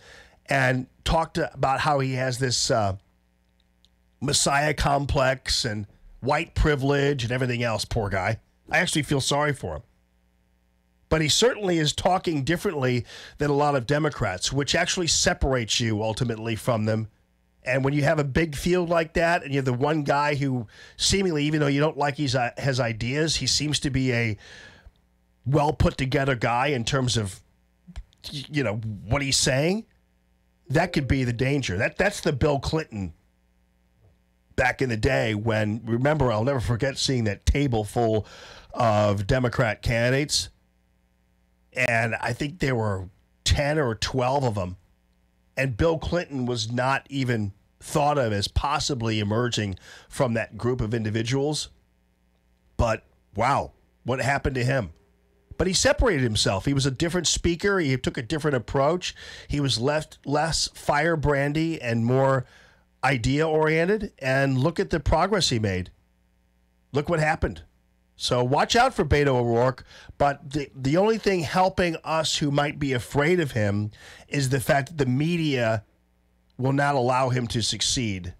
and talked about how he has this Messiah complex and white privilege and everything else. Poor guy. I actually feel sorry for him. But he certainly is talking differently than a lot of Democrats, which actually separates you ultimately from them. And when you have a big field like that, and you have the one guy who seemingly, even though you don't like his ideas, he seems to be a well put together guy in terms of, you know, what he's saying, that could be the danger. That's the Bill Clinton back in the day when, remember, I'll never forget seeing that table full of Democrat candidates. And I think there were 10 or 12 of them. And Bill Clinton was not even thought of as possibly emerging from that group of individuals. But, wow, what happened to him? But he separated himself. He was a different speaker. He took a different approach. He was less firebrandy and more idea-oriented. And look at the progress he made. Look what happened. So watch out for Beto O'Rourke, but the only thing helping us who might be afraid of him is the fact that the media will not allow him to succeed.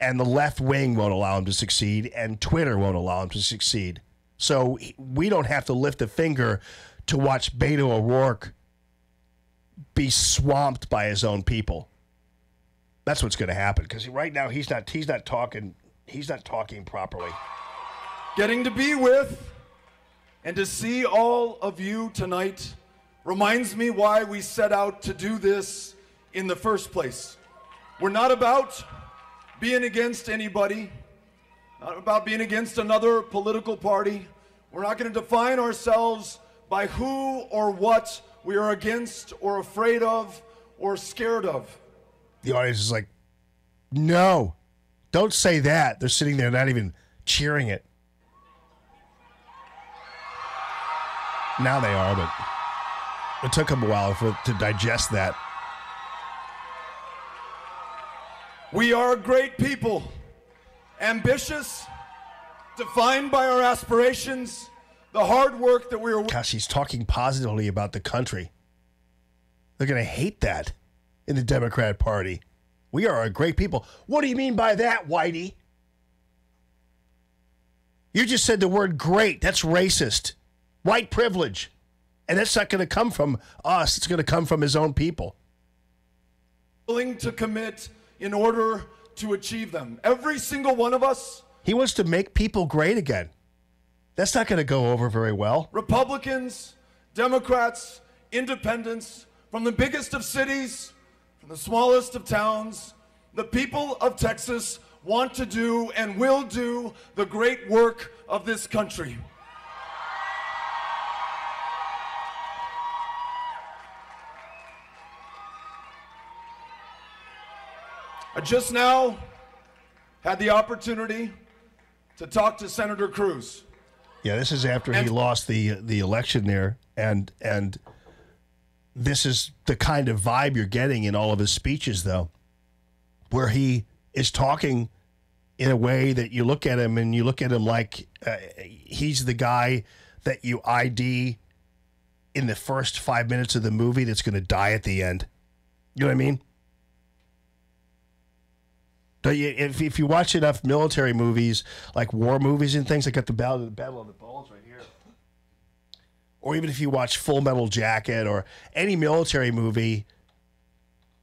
and the left wing won't allow him to succeed, and Twitter won't allow him to succeed. So we don't have to lift a finger to watch Beto O'Rourke be swamped by his own people. That's what's going to happen, because right now he's not talking properly. Getting to be with and to see all of you tonight reminds me why we set out to do this in the first place. We're not about being against anybody, not about being against another political party. We're not going to define ourselves by who or what we are against or afraid of or scared of. The audience is like, no, don't say that. They're sitting there not even cheering it. Now they are, but it took them a while to digest that. We are great people, ambitious, defined by our aspirations, the hard work that we are... Gosh, he's talking positively about the country. They're going to hate that in the Democrat Party. We are a great people. What do you mean by that, Whitey? You just said the word great. That's racist. White privilege. And that's not going to come from us. It's going to come from his own people. Willing to commit in order to achieve them. Every single one of us. He wants to make people great again. That's not going to go over very well. Republicans, Democrats, independents, from the biggest of cities, from the smallest of towns, the people of Texas want to do and will do the great work of this country. I just now had the opportunity to talk to Senator Cruz. Yeah, this is after he lost the election there, and this is the kind of vibe you're getting in all of his speeches, though, where he is talking in a way that you look at him and you look at him like he's the guy that you ID in the first 5 minutes of the movie that's going to die at the end. You know what I mean? If you watch enough military movies, like war movies and things, like got the Battle of the Bulge right here, or even if you watch Full Metal Jacket or any military movie,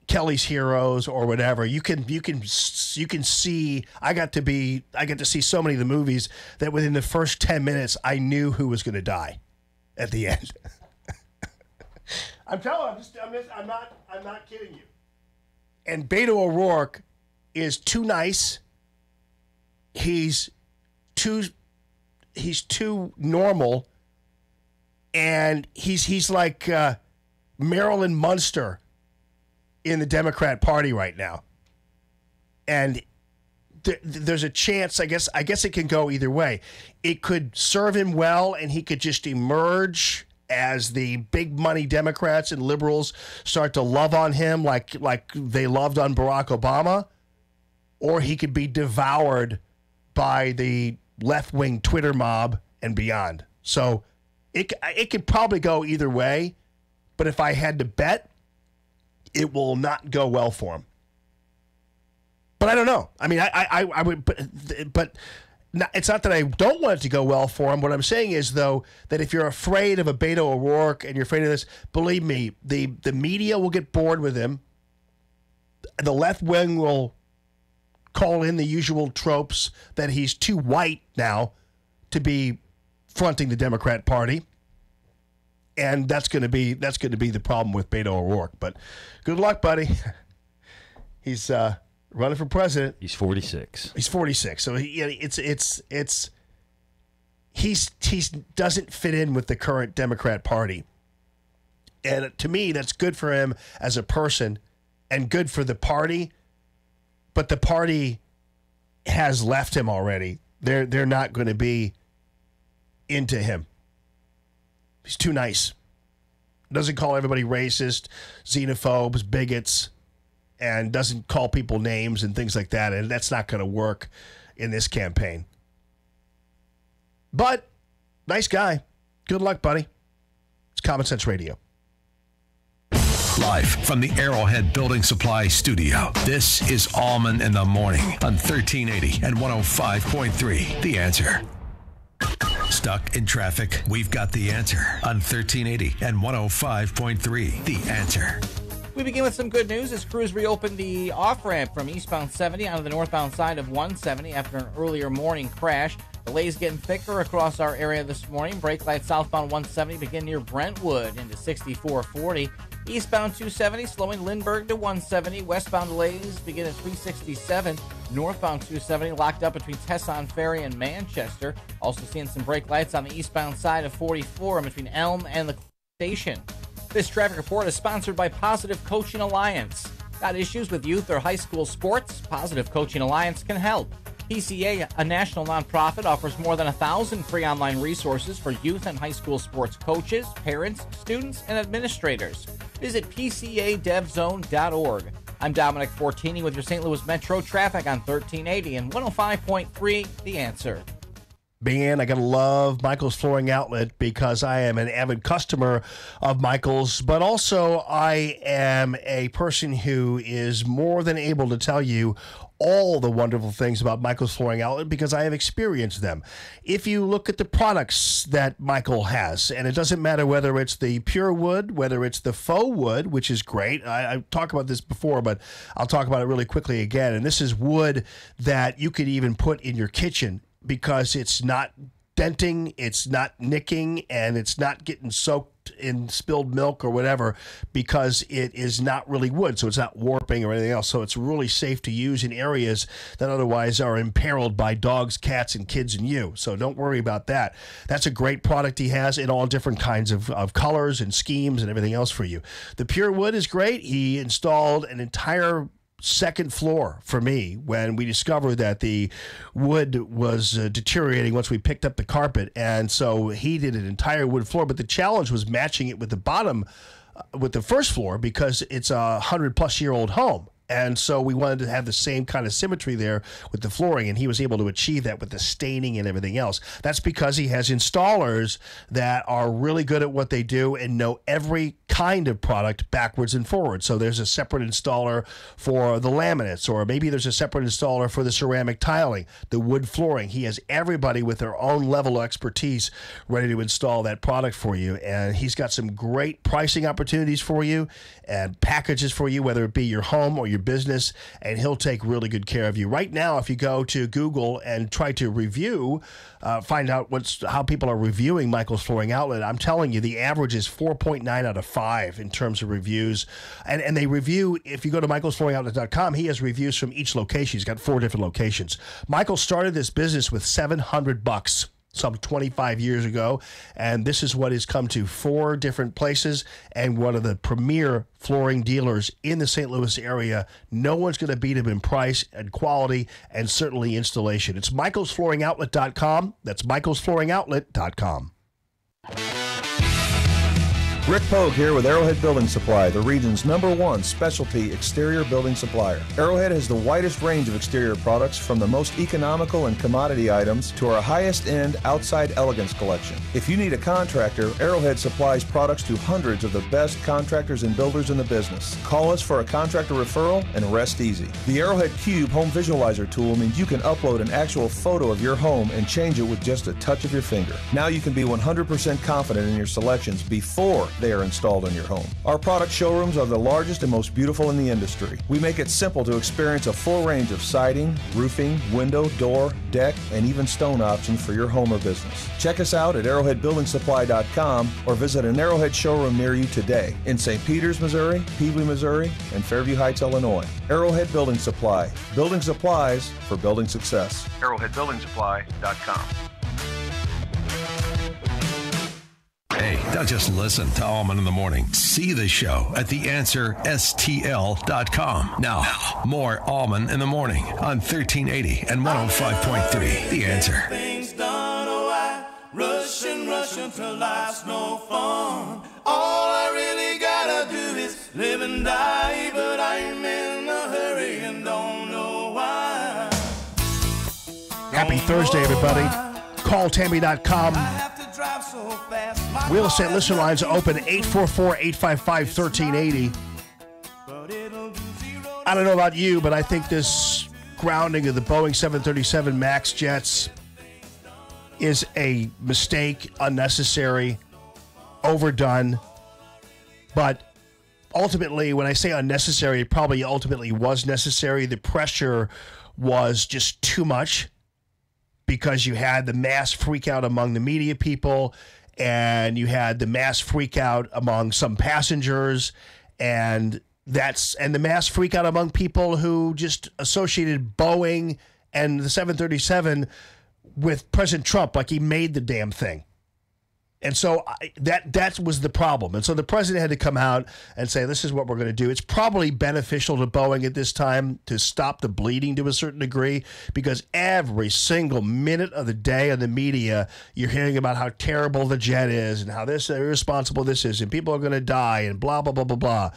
Kelly's Heroes or whatever, you can see. I got to see so many of the movies that within the first 10 minutes, I knew who was going to die at the end. I'm not kidding you. And Beto O'Rourke is too nice. He's too normal, and he's like Marilyn Munster in the Democrat Party right now. And there's a chance. I guess it can go either way. It could serve him well, and he could just emerge as the big money Democrats and liberals start to love on him like they loved on Barack Obama. Or he could be devoured by the left-wing Twitter mob and beyond. So it could probably go either way. But if I had to bet, it will not go well for him. But I don't know. I mean, I would, but it's not that I don't want it to go well for him. What I'm saying is, though, that if you're afraid of a Beto O'Rourke and you're afraid of this, believe me, the media will get bored with him. The left wing will call in the usual tropes that he's too white now to be fronting the Democrat Party, and that's going to be the problem with Beto O'Rourke. But good luck, buddy. He's running for president. He's 46. He's 46. So he doesn't fit in with the current Democrat Party, and to me, that's good for him as a person and good for the party. But the party has left him already. They're not going to be into him. He's too nice. Doesn't call everybody racist, xenophobes, bigots, and doesn't call people names and things like that. And that's not going to work in this campaign. But nice guy. Good luck, buddy. It's Common Sense Radio. Live from the Arrowhead Building Supply studio, this is Allman in the Morning on 1380 and 105.3. The Answer. Stuck in traffic? We've got the answer on 1380 and 105.3. The Answer. We begin with some good news as crews reopened the off-ramp from eastbound 70 onto the northbound side of 170 after an earlier morning crash. Delays getting thicker across our area this morning. Brake lights southbound 170 begin near Brentwood into 6440. Eastbound 270 slowing Lindbergh to 170. Westbound delays begin at 367. Northbound 270 locked up between Tesson Ferry and Manchester. Also seeing some brake lights on the eastbound side of 44 between Elm and the station. This traffic report is sponsored by Positive Coaching Alliance. Got issues with youth or high school sports? Positive Coaching Alliance can help. PCA, a national nonprofit, offers more than 1,000 free online resources for youth and high school sports coaches, parents, students, and administrators. Visit PCADevZone.org. I'm Dominic Fortini with your St. Louis Metro traffic on 1380 and 105.3 The Answer. Man, I gotta love Michael's Flooring Outlet because I am an avid customer of Michael's, but also I am a person who is more than able to tell you all the wonderful things about Michael's Flooring Outlet because I have experienced them. If you look at the products that Michael has, and it doesn't matter whether it's the pure wood, whether it's the faux wood, which is great. I talked about this before, but I'll talk about it really quickly again. And this is wood that you could even put in your kitchen because it's not denting, it's not nicking, and it's not getting soaked in spilled milk or whatever because it is not really wood, so it's not warping or anything else. So it's really safe to use in areas that otherwise are imperiled by dogs, cats, and kids and you. So don't worry about that. That's a great product he has in all different kinds of colors and schemes and everything else for you. The pure wood is great. He installed an entire second floor for me when we discovered that the wood was deteriorating once we picked up the carpet, and so he did an entire wood floor, but the challenge was matching it with the bottom with the first floor because it's a 100-plus-year-old home. And so we wanted to have the same kind of symmetry there with the flooring, and he was able to achieve that with the staining and everything else. That's because he has installers that are really good at what they do and know every kind of product backwards and forwards. So there's a separate installer for the laminates, or maybe there's a separate installer for the ceramic tiling, the wood flooring. He has everybody with their own level of expertise ready to install that product for you, and he's got some great pricing opportunities for you and packages for you, whether it be your home or your business, and he'll take really good care of you. Right now, if you go to Google and try to review, find out how people are reviewing Michael's Flooring Outlet, I'm telling you, the average is 4.9 out of 5 in terms of reviews. And they review, if you go to michaelsflooringoutlet.com, he has reviews from each location. He's got 4 different locations. Michael started this business with $700 some 25 years ago, and this is what has come to 4 different places and one of the premier flooring dealers in the St. Louis area. No one's going to beat him in price and quality and certainly installation. It's michaelsflooringoutlet.com. That's michaelsflooringoutlet.com. Rick Pogue here with Arrowhead Building Supply, the region's #1 specialty exterior building supplier. Arrowhead has the widest range of exterior products, from the most economical and commodity items to our highest-end outside elegance collection. If you need a contractor, Arrowhead supplies products to hundreds of the best contractors and builders in the business. Call us for a contractor referral and rest easy. The Arrowhead Cube Home Visualizer tool means you can upload an actual photo of your home and change it with just a touch of your finger. Now you can be 100% confident in your selections before they are installed in your home. Our product showrooms are the largest and most beautiful in the industry. We make it simple to experience a full range of siding, roofing, window, door, deck, and even stone options for your home or business. Check us out at arrowheadbuildingsupply.com or visit an Arrowhead showroom near you today in St. Peters, Missouri, Peewee, Missouri, and Fairview Heights, Illinois. Arrowhead Building Supply. Building supplies for building success. arrowheadbuildingsupply.com. Hey, don't just listen to Allman in the Morning. See the show at theanswerstl.com. Now, more Allman in the Morning on 1380 and 105.3. The Answer. Things done away, rushing till life's no fun. All I really gotta do is live and die, but I'm in a hurry and don't know why. Happy Thursday, everybody. CallTammy.com. Real estate listener lines open 844-855-1380. I don't know about you, but I think this grounding of the Boeing 737 MAX jets is a mistake, unnecessary, overdone. But ultimately, when I say unnecessary, it probably ultimately was necessary. The pressure was just too much because you had the mass freak out among the media people and you had the mass freak out among some passengers and the mass freak out among people who just associated Boeing and the 737 with President Trump, like he made the damn thing. And so that was the problem. And so the president had to come out and say, this is what we're going to do. It's probably beneficial to Boeing at this time to stop the bleeding to a certain degree, because every single minute of the day on the media, you're hearing about how terrible the jet is and how irresponsible this is and people are going to die and blah, blah, blah, blah, blah.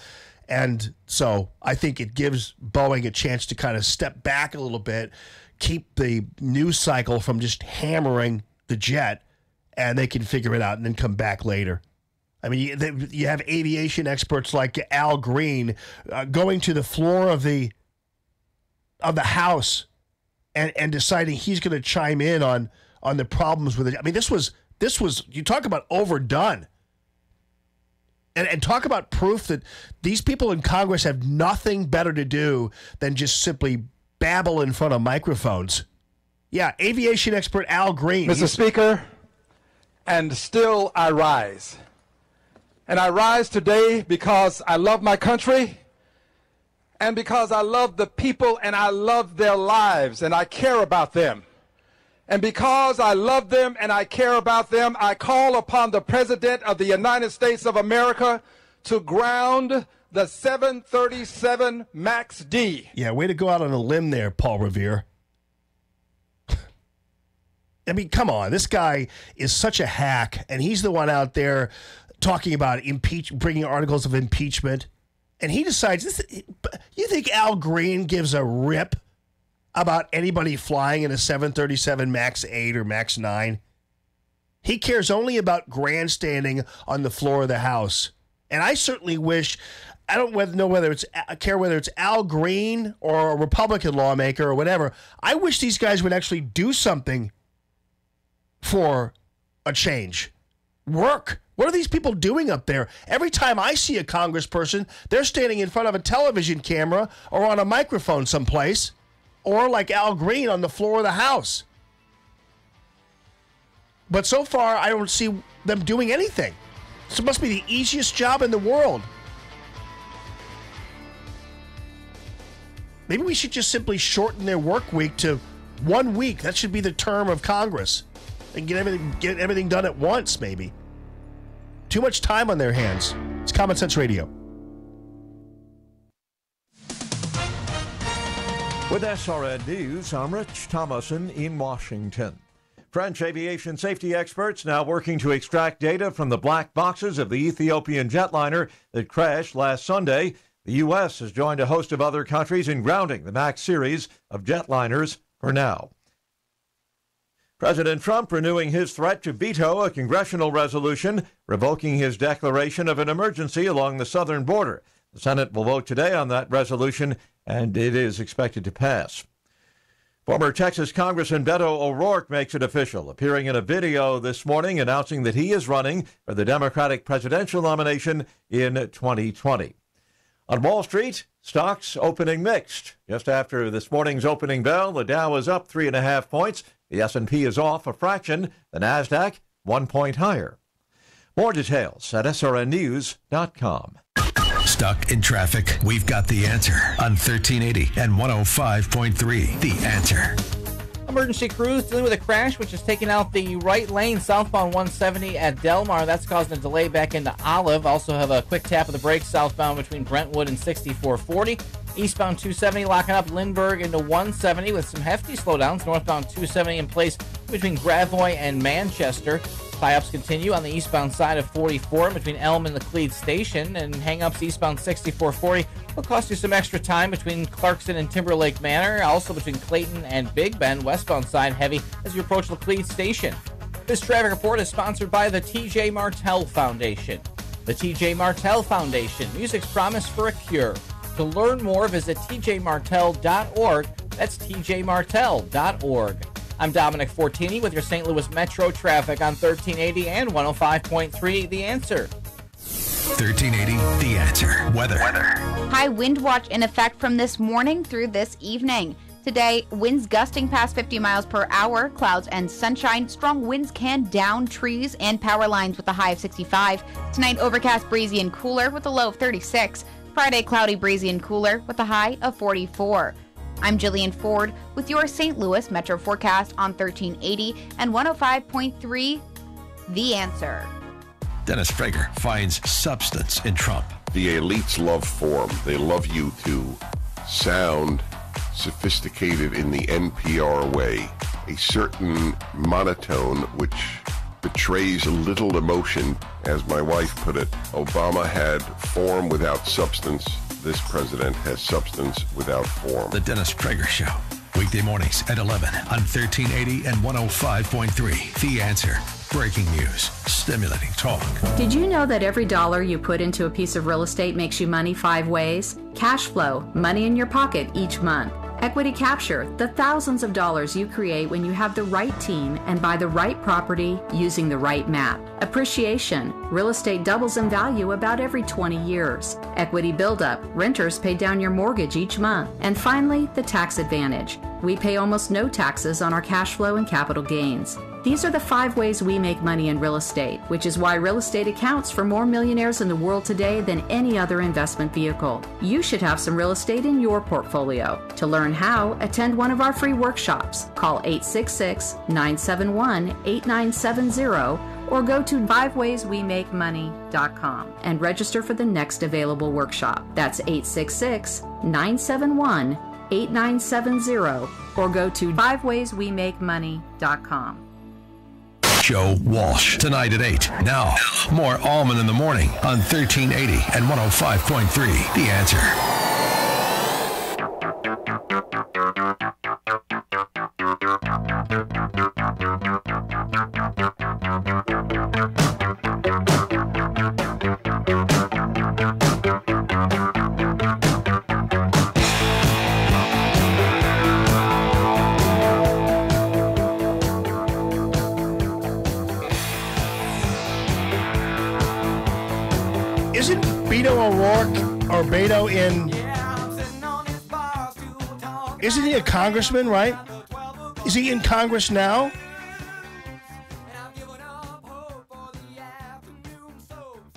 And so I think it gives Boeing a chance to kind of step back a little bit, keep the news cycle from just hammering the jet, and they can figure it out and then come back later. I mean, you have aviation experts like Al Green going to the floor of the House and deciding he's going to chime in on the problems with it. I mean, this was you talk about overdone. And talk about proof that these people in Congress have nothing better to do than just simply babble in front of microphones. Yeah, aviation expert Al Green. Mr. Speaker, and still I rise. And I rise today because I love my country and because I love the people and I love their lives and I care about them. And because I love them and I care about them, I call upon the President of the United States of America to ground the 737 MAX D. Yeah, way to go out on a limb there, Paul Revere. I mean, come on. This guy is such a hack, and he's the one out there talking about bringing articles of impeachment. And he decides, you think Al Green gives a rip about anybody flying in a 737 MAX 8 or MAX 9? He cares only about grandstanding on the floor of the House. And I certainly wish, I don't know whether it's Al Green or a Republican lawmaker or whatever. I wish these guys would actually do something for a change. Work. What are these people doing up there? Every time I see a congressperson, they're standing in front of a television camera or on a microphone someplace, or like Al Green on the floor of the House. But so far, I don't see them doing anything. This must be the easiest job in the world. Maybe we should just simply shorten their work week to 1 week. That should be the term of Congress. And get everything done at once, maybe. Too much time on their hands. It's Common Sense Radio. With SRN News, I'm Rich Thomason in Washington. French aviation safety experts now working to extract data from the black boxes of the Ethiopian jetliner that crashed last Sunday. The U.S. has joined a host of other countries in grounding the MAX series of jetliners for now. President Trump renewing his threat to veto a congressional resolution revoking his declaration of an emergency along the southern border. The Senate will vote today on that resolution, and it is expected to pass. Former Texas Congressman Beto O'Rourke makes it official, appearing in a video this morning announcing that he is running for the Democratic presidential nomination in 2020. On Wall Street, stocks opening mixed. Just after this morning's opening bell, the Dow is up 3.5 points. The S&P is off a fraction. The Nasdaq 1 point higher. More details at srnnews.com. Stuck in traffic? We've got the answer on 1380 and 105.3. The Answer. Emergency crews dealing with a crash which is taking out the right lane southbound 170 at Delmar. That's causing a delay back into Olive. Also have a quick tap of the brakes southbound between Brentwood and 6440. Eastbound 270 locking up Lindbergh into 170 with some hefty slowdowns. Northbound 270 in place between Gravois and Manchester. Tie-ups continue on the eastbound side of 44 between Elm and the Cleve Station, and hang-ups eastbound 6440 will cost you some extra time between Clarkson and Timberlake Manor, also between Clayton and Big Bend, westbound side heavy as you approach Laclede Station. This traffic report is sponsored by the T.J. Martell Foundation. The T.J. Martell Foundation, music's promise for a cure. To learn more, visit tjmartell.org. That's tjmartell.org. I'm Dominic Fortini with your St. Louis Metro traffic on 1380 and 105.3 The Answer. 1380 The Answer. Weather. High wind watch in effect from this morning through this evening. Today, winds gusting past 50 miles per hour, clouds and sunshine. Strong winds can down trees and power lines with a high of 65. Tonight, overcast, breezy, and cooler with a low of 36. Friday, cloudy, breezy, and cooler with a high of 44. I'm Jillian Ford with your St. Louis Metro forecast on 1380 and 105.3 The Answer. Dennis Prager finds substance in Trump. The elites love form. They love you to sound sophisticated in the NPR way, a certain monotone which betrays a little emotion. As my wife put it, Obama had form without substance. This president has substance without form. The Dennis Prager Show. Weekday mornings at 11 on 1380 and 105.3. The Answer. Breaking news. Stimulating talk. Did you know that every dollar you put into a piece of real estate makes you money 5 ways? Cash flow, money in your pocket each month. Equity capture, the thousands of dollars you create when you have the right team and buy the right property using the right map. Appreciation, real estate doubles in value about every 20 years. Equity buildup, renters pay down your mortgage each month. And finally, the tax advantage. We pay almost no taxes on our cash flow and capital gains. These are the 5 ways we make money in real estate, which is why real estate accounts for more millionaires in the world today than any other investment vehicle. You should have some real estate in your portfolio. To learn how, attend one of our free workshops. Call 866-971-8970 or go to 5wayswemakemoney.com and register for the next available workshop. That's 866-971-8970 or go to 5wayswemakemoney.com. Joe Walsh. Tonight at 8. Now, more Allman in the Morning on 1380 and 105.3. The Answer. Isn't Beto O'Rourke or Beto in... Isn't he a congressman, right? Is he in Congress now?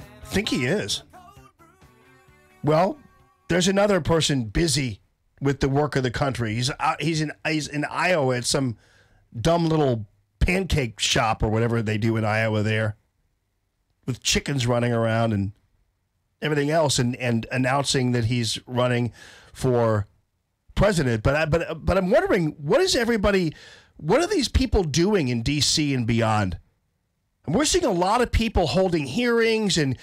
I think he is. Well, there's another person busy with the work of the country. He's in Iowa at some dumb little pancake shop or whatever they do in Iowa there, with chickens running around and everything else, and announcing that he's running for president. But I'm wondering, what are these people doing in D.C. and beyond? And we're seeing a lot of people holding hearings and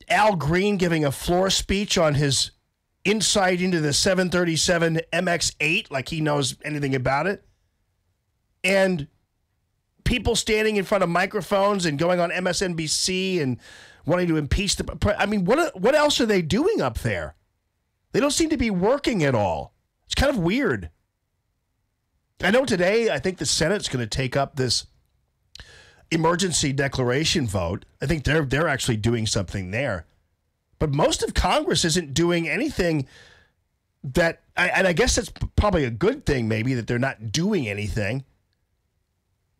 Al Green giving a floor speech on his insight into the 737 MX-8 like he knows anything about it. And people standing in front of microphones and going on MSNBC and wanting to impeach the... I mean, what else are they doing up there? They don't seem to be working at all. It's kind of weird. I know today, I think the Senate's going to take up this emergency declaration vote. I think they're actually doing something there. But most of Congress isn't doing anything that... And I guess that's probably a good thing, maybe, that they're not doing anything.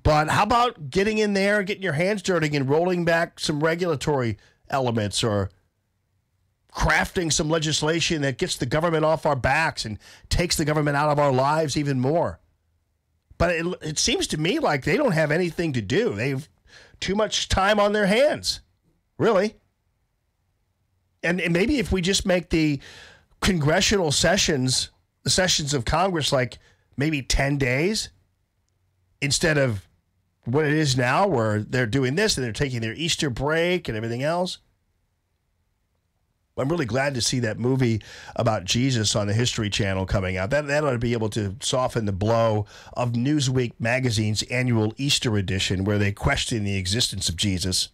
But how about getting in there, getting your hands dirty and rolling back some regulatory elements, or crafting some legislation that gets the government off our backs and takes the government out of our lives even more? But it seems to me like they don't have anything to do. They've too much time on their hands, really. And maybe if we just make the congressional sessions, the sessions of Congress, like maybe 10 days instead of what it is now, where they're doing this and they're taking their Easter break and everything else. I'm really glad to see that movie about Jesus on the History Channel coming out. That ought to be able to soften the blow of Newsweek magazine's annual Easter edition, where they question the existence of Jesus.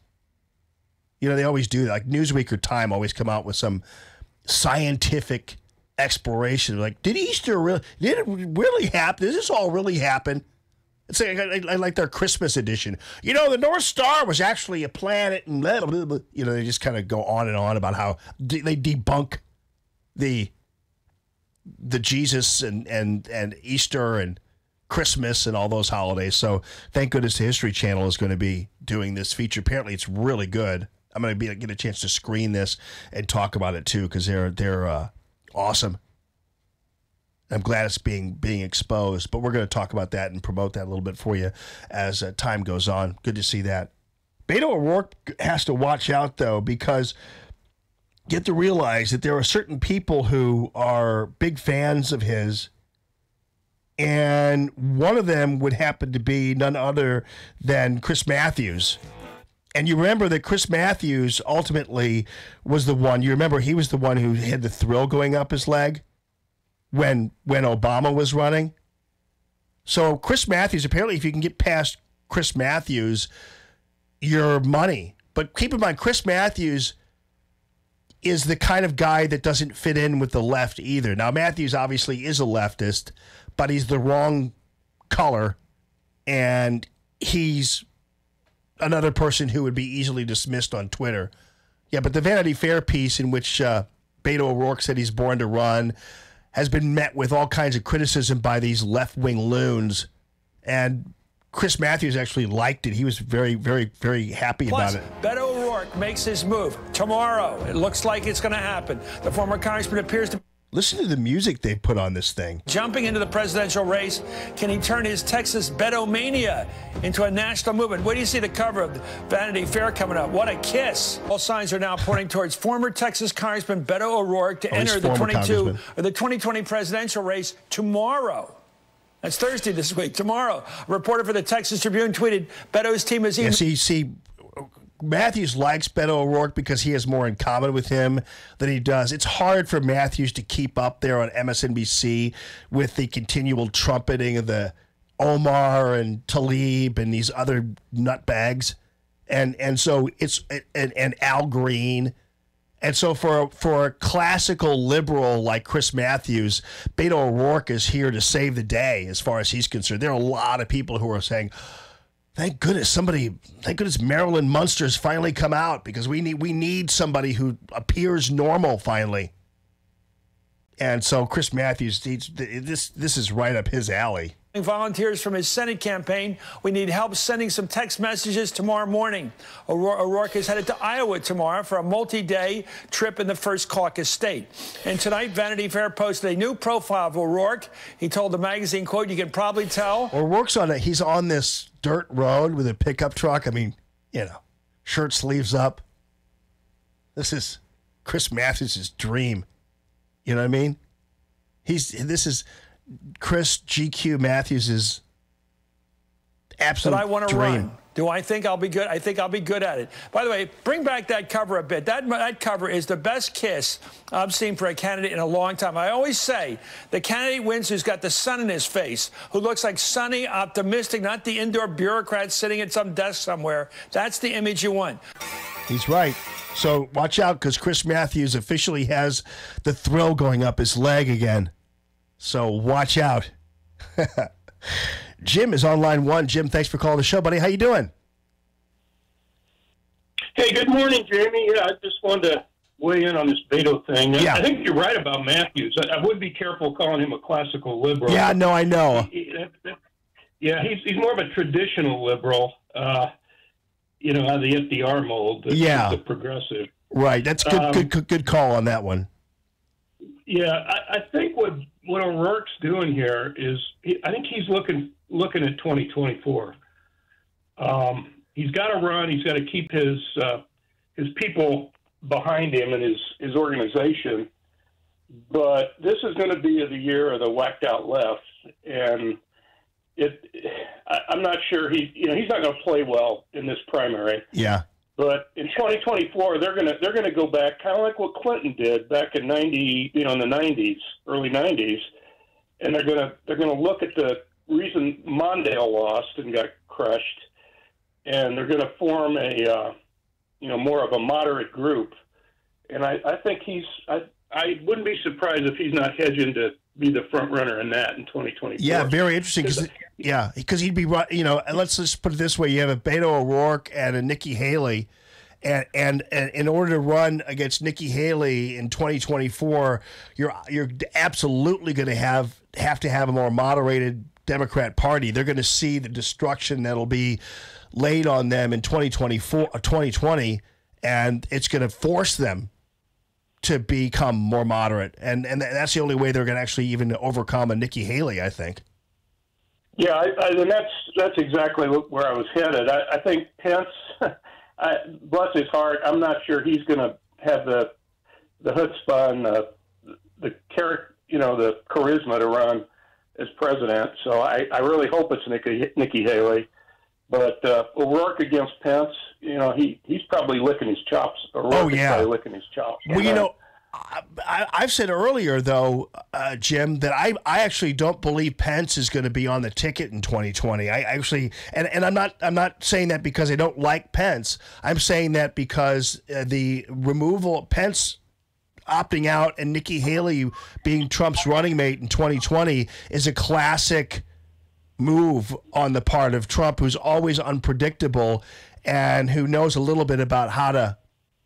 You know, they always do that. Like Newsweek or Time always come out with some scientific exploration. Like, did it really happen? Does this all really happen? It's like, I like their Christmas edition. You know, the North Star was actually a planet, and blah, blah, blah. You know, they just kind of go on and on about how they debunk the Jesus and Easter and Christmas and all those holidays. So thank goodness the History Channel is going to be doing this feature. Apparently, it's really good. I'm going to get a chance to screen this and talk about it too, because they're awesome. I'm glad it's being exposed, but we're going to talk about that and promote that a little bit for you as time goes on. Good to see that. Beto O'Rourke has to watch out, though, because you have to realize that there are certain people who are big fans of his, and one of them would happen to be none other than Chris Matthews. And you remember that Chris Matthews ultimately was the one, you remember he was the one who had the thrill going up his leg when Obama was running. So Chris Matthews, apparently if you can get past Chris Matthews, you're money. But keep in mind, Chris Matthews is the kind of guy that doesn't fit in with the left either. Now, Matthews obviously is a leftist, but he's the wrong color, and he's another person who would be easily dismissed on Twitter. Yeah, but the Vanity Fair piece in which Beto O'Rourke said he's born to run has been met with all kinds of criticism by these left-wing loons. And Chris Matthews actually liked it. He was very, very, very happy about it. Beto O'Rourke makes his move tomorrow. It looks like it's going to happen. The former congressman appears to... Listen to the music they put on this thing. Jumping into the presidential race, can he turn his Texas Beto-mania into a national movement? Where do you see the cover of Vanity Fair coming up? What a kiss. All signs are now pointing towards former Texas Congressman Beto O'Rourke to enter the 2020 presidential race tomorrow. That's Thursday this week. Tomorrow, a reporter for the Texas Tribune tweeted, Beto's team is... See, Matthews likes Beto O'Rourke because he has more in common with him than he does. It's hard for Matthews to keep up there on MSNBC with the continual trumpeting of the Omar and Tlaib and these other nutbags. And so it's and Al Green. And so for a classical liberal like Chris Matthews, Beto O'Rourke is here to save the day as far as he's concerned. There are a lot of people who are saying, Thank goodness Marilyn Munster's finally come out, because we need somebody who appears normal finally. And so Chris Matthews, this is right up his alley. Volunteers from his Senate campaign. We need help sending some text messages tomorrow morning. O'Rourke is headed to Iowa tomorrow for a multi-day trip in the first caucus state. And tonight, Vanity Fair posted a new profile of O'Rourke. He told the magazine, quote, "You can probably tell." O'Rourke's he's on this dirt road with a pickup truck. I mean, shirt sleeves up. This is Chris Matthews' dream. You know what I mean? This is Chris GQ Matthews' absolute But I want to dream. run. Do I think I'll be good? I think I'll be good at it. By the way, bring back that cover a bit. That cover is the best kiss I've seen for a candidate in a long time. I always say the candidate wins who's got the sun in his face, who looks like sunny, optimistic, not the indoor bureaucrat sitting at some desk somewhere. That's the image you want. He's right. So watch out, because Chris Matthews officially has the thrill going up his leg again. So watch out. Jim is on line one. Jim, thanks for calling the show, buddy. How you doing? Hey, good morning, Jamie. Yeah, I just wanted to weigh in on this Beto thing. Yeah. I think you're right about Matthews. I would be careful calling him a classical liberal. Yeah, no, I know. Yeah, he's more of a traditional liberal, out of the FDR mold. Yeah. The progressive. Right. That's good call on that one. Yeah, I think what O'Rourke's doing here is, I think he's looking at 2024. He's got to run. He's got to keep his people behind him and his organization. But this is going to be the year of the whacked out left, and I'm not sure he's not going to play well in this primary. Yeah. But in 2024, they're gonna go back, kind of like what Clinton did back in in the 90s, early 90s, and they're gonna look at the reason Mondale lost and got crushed, and they're gonna form a more of a moderate group. And I think I wouldn't be surprised if he's not hedging to be the front runner in that in 2024. Yeah, very interesting. Because he'd be, and let's just put it this way: you have a Beto O'Rourke and a Nikki Haley, and in order to run against Nikki Haley in 2024, you're absolutely going to have to have a more moderated Democrat Party. They're going to see the destruction that'll be laid on them in 2020, and it's going to force them to become more moderate, and that's the only way they're going to actually even overcome a Nikki Haley, I think. Yeah, and that's exactly where I was headed. I think Pence, bless his heart, I'm not sure he's going to have the chutzpah and the charisma to run as president. So I really hope it's Nikki Haley. But O'Rourke against Pence, he's probably licking his chops. O'Rourke is probably licking his chops. Well, I've said earlier, though, Jim, that I actually don't believe Pence is going to be on the ticket in 2020. I actually, and I'm not saying that because I don't like Pence. I'm saying that because the removal of Pence opting out and Nikki Haley being Trump's running mate in 2020 is a classic move on the part of Trump, who's always unpredictable and who knows a little bit about how to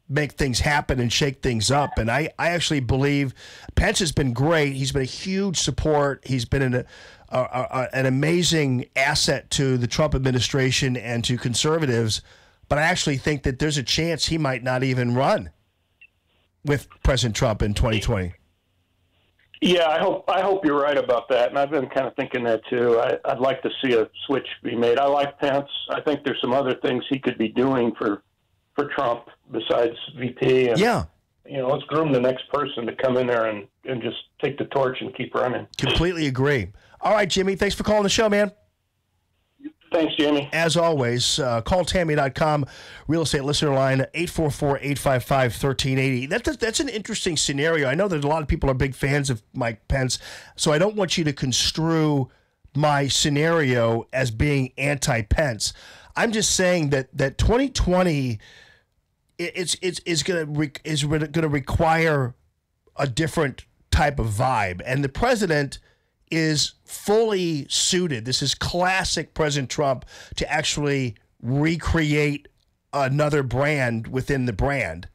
make things happen and shake things up. And I actually believe Pence has been great. He's been a huge support. He's been an amazing asset to the Trump administration and to conservatives. But I actually think that there's a chance he might not even run with President Trump in 2020. Yeah, I hope you're right about that, and I've been kind of thinking that too. I'd like to see a switch be made. I like Pence. I think there's some other things he could be doing for Trump besides VP. And, let's groom the next person to come in there and just take the torch and keep running. Completely agree. All right, Jimmy, thanks for calling the show, man. Thanks, Jamie. As always, call Tammy.com, real estate listener line, 844-855-1380. That's an interesting scenario. I know that a lot of people are big fans of Mike Pence, so I don't want you to construe my scenario as being anti-Pence. I'm just saying that 2020 is going to require a different type of vibe, and the president is fully suited. This is classic President Trump to actually recreate another brand within the brand,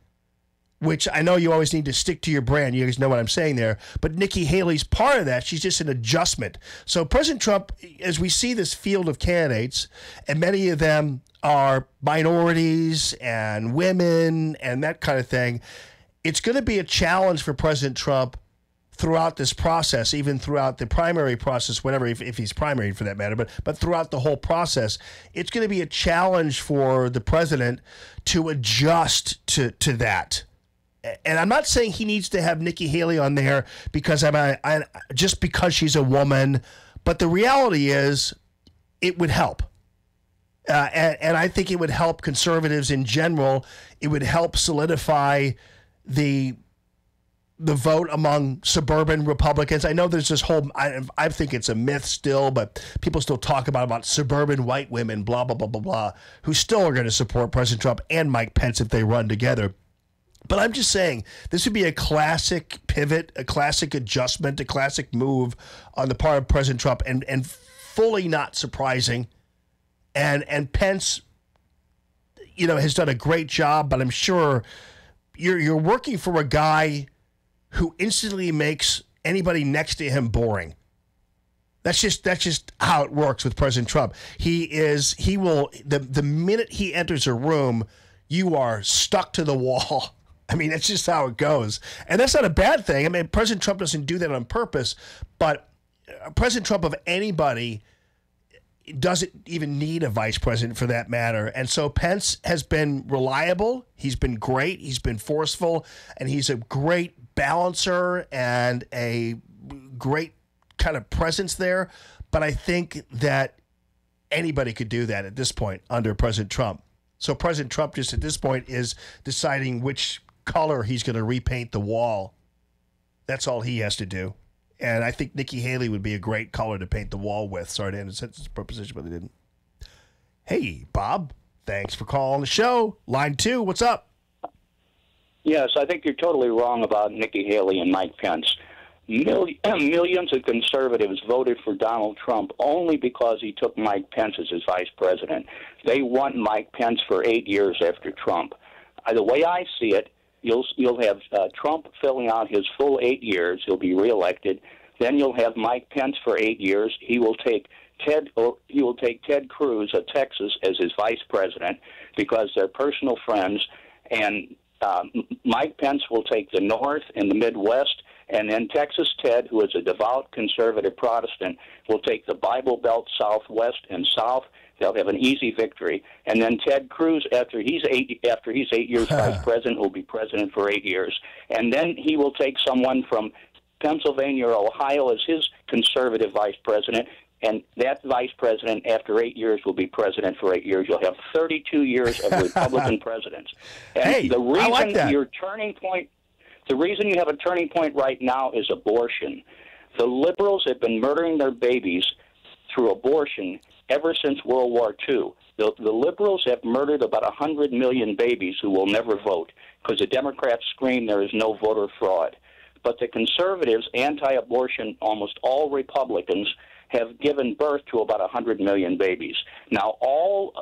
which I know you always need to stick to your brand. You guys know what I'm saying there. But Nikki Haley's part of that. She's just an adjustment. So President Trump, as we see this field of candidates, and many of them are minorities and women and that kind of thing, it's going to be a challenge for President Trump throughout this process, even throughout the primary process, whatever, if he's primary for that matter, but throughout the whole process, it's going to be a challenge for the president to adjust to that. And I'm not saying he needs to have Nikki Haley on there because just because she's a woman, but the reality is it would help. And I think it would help conservatives in general. It would help solidify the vote among suburban Republicans. I know there's this whole, I think it's a myth still, but people still talk about suburban white women, blah, blah, blah, blah, blah, who still are going to support President Trump and Mike Pence if they run together. But I'm just saying, this would be a classic pivot, a classic adjustment, a classic move on the part of President Trump, and fully not surprising. And Pence, has done a great job, but I'm sure you're working for a guy who instantly makes anybody next to him boring. That's just how it works with President Trump. The minute he enters a room, you are stuck to the wall. I mean, that's just how it goes. And that's not a bad thing. I mean, President Trump doesn't do that on purpose, but President Trump of anybody doesn't even need a vice president for that matter. And so Pence has been reliable. He's been great. He's been forceful, and he's a great balancer and a great kind of presence there. But I think that anybody could do that at this point under President Trump. So President Trump just at this point is deciding which color he's going to repaint the wall. That's all he has to do. And I think Nikki Haley would be a great color to paint the wall with. Sorry to end a sentence proposition, but they didn't. Hey, Bob, thanks for calling the show. Line 2, what's up? Yes, I think you're totally wrong about Nikki Haley and Mike Pence. Millions of conservatives voted for Donald Trump only because he took Mike Pence as his vice president. They want Mike Pence for 8 years after Trump. The way I see it, you'll have Trump filling out his full 8 years. He'll be reelected. Then you'll have Mike Pence for 8 years. He will take Ted Cruz of Texas as his vice president because they're personal friends. And Mike Pence will take the North and the Midwest. And then Texas Ted, who is a devout conservative Protestant, will take the Bible Belt Southwest and South. They'll have an easy victory. And then Ted Cruz, after he's 8 years vice president, will be president for 8 years. And then he will take someone from Pennsylvania or Ohio as his conservative vice president. And that vice president, after 8 years, will be president for 8 years. You'll have 32 years of Republican presidents. And the reason I like that. The reason you have a turning point right now is abortion. The liberals have been murdering their babies through abortion ever since World War II. The liberals have murdered about 100 million babies who will never vote because the Democrats scream there is no voter fraud. But the conservatives, anti-abortion, almost all Republicans, have given birth to about 100 million babies. Now,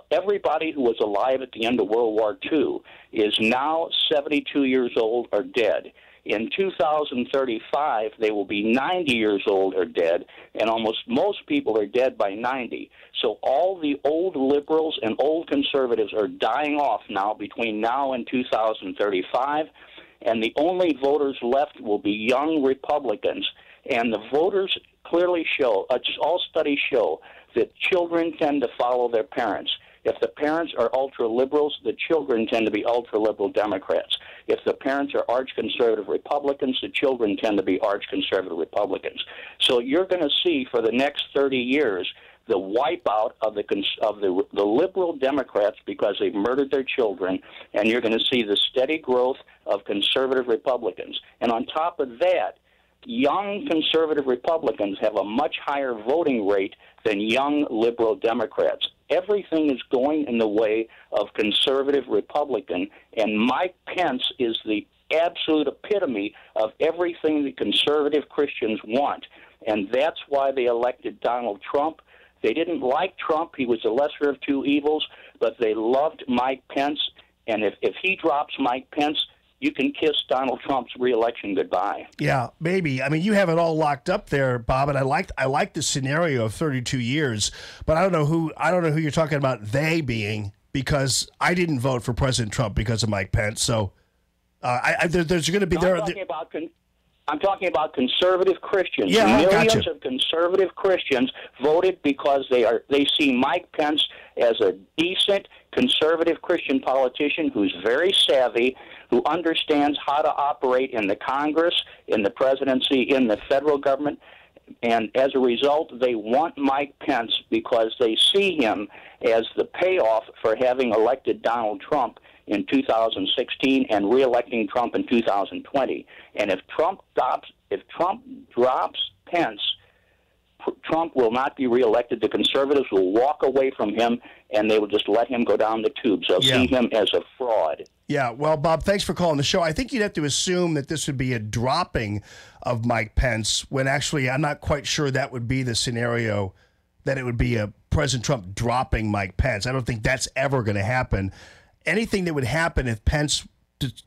everybody who was alive at the end of World War II is now 72 years old or dead. In 2035, they will be 90 years old or dead, and most people are dead by 90. So all the old liberals and old conservatives are dying off now between now and 2035, and the only voters left will be young Republicans. And the voters clearly show, all studies show, that children tend to follow their parents. If the parents are ultra-liberals, the children tend to be ultra-liberal Democrats. If the parents are arch-conservative Republicans, the children tend to be arch-conservative Republicans. So you're going to see for the next 30 years the wipeout of the liberal Democrats because they've murdered their children, and you're going to see the steady growth of conservative Republicans. And on top of that, young conservative Republicans have a much higher voting rate than young liberal Democrats. Everything is going in the way of conservative Republican, and Mike Pence is the absolute epitome of everything the conservative Christians want. And that's why they elected Donald Trump. They didn't like Trump. He was the lesser of two evils, but they loved Mike Pence. And if he drops Mike Pence, you can kiss Donald Trump's reelection goodbye. Yeah, maybe. I mean, you have it all locked up there, Bob, and I like the scenario of 32 years, but I don't know who you're talking about they being, because I didn't vote for President Trump because of Mike Pence. So there's going to be I'm talking about conservative Christians. Yeah, Millions of conservative Christians voted because they see Mike Pence as a decent conservative Christian politician who's very savvy, who understands how to operate in the Congress, in the presidency, in the federal government. And as a result, they want Mike Pence because they see him as the payoff for having elected Donald Trump in 2016 and reelecting Trump in 2020. And if Trump drops Pence, Trump will not be reelected. The conservatives will walk away from him, and they will just let him go down the tubes. They'll see him as a fraud. Yeah, well, Bob, thanks for calling the show. I think you'd have to assume that this would be a dropping of Mike Pence, when actually I'm not quite sure that would be the scenario, that it would be a President Trump dropping Mike Pence. I don't think that's ever going to happen. Anything that would happen if Pence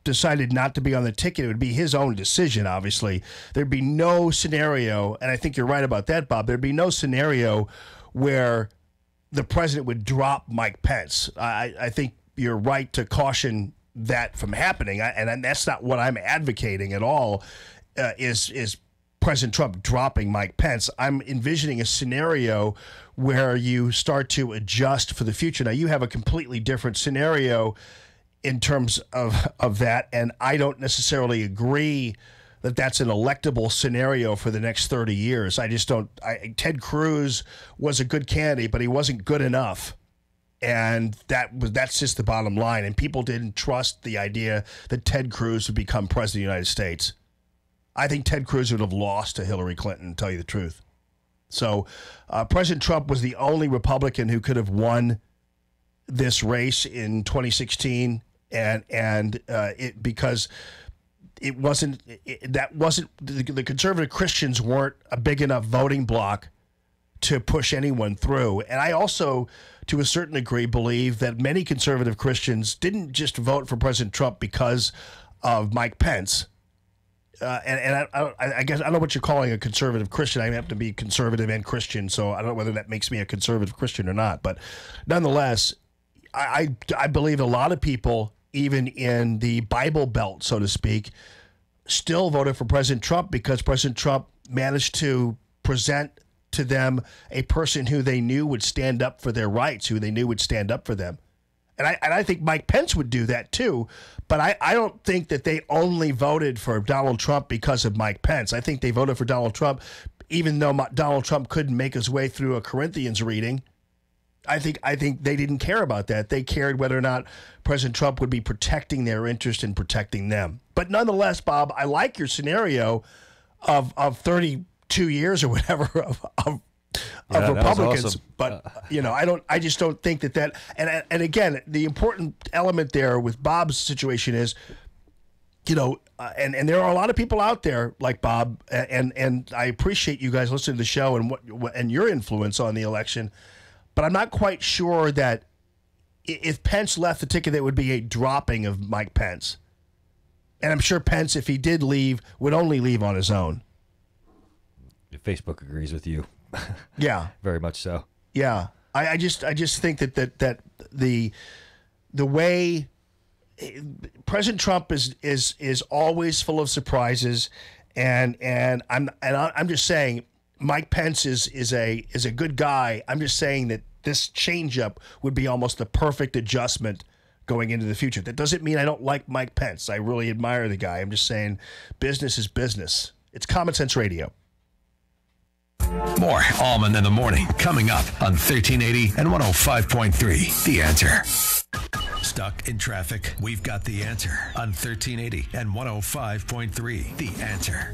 decided not to be on the ticket, it would be his own decision, obviously. There'd be no scenario, and I think you're right about that, Bob, there'd be no scenario where the president would drop Mike Pence. I think you're right to caution that from happening, and that's not what I'm advocating at all, is President Trump dropping Mike Pence. I'm envisioning a scenario where you start to adjust for the future. Now, you have a completely different scenario in terms of that, and I don't necessarily agree that that's an electable scenario for the next 30 years. I just don't. Ted Cruz was a good candidate, but he wasn't good enough. And that's just the bottom line. And people didn't trust the idea that Ted Cruz would become president of the United States. I think Ted Cruz would have lost to Hillary Clinton, to tell you the truth. So President Trump was the only Republican who could have won this race in 2016, because it wasn't the conservative Christians weren't a big enough voting bloc to push anyone through. And I also, to a certain degree, believe that many conservative Christians didn't just vote for President Trump because of Mike Pence. I guess I don't know what you're calling a conservative Christian. I have to be conservative and Christian, so I don't know whether that makes me a conservative Christian or not. But nonetheless, I believe a lot of people, even in the Bible Belt, so to speak, still voted for President Trump because President Trump managed to present to them a person who they knew would stand up for their rights, who they knew would stand up for them. And I think Mike Pence would do that too, but I don't think that they only voted for Donald Trump because of Mike Pence. I think they voted for Donald Trump even though Donald Trump couldn't make his way through a Corinthians reading. I think they didn't care about that. They cared whether or not President Trump would be protecting their interest and protecting them. But nonetheless, Bob, I like your scenario of 32 years or whatever of Republicans, awesome. But I just don't think that and again, the important element there with Bob's situation is, and there are a lot of people out there like Bob, and I appreciate you guys listening to the show and your influence on the election, but I'm not quite sure that if Pence left the ticket, that would be a dropping of Mike Pence, and I'm sure Pence, if he did leave, would only leave on his own. Facebook agrees with you. Yeah, very much so. Yeah, I just think that the way President Trump is always full of surprises, and I'm just saying Mike Pence is a good guy. I'm just saying that this changeup would be almost the perfect adjustment going into the future. That doesn't mean I don't like Mike Pence. I really admire the guy. I'm just saying business is business. It's Common Sense Radio. More Allman in the Morning coming up on 1380 and 105.3. The Answer. Stuck in traffic? We've got the answer on 1380 and 105.3. The Answer.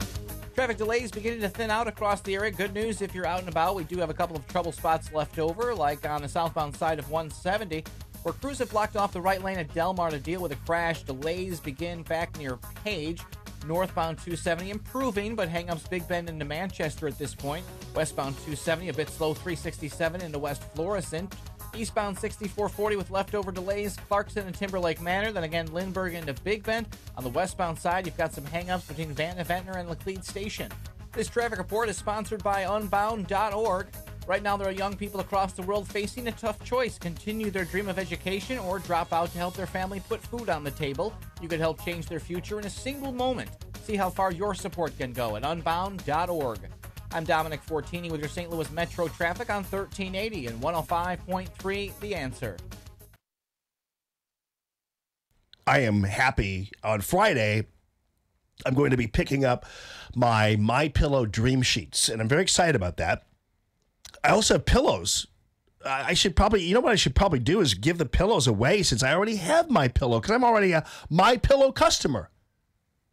Traffic delays beginning to thin out across the area. Good news if you're out and about. We do have a couple of trouble spots left over, like on the southbound side of 170, where crews have blocked off the right lane at Delmar to deal with a crash. Delays begin back near Page. Northbound 270 improving, but hang-ups Big Bend into Manchester at this point. Westbound 270 a bit slow, 367 into West Florissant. Eastbound 6440 with leftover delays, Clarkson and Timberlake Manor. Then again, Lindbergh into Big Bend. On the westbound side, you've got some hang-ups between Van Ventnor and Laclede Station. This traffic report is sponsored by Unbound.org. Right now, there are young people across the world facing a tough choice: continue their dream of education or drop out to help their family put food on the table. You could help change their future in a single moment. See how far your support can go at Unbound.org. I'm Dominic Fortini with your St. Louis Metro traffic on 1380 and 105.3 The Answer. I am happy. On Friday, I'm going to be picking up my MyPillow Dream Sheets, and I'm very excited about that. I also have pillows. I should probably, what I should probably do is give the pillows away, since I already have MyPillow, because I'm already a MyPillow customer.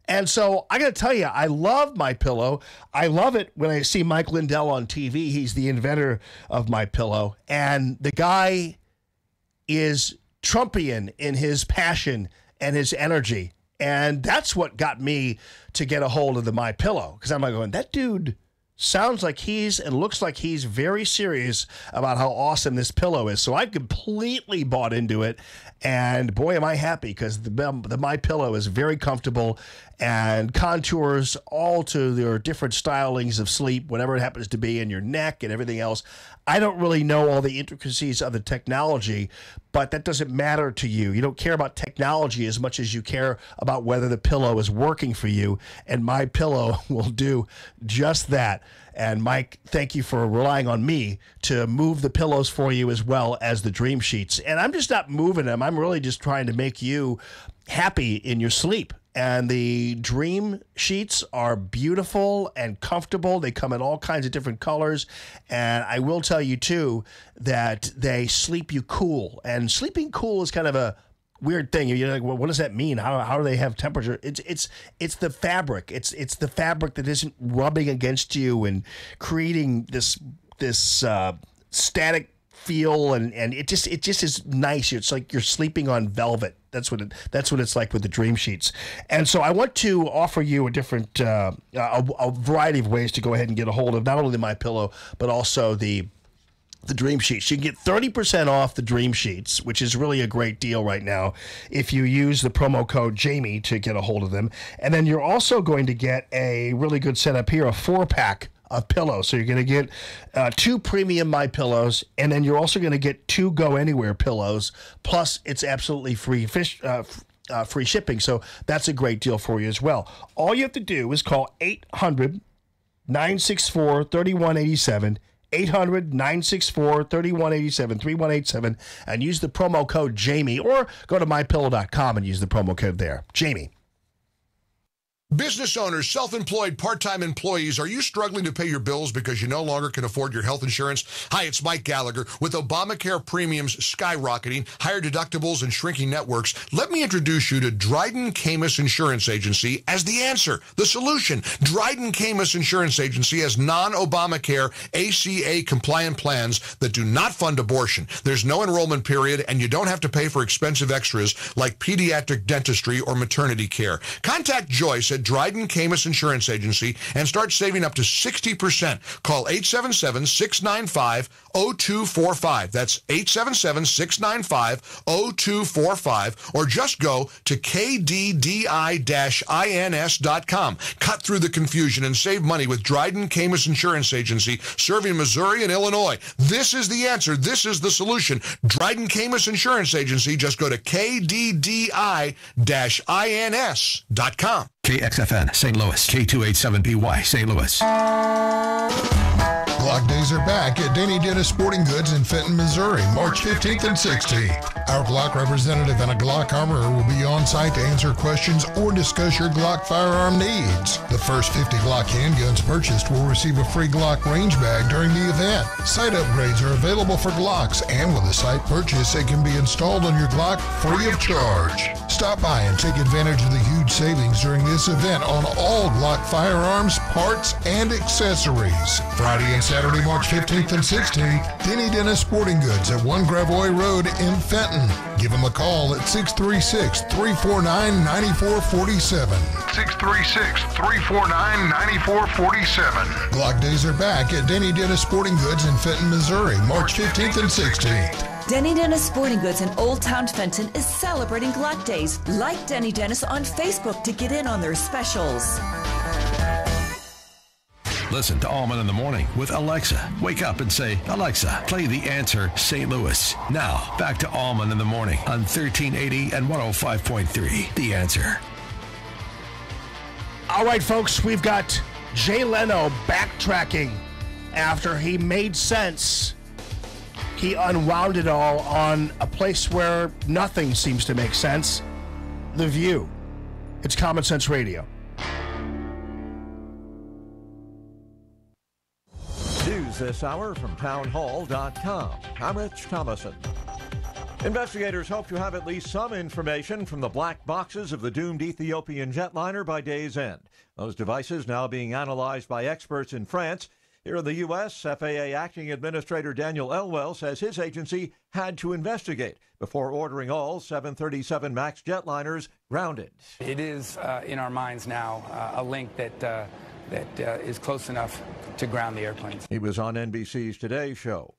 And so I got to tell you, I love MyPillow. I love it when I see Mike Lindell on TV. He's the inventor of MyPillow, and the guy is Trumpian in his passion and his energy. And that's what got me to get a hold of the MyPillow, because I'm like going, that dude sounds like and looks like he's very serious about how awesome this pillow is. So I completely bought into it, and boy, am I happy, because the MyPillow is very comfortable and contours all to their different stylings of sleep, whatever it happens to be, in your neck and everything else. I don't really know all the intricacies of the technology, but that doesn't matter to you. You don't care about technology as much as you care about whether the pillow is working for you, and MyPillow will do just that. And Mike, thank you for relying on me to move the pillows for you as well as the Dream Sheets. And I'm just not moving them. I'm really just trying to make you happy in your sleep. And the Dream sheets are beautiful and comfortable. They come in all kinds of different colors. And I will tell you, too, that they sleep you cool. And sleeping cool is kind of a weird thing. You're like, well, what does that mean? How do they have temperature? It's the fabric. It's the fabric that isn't rubbing against you and creating this static feel, and it just is nice. It's like you're sleeping on velvet. That's what it's like with the Dream sheets. And so I want to offer you a different a variety of ways to go ahead and get a hold of not only the MyPillow but also the Dream Sheets. You can get 30% off the Dream Sheets, which is really a great deal right now if you use the promo code Jamie to get a hold of them. And then you're also going to get a really good setup here, a 4-pack of pillows. So you're going to get 2 premium MyPillows, and then you're also going to get 2 Go Anywhere pillows. Plus, it's absolutely free free shipping. So that's a great deal for you as well. All you have to do is call 800-964-3187. 800-964-3187, 3187, and use the promo code Jamie, or go to mypillow.com and use the promo code there. Jamie. Business owners, self-employed, part-time employees, are you struggling to pay your bills because you no longer can afford your health insurance? Hi, it's Mike Gallagher. With Obamacare premiums skyrocketing, higher deductibles, and shrinking networks, let me introduce you to Dryden Camus Insurance Agency as the answer, the solution. Dryden Camus Insurance Agency has non-Obamacare ACA-compliant plans that do not fund abortion. There's no enrollment period, and you don't have to pay for expensive extras like pediatric dentistry or maternity care. Contact Joyce at Dryden Camus Insurance Agency and start saving up to 60%. Call 877-695-0245. That's 877-695-0245, or just go to kddi-ins.com. Cut through the confusion and save money with Dryden Camus Insurance Agency, serving Missouri and Illinois. This is the answer. This is the solution. Dryden Camus Insurance Agency. Just go to kddi-ins.com. KXFN St. Louis, K287BY St. Louis. Glock Days are back at Danny Dennis Sporting Goods in Fenton, Missouri, March 15th and 16th. Our Glock representative and a Glock armorer will be on site to answer questions or discuss your Glock firearm needs. The first 50 Glock handguns purchased will receive a free Glock range bag during the event. Sight upgrades are available for Glocks, and with a sight purchase, it can be installed on your Glock free of charge. Stop by and take advantage of the huge savings during this event on all Glock firearms, parts, and accessories. Friday and Saturday, March 15th and 16th, Denny Dennis Sporting Goods at 1 Gravois Road in Fenton. Give them a call at 636-349-9447. 636-349-9447. Glock Days are back at Denny Dennis Sporting Goods in Fenton, Missouri, March 15th and 16th. Denny Dennis Sporting Goods in Old Town Fenton is celebrating Glock Days. Like Denny Dennis on Facebook to get in on their specials. Listen to Allman in the Morning with Alexa. Wake up and say, Alexa, play The Answer St. Louis. Now, back to Allman in the Morning on 1380 and 105.3. The Answer. All right, folks, we've got Jay Leno backtracking after he made sense. He unwound it all on a place where nothing seems to make sense. The View. It's Common Sense Radio. News this hour from townhall.com. I'm Rich Thomason. Investigators hope to have at least some information from the black boxes of the doomed Ethiopian jetliner by day's end. Those devices now being analyzed by experts in France. Here in the U.S., FAA Acting Administrator Daniel Elwell says his agency had to investigate before ordering all 737 MAX jetliners grounded. It is in our minds now a link that is close enough to ground the airplanes. He was on NBC's Today Show.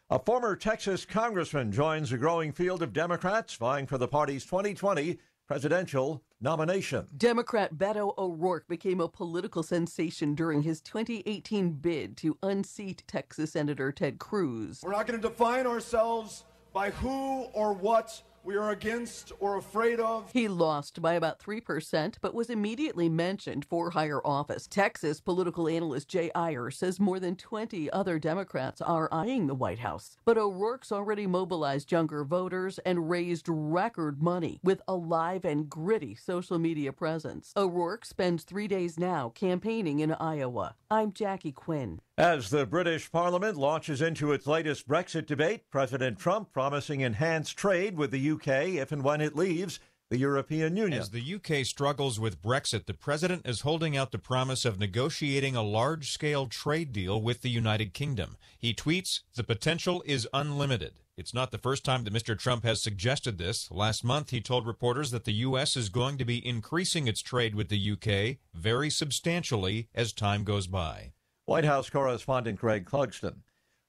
A former Texas congressman joins a growing field of Democrats vying for the party's 2020 presidential nomination. Democrat Beto O'Rourke became a political sensation during his 2018 bid to unseat Texas Senator Ted Cruz. We're not going to define ourselves by who or what we are against or afraid of. He lost by about 3%, but was immediately mentioned for higher office. Texas political analyst Jay Iyer says more than 20 other Democrats are eyeing the White House. But O'Rourke's already mobilized younger voters and raised record money with a live and gritty social media presence. O'Rourke spends 3 days now campaigning in Iowa. I'm Jackie Quinn. As the British Parliament launches into its latest Brexit debate, President Trump promising enhanced trade with the UK if and when it leaves the European Union. As the UK struggles with Brexit, the president is holding out the promise of negotiating a large-scale trade deal with the United Kingdom. He tweets, "The potential is unlimited." It's not the first time that Mr. Trump has suggested this. Last month, he told reporters that the U.S. is going to be increasing its trade with the UK very substantially as time goes by. White House correspondent Greg Clugston.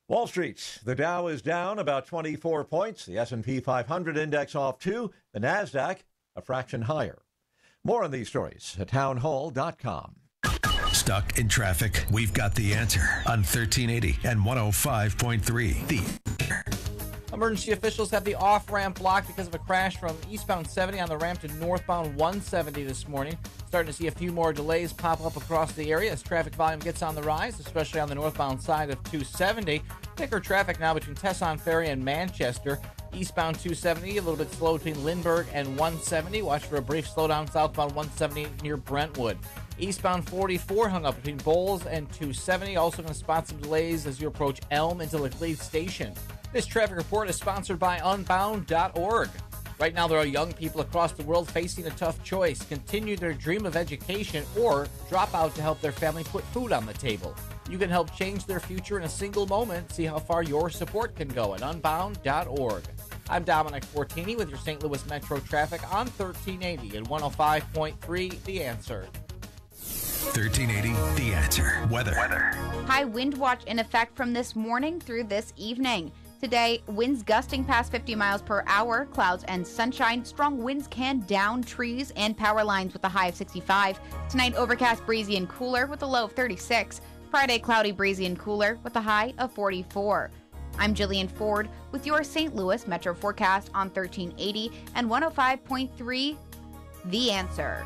Wall Street, the Dow is down about 24 points. The S&P 500 index off 2. The NASDAQ a fraction higher. More on these stories at townhall.com. Stuck in traffic? We've got the answer on 1380 and 105.3. The Emergency officials have the off-ramp blocked because of a crash from eastbound 70 on the ramp to northbound 170 this morning. Starting to see a few more delays pop up across the area as traffic volume gets on the rise, especially on the northbound side of 270. Thicker traffic now between Tesson Ferry and Manchester. Eastbound 270, a little bit slow between Lindbergh and 170. Watch for a brief slowdown southbound 170 near Brentwood. Eastbound 44 hung up between Bowles and 270. Also going to spot some delays as you approach Elm into Laclede Station. This traffic report is sponsored by Unbound.org. Right now, there are young people across the world facing a tough choice: continue their dream of education or drop out to help their family put food on the table. You can help change their future in a single moment. See how far your support can go at Unbound.org. I'm Dominic Fortini with your St. Louis Metro traffic on 1380 and 105.3 The Answer. 1380 The Answer. Weather. High wind watch in effect from this morning through this evening. Today, winds gusting past 50 miles per hour, clouds and sunshine. Strong winds can down trees and power lines with a high of 65. Tonight, overcast, breezy, and cooler with a low of 36. Friday, cloudy, breezy, and cooler with a high of 44. I'm Jillian Ford with your St. Louis Metro forecast on 1380 and 105.3 The Answer.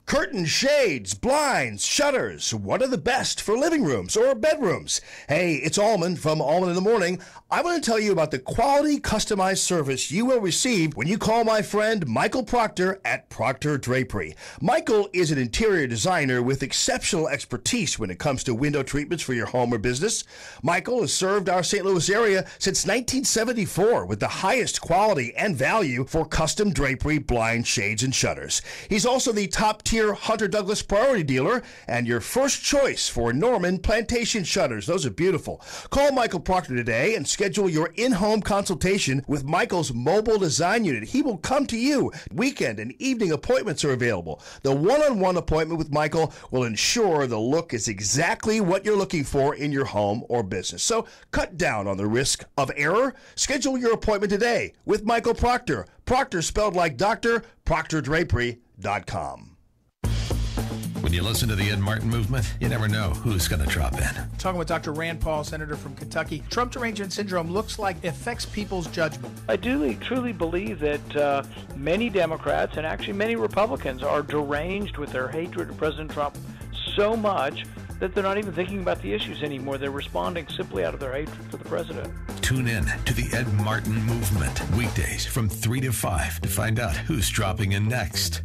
Curtains, shades, blinds, shutters. What are the best for living rooms or bedrooms? Hey, it's Allman from Allman in the Morning. I want to tell you about the quality customized service you will receive when you call my friend Michael Proctor at Proctor Drapery. Michael is an interior designer with exceptional expertise when it comes to window treatments for your home or business. Michael has served our St. Louis area since 1974 with the highest quality and value for custom drapery, blinds, shades, and shutters. He's also the top-tier Hunter Douglas priority dealer and your first choice for Norman Plantation shutters. Those are beautiful. Call Michael Proctor today and schedule your in-home consultation with Michael's mobile design unit. He will come to you. Weekend and evening appointments are available. The one-on-one appointment with Michael will ensure the look is exactly what you're looking for in your home or business. So cut down on the risk of error. Schedule your appointment today with Michael Proctor. Proctor spelled like doctor, proctordrapery.com. When you listen to the Ed Martin movement, you never know who's going to drop in. Talking with Dr. Rand Paul, Senator from Kentucky. Trump derangement syndrome looks like it affects people's judgment. I do truly believe that many Democrats and actually many Republicans are deranged with their hatred of President Trump so much that they're not even thinking about the issues anymore. They're responding simply out of their hatred for the president. Tune in to the Ed Martin movement weekdays from 3 to 5 to find out who's dropping in next.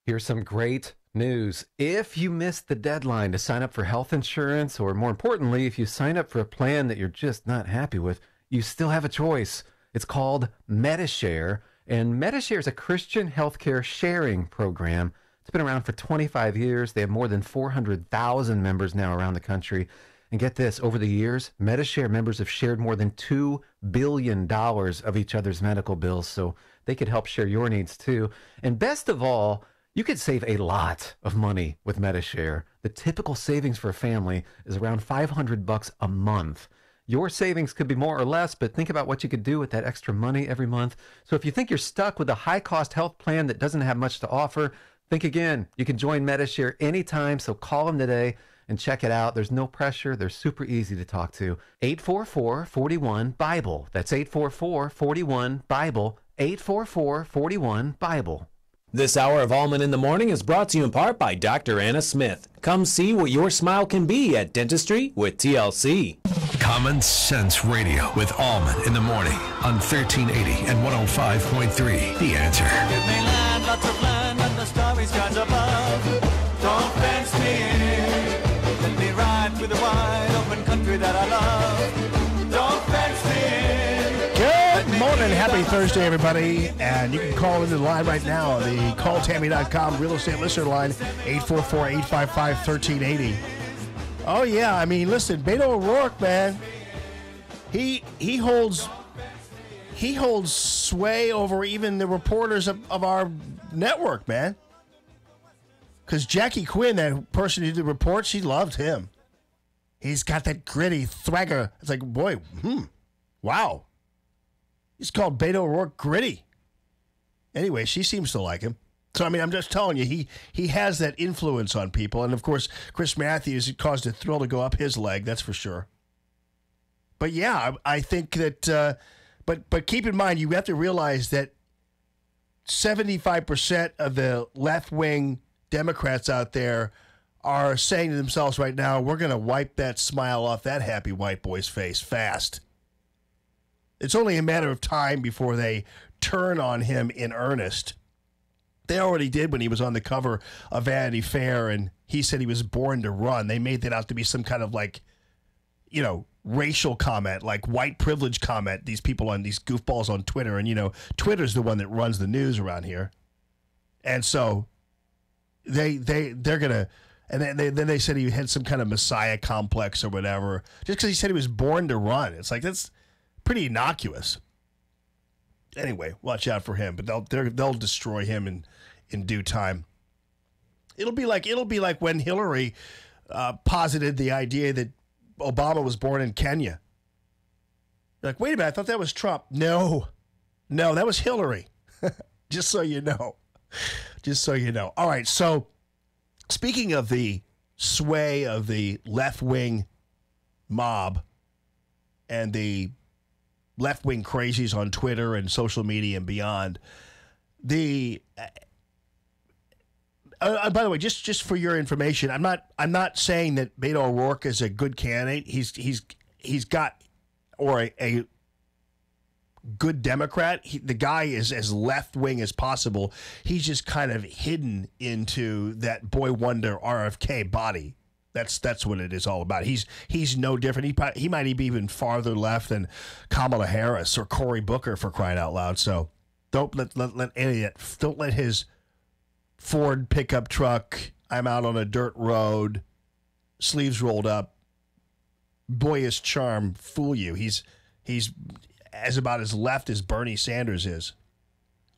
Here's some great news. If you missed the deadline to sign up for health insurance, or more importantly, if you sign up for a plan that you're just not happy with, you still have a choice. It's called Medi-Share, and Medi-Share is a Christian healthcare sharing program. It's been around for 25 years. They have more than 400,000 members now around the country. And get this, over the years, Medi-Share members have shared more than $2 billion of each other's medical bills, so they could help share your needs too. And best of all, you could save a lot of money with Medi-Share. The typical savings for a family is around $500 a month. Your savings could be more or less, but think about what you could do with that extra money every month. So if you think you're stuck with a high-cost health plan that doesn't have much to offer, think again. You can join Medi-Share anytime, so call them today and check it out. There's no pressure. They're super easy to talk to. 844-41-BIBLE. That's 844-41-BIBLE. 844-41-BIBLE. This hour of Allman in the Morning is brought to you in part by Dr. Anna Smith. Come see what your smile can be at Dentistry with TLC. Common Sense Radio with Allman in the Morning on 1380 and 105.3. The Answer. Give me land, lots of land, and the starry skies above. Don't fence me in. Let me ride through the wide open country that I love. Don't fence me in. Good morning. Happy Thursday, everybody. And you can call into the line right now. The calltammy.com real estate listener line, 844-855-1380. Oh, yeah. I mean, listen, Beto O'Rourke, man, he holds sway over even the reporters of our network, man. Because Jackie Quinn, that person who did the report, she loved him. He's got that gritty thwagger. It's like, boy, wow. He's called Beto O'Rourke gritty. Anyway, she seems to like him. So, I mean, I'm just telling you, he has that influence on people. And, of course, Chris Matthews, it caused a thrill to go up his leg, that's for sure. But, yeah, I think that, but keep in mind, you have to realize that 75% of the left-wing Democrats out there are saying to themselves right now, we're going to wipe that smile off that happy white boy's face fast. It's only a matter of time before they turn on him in earnest. They already did when he was on the cover of Vanity Fair and he said he was born to run. They made that out to be some kind of racial comment, like white privilege comment, these people on these goofballs on Twitter. And, Twitter's the one that runs the news around here. And so they're going to, and then they said he had some kind of messiah complex or whatever, just because he said he was born to run. It's like, that's pretty innocuous. Anyway, watch out for him, but they'll destroy him in due time. It'll be like when Hillary posited the idea that Obama was born in Kenya. You're like, wait a minute, I thought that was Trump. No, that was Hillary. Just so you know. All right, so speaking of the sway of the left-wing mob and the left-wing crazies on Twitter and social media and beyond, by the way, just for your information, I'm not saying that Beto O'Rourke is a good candidate. He's got a good Democrat. The guy is as left-wing as possible. He's just kind of hidden into that boy wonder RFK body. That's what it is all about. He's no different. He might be even farther left than Kamala Harris or Cory Booker, for crying out loud. So don't let his Ford pickup truck, I'm out on a dirt road, sleeves rolled up, boyish charm fool you. He's as about as left as Bernie Sanders is.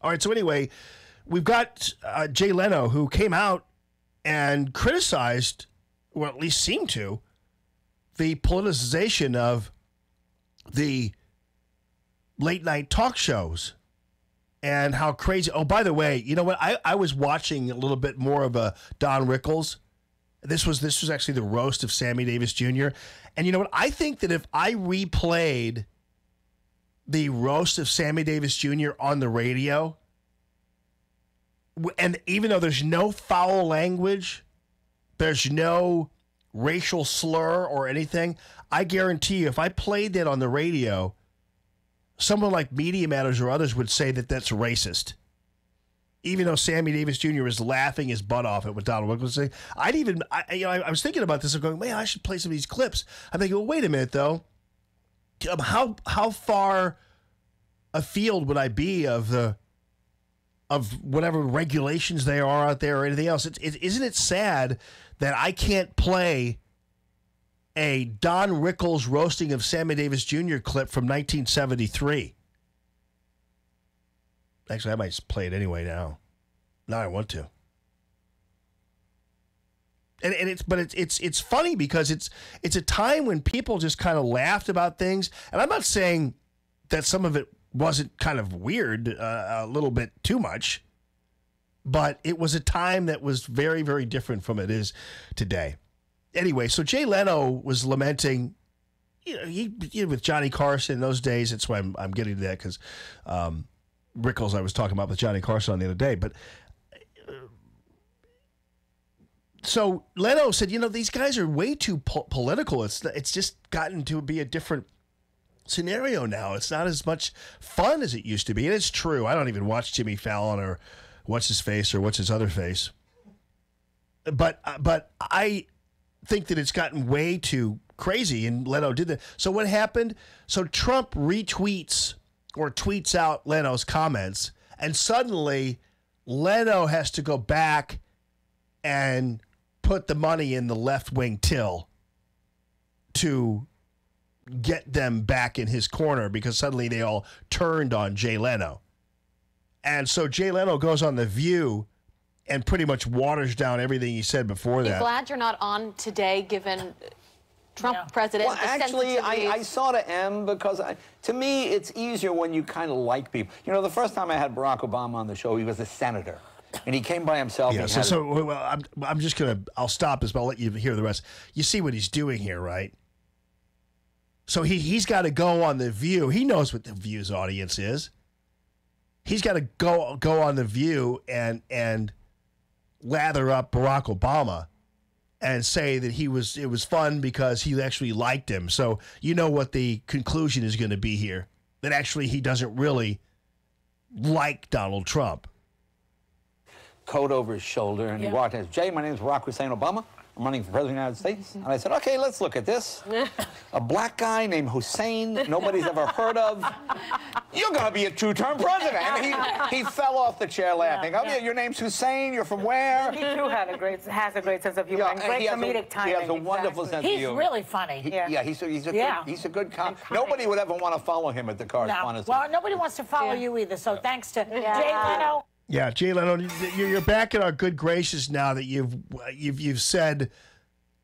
All right, so anyway, we've got Jay Leno, who came out and criticized, or at least seemed to, the politicization of the late night talk shows and how crazy. Oh, by the way, you know what? I was watching a little bit more of Don Rickles. This was actually the roast of Sammy Davis Jr. And you know what? I think that if I replayed the roast of Sammy Davis Jr. on the radio, and even though there's no foul language, there's no racial slur or anything, I guarantee you if I played that on the radio, someone like Media Matters or others would say that that's racist. Even though Sammy Davis Jr. is laughing his butt off at what Donald Trump was saying. I was thinking about this and going, man, I should play some of these clips. I'm thinking, well, wait a minute, though. How far afield would I be of whatever regulations there are out there or anything else? Isn't it sad that I can't play a Don Rickles roasting of Sammy Davis Jr. clip from 1973? Actually, I might just play it anyway now. Now I want to. And it's funny because it's a time when people just kind of laughed about things. And I'm not saying that some of it wasn't kind of weird, a little bit too much, but it was a time that was very, very different from it is today. anyway, so Jay Leno was lamenting, he with Johnny Carson in those days. That's why I'm getting to that, because Rickles I was talking about with Johnny Carson on the other day. But so Leno said, these guys are way too political. It's just gotten to be a different scenario now. It's not as much fun as it used to be. And it's true. I don't even watch Jimmy Fallon or What's His Face or What's His Other Face. But I think that it's gotten way too crazy, and Leno did that. So what happened? So Trump retweets or tweets out Leno's comments, and suddenly Leno has to go back and put the money in the left-wing till to get them back in his corner, because suddenly they all turned on Jay Leno. And so Jay Leno goes on The View and pretty much waters down everything he said before that. I'm glad you're not on today, given Trump president. Well, actually, I sort of am, because to me, it's easier when you kind of like people. The first time I had Barack Obama on the show, he was a senator. And he came by himself. Yeah, I'm just going to, I'll stop this, but I'll let you hear the rest. You see what he's doing here, right? So he's got to go on The View. He knows what The View's audience is. He's got to go on The View and lather up Barack Obama and say that it was fun because he actually liked him. So you know what the conclusion is going to be here, that actually he doesn't really like Donald Trump. Coat over his shoulder, and he walked in. Jay, my name is Barack Hussein Obama. I'm running for president of the United States. And I said, okay, let's look at this. A black guy named Hussein, nobody's ever heard of. You're going to be a two-term president. And he fell off the chair laughing. Oh, yeah, your name's Hussein. You're from where? He too has a great sense of humor and great comedic timing. He has a wonderful sense of humor. He's really funny. He's a good cop. Nobody would ever want to follow him at the correspondence. No. Well, nobody wants to follow you either. So thanks to Jay Leno. Yeah, Jay Leno, you're back in our good graces now that you've said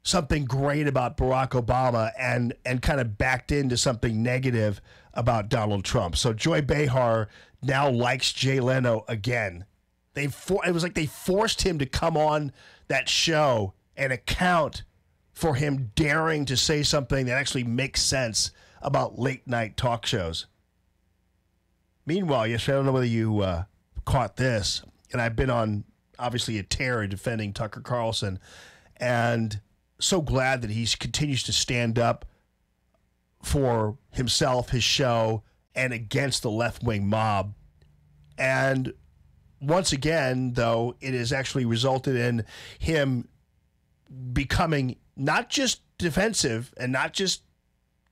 something great about Barack Obama and kind of backed into something negative about Donald Trump. So Joy Behar now likes Jay Leno again. It was like they forced him to come on that show and account for him daring to say something that actually makes sense about late night talk shows. Meanwhile, yesterday, I don't know whether you caught this, and I've been on obviously a tear defending Tucker Carlson, and so glad that he continues to stand up for himself, his show, and against the left-wing mob. And once again, though, it has actually resulted in him becoming not just defensive and not just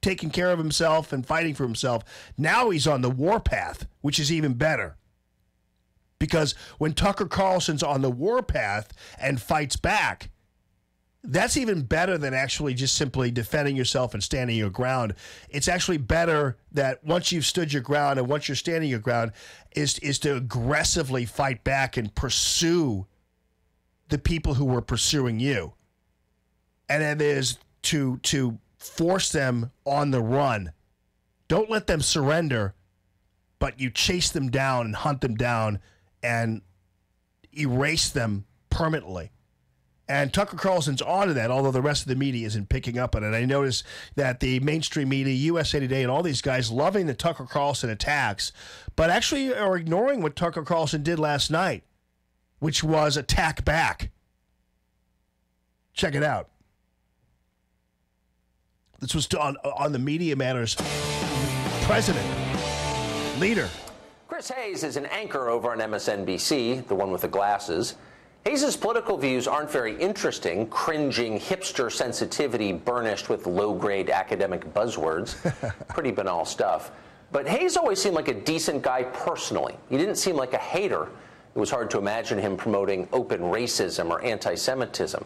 taking care of himself and fighting for himself. Now he's on the warpath, which is even better. Because when Tucker Carlson's on the warpath and fights back, that's even better than actually just simply defending yourself and standing your ground. It's actually better that once you've stood your ground and once you're standing your ground is to aggressively fight back and pursue the people who were pursuing you. And it is to force them on the run. Don't let them surrender, but you chase them down and hunt them down and erase them permanently. And Tucker Carlson's onto that, although the rest of the media isn't picking up on it. I noticed that the mainstream media, USA Today, and all these guys loving the Tucker Carlson attacks, but actually are ignoring what Tucker Carlson did last night, which was attack back. Check it out. This was on the Media Matters president, leader. Chris Hayes is an anchor over on MSNBC, the one with the glasses. Hayes' political views aren't very interesting, cringing hipster sensitivity burnished with low-grade academic buzzwords. Pretty banal stuff. But Hayes always seemed like a decent guy personally. He didn't seem like a hater. It was hard to imagine him promoting open racism or anti-Semitism.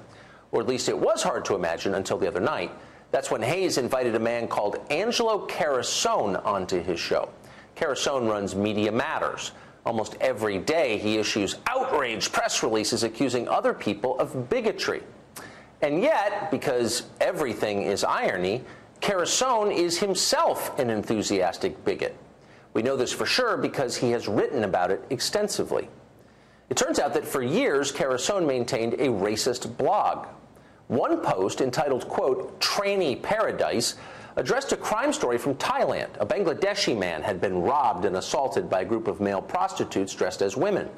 Or at least it was hard to imagine until the other night. That's when Hayes invited a man called Angelo Carasone onto his show. Carasone runs Media Matters. Almost every day he issues outraged press releases accusing other people of bigotry. And yet, because everything is irony, Carasone is himself an enthusiastic bigot. We know this for sure because he has written about it extensively. It turns out that for years, Carasone maintained a racist blog. One post entitled, quote, "Tranny Paradise," addressed a crime story from Thailand. A Bangladeshi man had been robbed and assaulted by a group of male prostitutes dressed as women.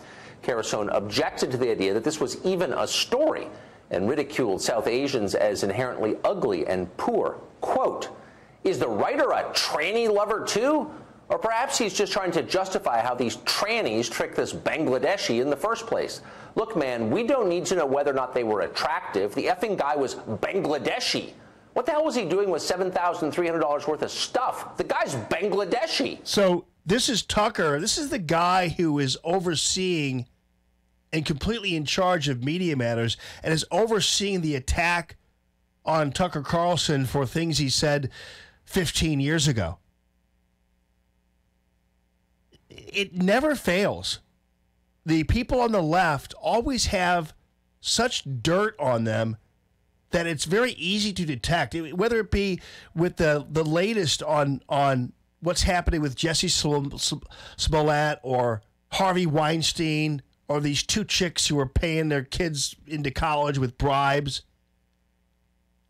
Carasone objected to the idea that this was even a story and ridiculed South Asians as inherently ugly and poor. Quote, "Is the writer a tranny lover too? Or perhaps he's just trying to justify how these trannies tricked this Bangladeshi in the first place. Look, man, we don't need to know whether or not they were attractive. The effing guy was Bangladeshi. What the hell was he doing with $7,300 worth of stuff? The guy's Bangladeshi." So this is Tucker. This is the guy who is overseeing and completely in charge of media matters and is overseeing the attack on Tucker Carlson for things he said 15 years ago. It never fails. The people on the left always have such dirt on them that it's very easy to detect, whether it be with the latest on what's happening with Jesse Smollett or Harvey Weinstein or these two chicks who are paying their kids into college with bribes,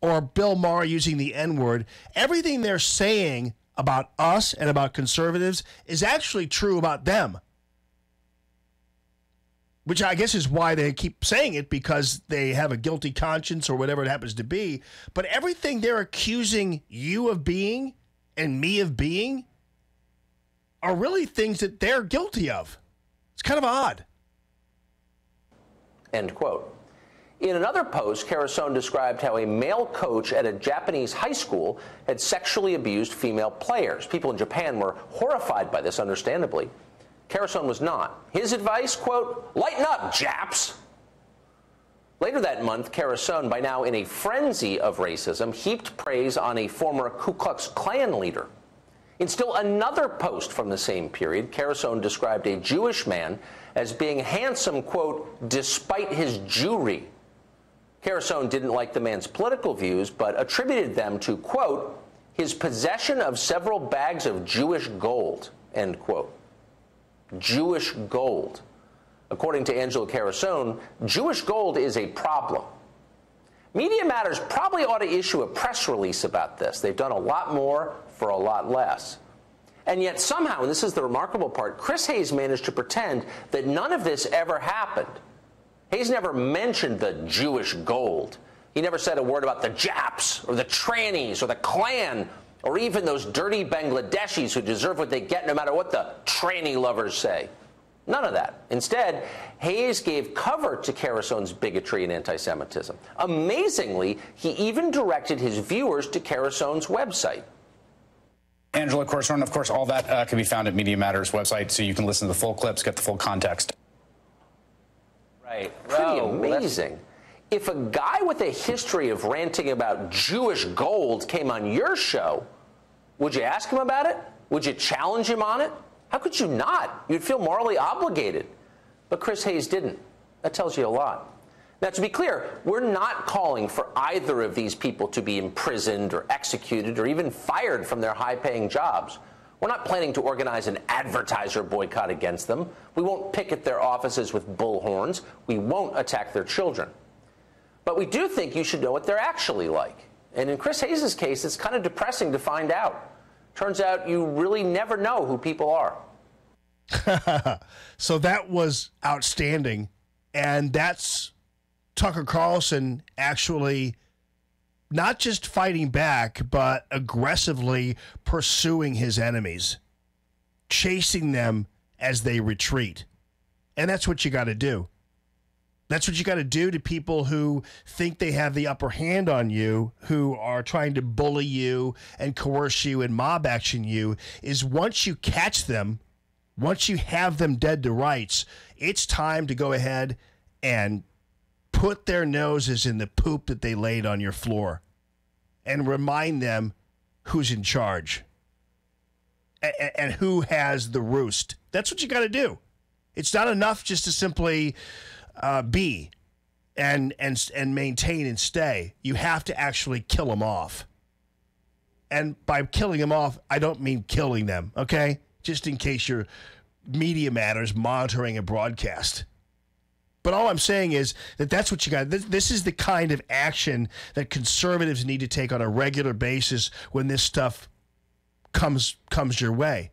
or Bill Maher using the N-word. Everything they're saying about us and about conservatives is actually true about them, which I guess is why they keep saying it, because they have a guilty conscience or whatever it happens to be. But everything they're accusing you of being and me of being are really things that they're guilty of. It's kind of odd. End quote. In another post, Carasone described how a male coach at a Japanese high school had sexually abused female players. People in Japan were horrified by this, understandably. Carasone was not. His advice, quote, "Lighten up, Japs." Later that month, Carasone, by now in a frenzy of racism, heaped praise on a former Ku Klux Klan leader. In still another post from the same period, Carasone described a Jewish man as being handsome, quote, "despite his Jewry." Carasone didn't like the man's political views, but attributed them to, quote, "his possession of several bags of Jewish gold," end quote. Jewish gold. According to Angelo Carasone, Jewish gold is a problem. Media Matters probably ought to issue a press release about this. They've done a lot more for a lot less. And yet somehow, and this is the remarkable part, Chris Hayes managed to pretend that none of this ever happened. Hayes never mentioned the Jewish gold. He never said a word about the Japs or the trannies or the Klan or even those dirty Bangladeshis who deserve what they get no matter what the tranny lovers say. None of that. Instead, Hayes gave cover to Carasone's bigotry and anti-Semitism. Amazingly, he even directed his viewers to Carasone's website. Angela Corson, of course, all that can be found at Media Matters website, so you can listen to the full clips, get the full context. Right. Pretty amazing. If a guy with a history of ranting about Jewish gold came on your show, would you ask him about it? Would you challenge him on it? How could you not? You'd feel morally obligated. But Chris Hayes didn't. That tells you a lot. Now, to be clear, we're not calling for either of these people to be imprisoned or executed or even fired from their high-paying jobs. We're not planning to organize an advertiser boycott against them. We won't picket their offices with bullhorns. We won't attack their children. But we do think you should know what they're actually like. And in Chris Hayes' case, it's kind of depressing to find out. Turns out you really never know who people are. So that was outstanding. And that's Tucker Carlson actually not just fighting back, but aggressively pursuing his enemies, chasing them as they retreat. And that's what you got to do. That's what you got to do to people who think they have the upper hand on you, who are trying to bully you and coerce you and mob action you, is once you catch them, once you have them dead to rights, it's time to go ahead and put their noses in the poop that they laid on your floor and remind them who's in charge and who has the roost. That's what you got to do. It's not enough just to simply be and maintain and stay. You have to actually kill them off. And by killing them off, I don't mean killing them, okay? Just in case your Media Matters monitoring a broadcast. But all I'm saying is that's what you got. This is the kind of action that conservatives need to take on a regular basis when this stuff comes your way.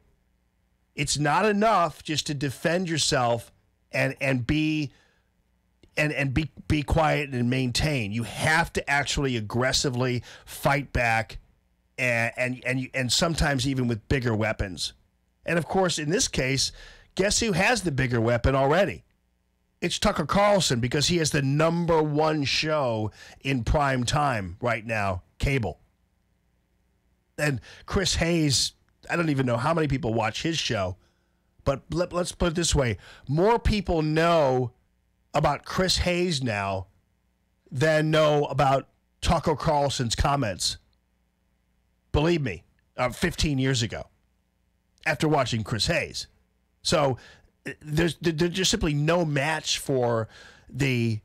It's not enough just to defend yourself and be quiet and maintain. You have to actually aggressively fight back, and sometimes even with bigger weapons. And of course, in this case, guess who has the bigger weapon already? It's Tucker Carlson, because he has the #1 show in prime time right now, cable. And Chris Hayes, I don't even know how many people watch his show, but let's put it this way. More people know about Chris Hayes now than know about Tucker Carlson's comments. Believe me, 15 years ago, after watching Chris Hayes. So there's just simply no match for the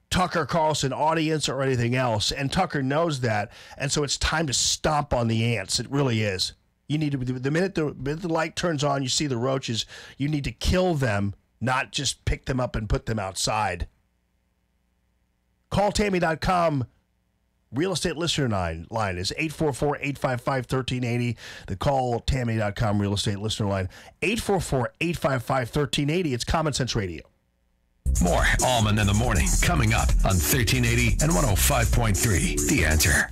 Tucker Carlson audience or anything else, and Tucker knows that, and so it's time to stomp on the ants. It really is. You need to, the minute the light turns on, you see the roaches, you need to kill them, not just pick them up and put them outside. Call Tammy.com. Real estate listener line is 844-855-1380. The Call Tammy.com real estate listener line, 844-855-1380. It's Common Sense Radio. More Allman in the Morning coming up on 1380 and 105.3. The Answer.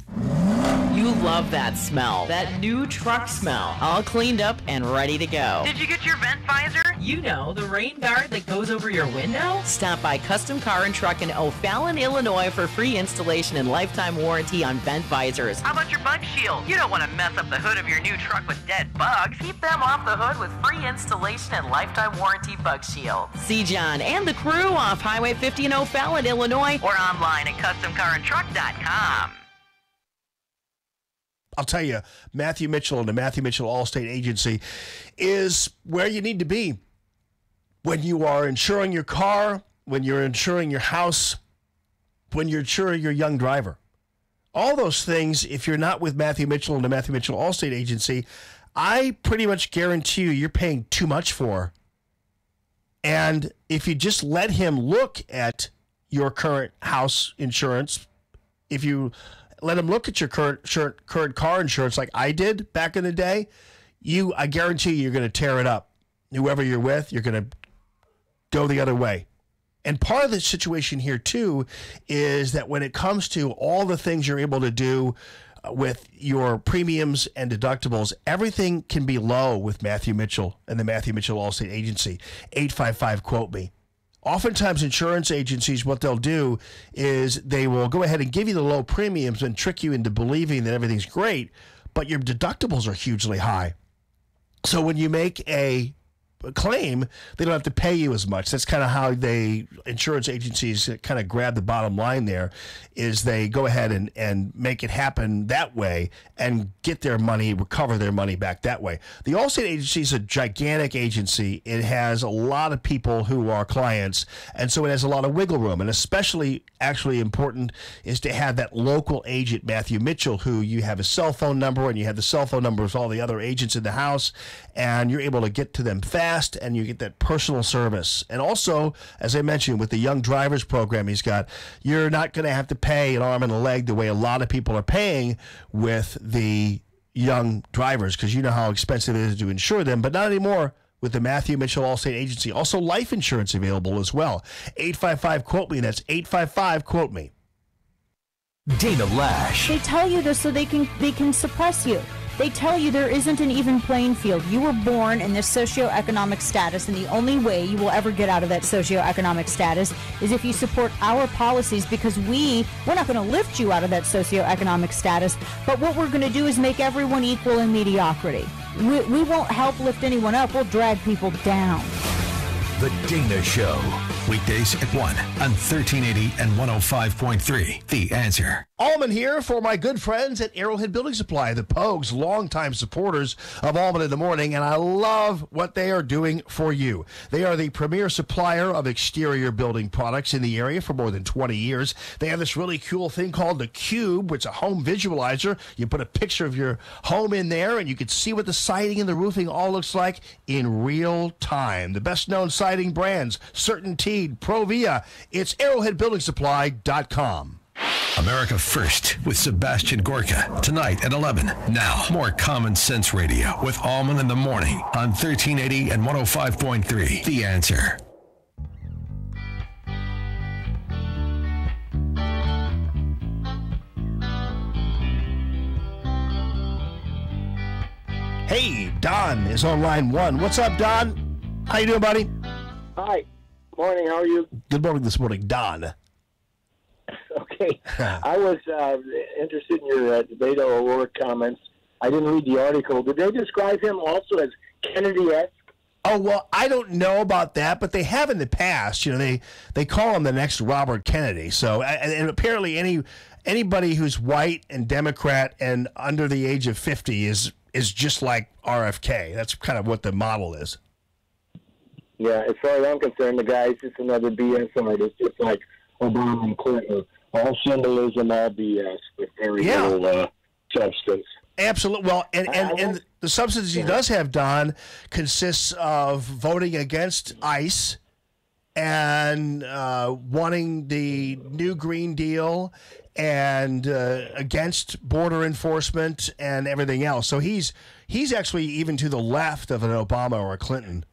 You love that smell. That new truck smell. All cleaned up and ready to go. Did you get your vent visor? You know, the rain guard that goes over your window? Stop by Custom Car and Truck in O'Fallon, Illinois for free installation and lifetime warranty on vent visors. How about your bug shield? You don't want to mess up the hood of your new truck with dead bugs. Keep them off the hood with free installation and lifetime warranty bug shield. See John and the crew off Highway 50 in O'Fallon, Illinois, or online at customcarandtruck.com. I'll tell you, Matthew Mitchell and the Matthew Mitchell Allstate Agency is where you need to be when you are insuring your car, when you're insuring your house, when you're insuring your young driver. All those things, if you're not with Matthew Mitchell and the Matthew Mitchell Allstate Agency, I pretty much guarantee you're paying too much for. And if you just let him look at your current house insurance, if you let him look at your current car insurance like I did back in the day, I guarantee you're going to tear it up. Whoever you're with, you're going to go the other way. And part of the situation here, too, is that when it comes to all the things you're able to do with your premiums and deductibles, everything can be low with Matthew Mitchell and the Matthew Mitchell Allstate Agency. 855-QUOTE-ME. Oftentimes, insurance agencies, what they'll do is they will go ahead and give you the low premiums and trick you into believing that everything's great, but your deductibles are hugely high. So when you make a claim, they don't have to pay you as much. That's kind of how insurance agencies kind of grab the bottom line there, is they go ahead and make it happen that way and get their money, recover their money back that way. The Allstate Agency is a gigantic agency. It has a lot of people who are clients, and so it has a lot of wiggle room. And especially actually important is to have that local agent, Matthew Mitchell, who you have a cell phone number and you have the cell phone numbers of all the other agents in the house, and you're able to get to them fast, and you get that personal service. And also, as I mentioned, with the Young Drivers program he's got, you're not going to have to pay an arm and a leg the way a lot of people are paying with the young drivers, because you know how expensive it is to insure them, but not anymore with the Matthew Mitchell Allstate Agency. Also, life insurance available as well. 855-QUOTE-ME. That's 855-QUOTE-ME. Dana Lash. They tell you this so they can suppress you. They tell you there isn't an even playing field. You were born in this socioeconomic status, and the only way you will ever get out of that socioeconomic status is if you support our policies, because we're not going to lift you out of that socioeconomic status, but what we're going to do is make everyone equal in mediocrity. We won't help lift anyone up. We'll drag people down. The Dana Show. Weekdays at 1 on 1380 and 105.3. The Answer. Allman here for my good friends at Arrowhead Building Supply, the Pogues, longtime supporters of Allman in the Morning, and I love what they are doing for you. They are the premier supplier of exterior building products in the area for more than 20 years. They have this really cool thing called the Cube, which is a home visualizer. You put a picture of your home in there, and you can see what the siding and the roofing all looks like in real time. The best-known siding brands, CertainTeed, Speed, Provia. It's ArrowheadBuildingSupply.com. America First with Sebastian Gorka. Tonight at 11. Now, more Common Sense Radio with Allman in the Morning on 1380 and 105.3. The Answer. Hey, Don is on line 1. What's up, Don? How you doing, buddy? Hi. Morning. How are you? Good morning this morning, Don. Okay. I was interested in your Beto O'Rourke comments. I didn't read the article. Did they describe him also as Kennedy-esque? Oh, well, I don't know about that, but they have in the past. You know, they call him the next Robert Kennedy. So, and apparently anybody who's white and Democrat and under the age of 50 is just like RFK. That's kind of what the model is. Yeah, as far as I'm concerned, the guy's just another BS artist, just like Obama and Clinton. All symbolism, all BS, with very little substance. Absolutely. Well, and the substance he does have, Don, consists of voting against ICE and wanting the new Green Deal and against border enforcement and everything else. So he's actually even to the left of an Obama or a Clinton.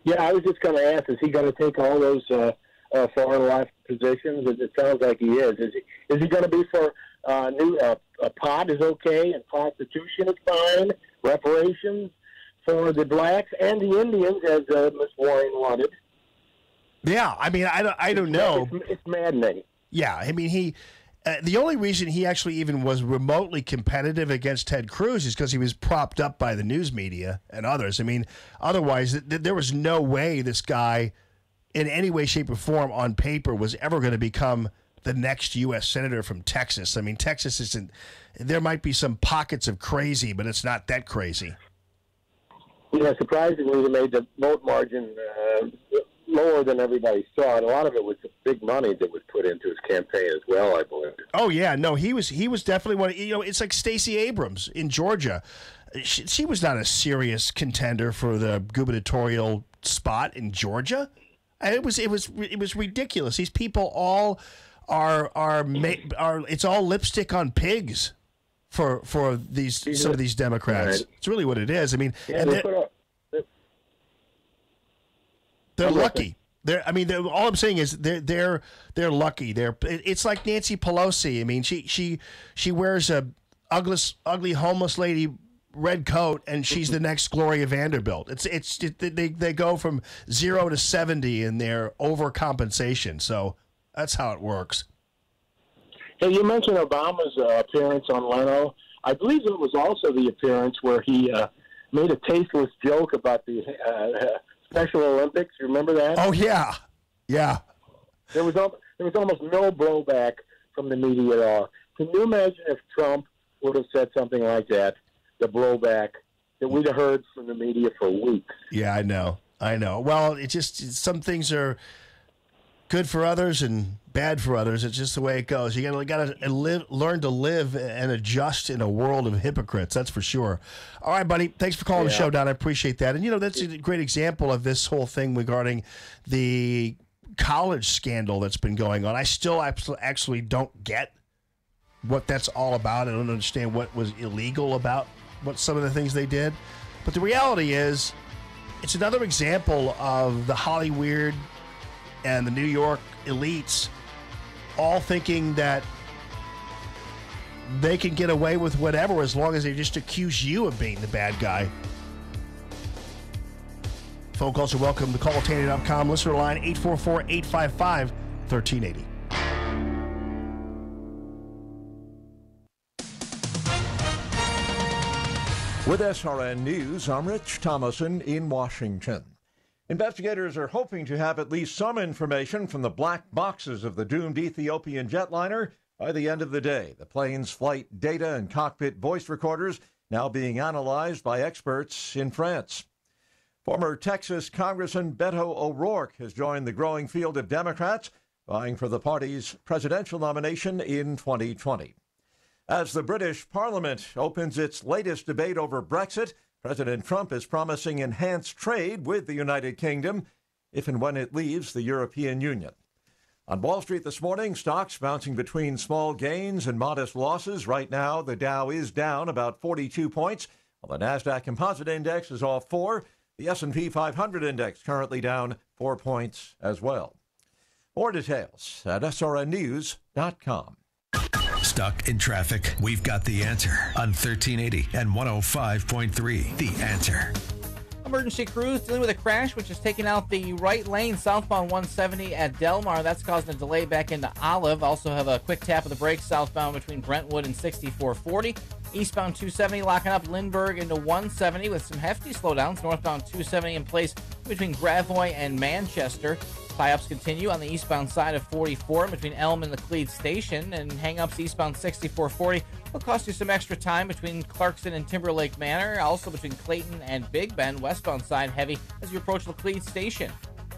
Yeah, I was just going to ask, is he going to take all those far left positions? It sounds like he is. Is he going to be for pot is okay and prostitution is fine, reparations for the blacks and the Indians, as Ms. Warren wanted? Yeah, I mean, I don't know. It's maddening. Yeah, I mean, the only reason he actually even was remotely competitive against Ted Cruz is because he was propped up by the news media and others. I mean, otherwise, there was no way this guy, in any way, shape, or form, on paper, was ever going to become the next U.S. Senator from Texas. I mean, Texas isn't, there might be some pockets of crazy, but it's not that crazy. Yeah, surprisingly, they made the vote margin lower than everybody saw, and a lot of it was the big money that was put into his campaign as well, I believe. Oh yeah, no, he was definitely one. You know, it's like Stacey Abrams in Georgia. She was not a serious contender for the gubernatorial spot in Georgia. It was ridiculous. These people all are it's all lipstick on pigs for some of these Democrats. Right. It's really what it is. I mean, and they're lucky. All I'm saying is they're lucky. It's like Nancy Pelosi. I mean, she wears a ugly homeless lady red coat, and she's the next Gloria Vanderbilt. They go from 0 to 70 in their overcompensation. So that's how it works. Hey, you mentioned Obama's appearance on Leno. I believe it was also the appearance where he made a tasteless joke about the Special Olympics. You remember that? Oh yeah, yeah. There was almost no blowback from the media at all. Can you imagine if Trump would have said something like that? The blowback that we'd have heard from the media for weeks. Yeah, I know. Well, some things are good for others and bad for others. It's just the way it goes. You gotta learn to live and adjust in a world of hypocrites. That's for sure. All right, buddy. Thanks for calling the show, Don. I appreciate that. And that's a great example of this whole thing regarding the college scandal that's been going on. I still actually don't get what that's all about. I don't understand what was illegal about what some of the things they did. But the reality is, it's another example of the Hollywood and the New York elites all thinking that they can get away with whatever as long as they just accuse you of being the bad guy. Phone calls are welcome to calltanny.com. Listener line 844-855-1380. With SRN News, I'm Rich Thomason in Washington. Investigators are hoping to have at least some information from the black boxes of the doomed Ethiopian jetliner by the end of the day. The plane's flight data and cockpit voice recorders now being analyzed by experts in France. Former Texas Congressman Beto O'Rourke has joined the growing field of Democrats vying for the party's presidential nomination in 2020. As the British Parliament opens its latest debate over Brexit, President Trump is promising enhanced trade with the United Kingdom. if and when it leaves the European Union. On Wall Street this morning, stocks bouncing between small gains and modest losses. Right now, the Dow is down about 42 points, while the NASDAQ Composite Index is off 4. The S&P 500 Index currently down 4 points as well. More details at srnnews.com. Stuck in traffic? We've got the answer on 1380 and 105.3. The Answer. Emergency crews dealing with a crash which has taken out the right lane southbound 170 at Delmar. That's causing a delay back into Olive. Also have a quick tap of the brakes southbound between Brentwood and 6440. Eastbound 270 locking up Lindbergh into 170 with some hefty slowdowns. Northbound 270 in place between Gravois and Manchester. Tie-ups continue on the eastbound side of 44 between Elm and the Clede Station, and hang-ups eastbound 6440 will cost you some extra time between Clarkson and Timberlake Manor, also between Clayton and Big Bend, westbound side heavy as you approach the Clede Station.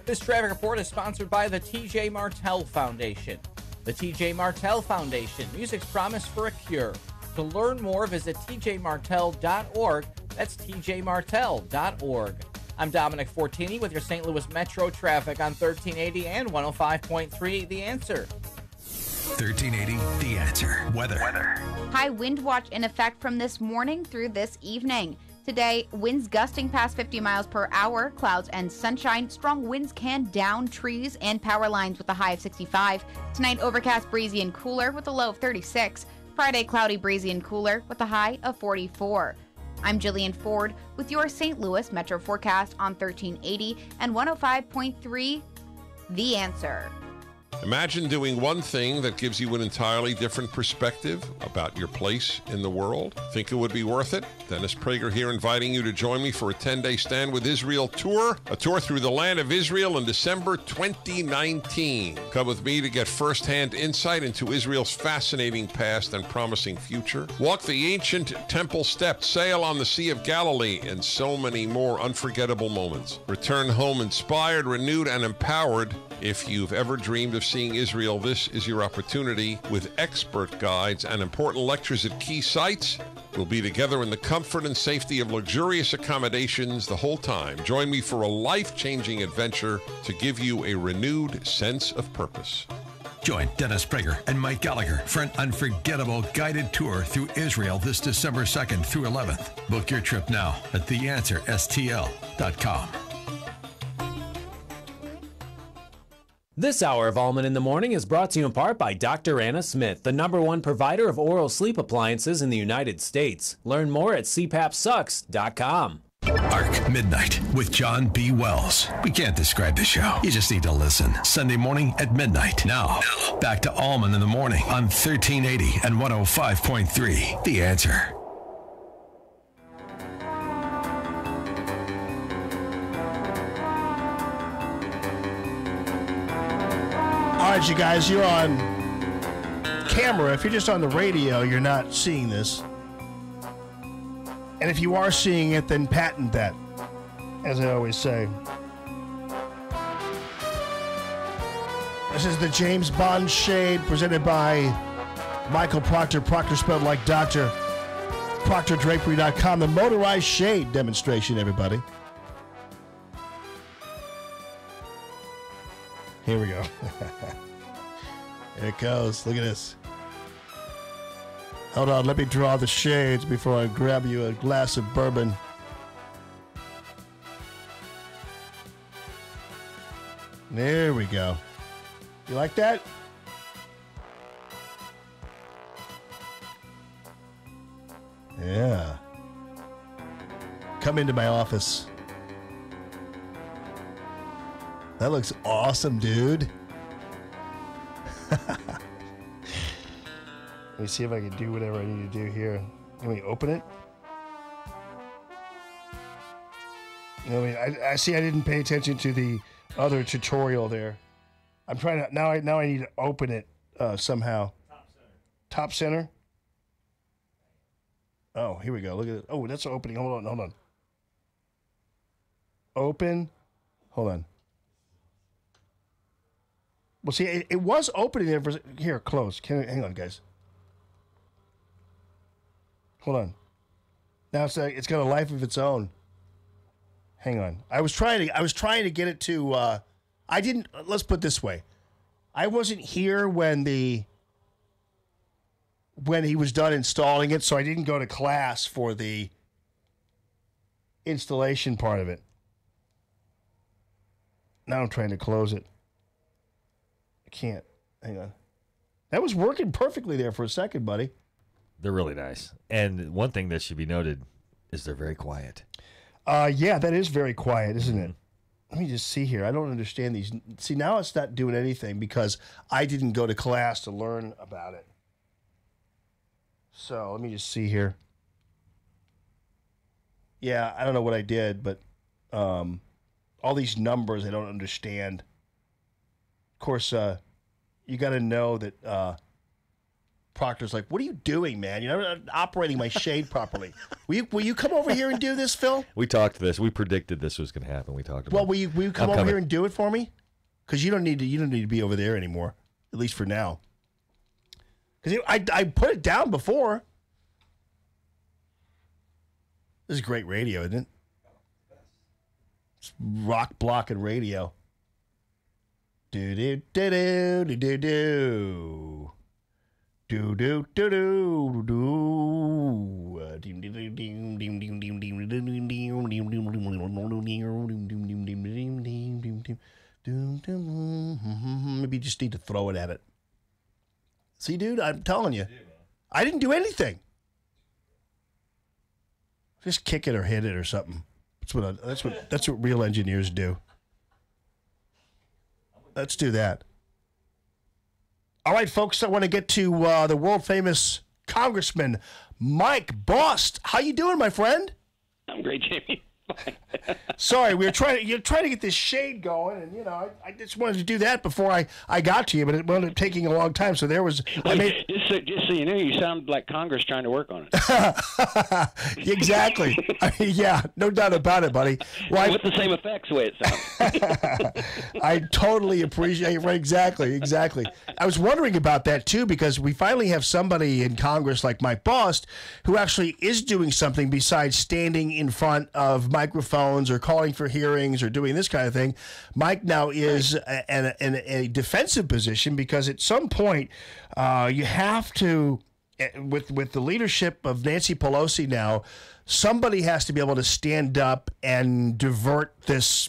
This traffic report is sponsored by the T.J. Martell Foundation. The T.J. Martell Foundation, music's promise for a cure. To learn more, visit tjmartell.org. That's tjmartell.org. I'm Dominic Fortini with your St. Louis Metro traffic on 1380 and 105.3 The Answer. 1380 The Answer. Weather. High wind watch in effect from this morning through this evening. Today, winds gusting past 50 miles per hour, clouds and sunshine. Strong winds can down trees and power lines with a high of 65. Tonight, overcast, breezy, and cooler with a low of 36. Friday, cloudy, breezy, and cooler with a high of 44. I'm Jillian Ford with your St. Louis Metro forecast on 1380 and 105.3 The Answer. Imagine doing one thing that gives you an entirely different perspective about your place in the world. Think it would be worth it? Dennis Prager here inviting you to join me for a 10-day Stand with Israel tour, a tour through the land of Israel in December 2019. Come with me to get first-hand insight into Israel's fascinating past and promising future. Walk the ancient temple steps, sail on the Sea of Galilee, and so many more unforgettable moments. Return home inspired, renewed, and empowered. If you've ever dreamed of seeing Israel, this is your opportunity. With expert guides and important lectures at key sites, we'll be together in the comfort and safety of luxurious accommodations the whole time. Join me for a life-changing adventure to give you a renewed sense of purpose. Join Dennis Prager and Mike Gallagher for an unforgettable guided tour through Israel this December 2nd through 11th. Book your trip now at theanswerstl.com. This hour of Allman in the Morning is brought to you in part by Dr. Anna Smith, the #1 provider of oral sleep appliances in the United States. Learn more at cpapsucks.com. Arc Midnight with John B. Wells. We can't describe the show. You just need to listen. Sunday morning at midnight. Now, back to Allman in the Morning on 1380 and 105.3. The Answer. All right, you guys, you're on camera. If you're just on the radio, you're not seeing this. And if you are seeing it, then patent that, as I always say. This is the James Bond shade presented by Michael Proctor. Proctor spelled like Dr. ProctorDrapery.com. The motorized shade demonstration, everybody. Here we go. Here it goes. Look at this. Hold on, let me draw the shades before I grab you a glass of bourbon. There we go. You like that? Yeah. Come into my office. That looks awesome, dude. Let me see if I can do whatever I need to do here. Let me open it. I see I didn't pay attention to the other tutorial there. I'm trying to now I need to open it somehow. Top center. Oh, here we go. Look at it. Oh, that's opening. Hold on. Open. Hold on. Well, see, it was opening there for here. Close. Hang on, guys. Hold on. Now it's got a life of its own. Hang on. I was trying to get it to. I didn't. Let's put it this way. I wasn't here when he was done installing it, so I didn't go to class for the installation part of it. Now I'm trying to close it. I can't. Hang on. That was working perfectly there for a second, buddy. They're really nice. And one thing that should be noted is they're very quiet. Yeah, that is very quiet, isn't it? Let me just see here. I don't understand these. See, now it's not doing anything because I didn't go to class to learn about it. So let me just see here. Yeah, I don't know what I did, but all these numbers I don't understand. Of course, you got to know that Proctor's like, what are you doing, man? You're not operating my shade properly. Will you come over here and do this, Phil? We talked this. We predicted this was going to happen. We talked about Well, will you come over here and do it for me? Because you don't need to be over there anymore, at least for now. Because I put it down before. This is great radio, isn't it? It's rock blocking radio. Do do do do do do do. Do do do do do. Maybe you just need to throw it at it. See, dude, I'm telling you, I didn't do anything. Just kick it or hit it or something. That's what real engineers do. Let's do that. All right, folks, I want to get to the world-famous Congressman Mike Bost. How you doing, my friend? I'm great, Jamie. Sorry, you're trying to get this shade going, and I just wanted to do that before I got to you, but it wound up taking a long time. So there was. Just so you know, you sound like Congress trying to work on it. Exactly. Yeah, no doubt about it, buddy. Well, with the same effects, the way it sounds. I totally appreciate it. Right, exactly. I was wondering about that too, because we finally have somebody in Congress like Mike Bost who actually is doing something besides standing in front of microphones or calling for hearings or doing this kind of thing. Mike now is in a defensive position because at some point you have to, with the leadership of Nancy Pelosi now, somebody has to be able to stand up and divert this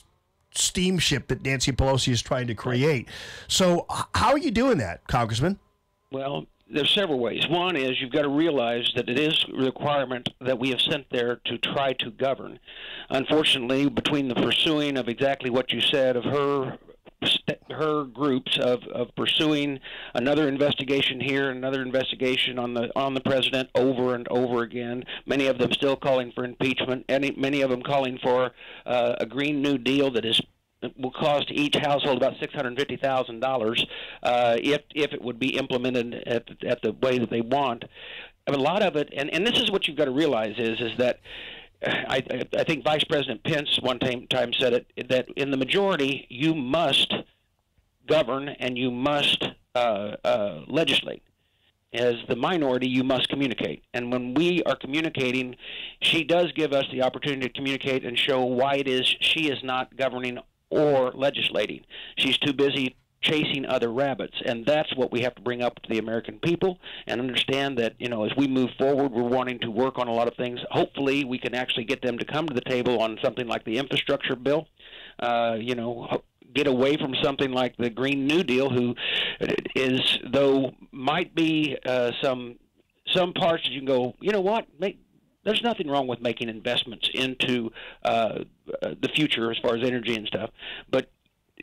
steamship that Nancy Pelosi is trying to create. So how are you doing that, Congressman? Well, there's several ways. One is you've got to realize that it is a requirement that we have sent there to try to govern. Unfortunately, between the pursuing of exactly what you said of her groups of pursuing another investigation here, another investigation on the president over and over again, many of them still calling for impeachment, and many of them calling for a Green New Deal that will cost each household about $650,000 if it would be implemented at the way that they want. I mean, a lot of it, and this is what you've got to realize is that I think Vice President Pence one time said it, that in the majority you must govern and you must legislate. As the minority, you must communicate. And when we are communicating, she does give us the opportunity to communicate and show why it is she is not governing or legislating. She's too busy chasing other rabbits, and that's what we have to bring up to the American people and understand that, as we move forward, we're wanting to work on a lot of things. Hopefully, we can actually get them to come to the table on something like the infrastructure bill, get away from something like the Green New Deal, who is, though might be some parts that you can go, you know what, there's nothing wrong with making investments into the future as far as energy and stuff. But,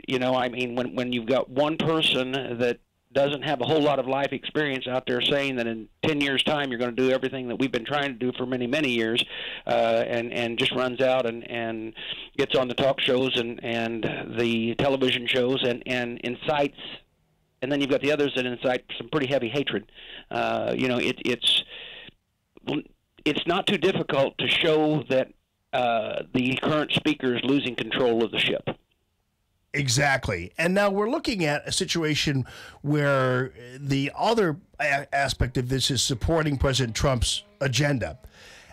when you've got one person that doesn't have a whole lot of life experience out there saying that in 10 years' time you're going to do everything that we've been trying to do for many, many years, and just runs out and gets on the talk shows and the television shows and incites, and then you've got the others that incite some pretty heavy hatred. It's not too difficult to show that the current speaker is losing control of the ship. Exactly. And now we're looking at a situation where the other aspect of this is supporting President Trump's agenda.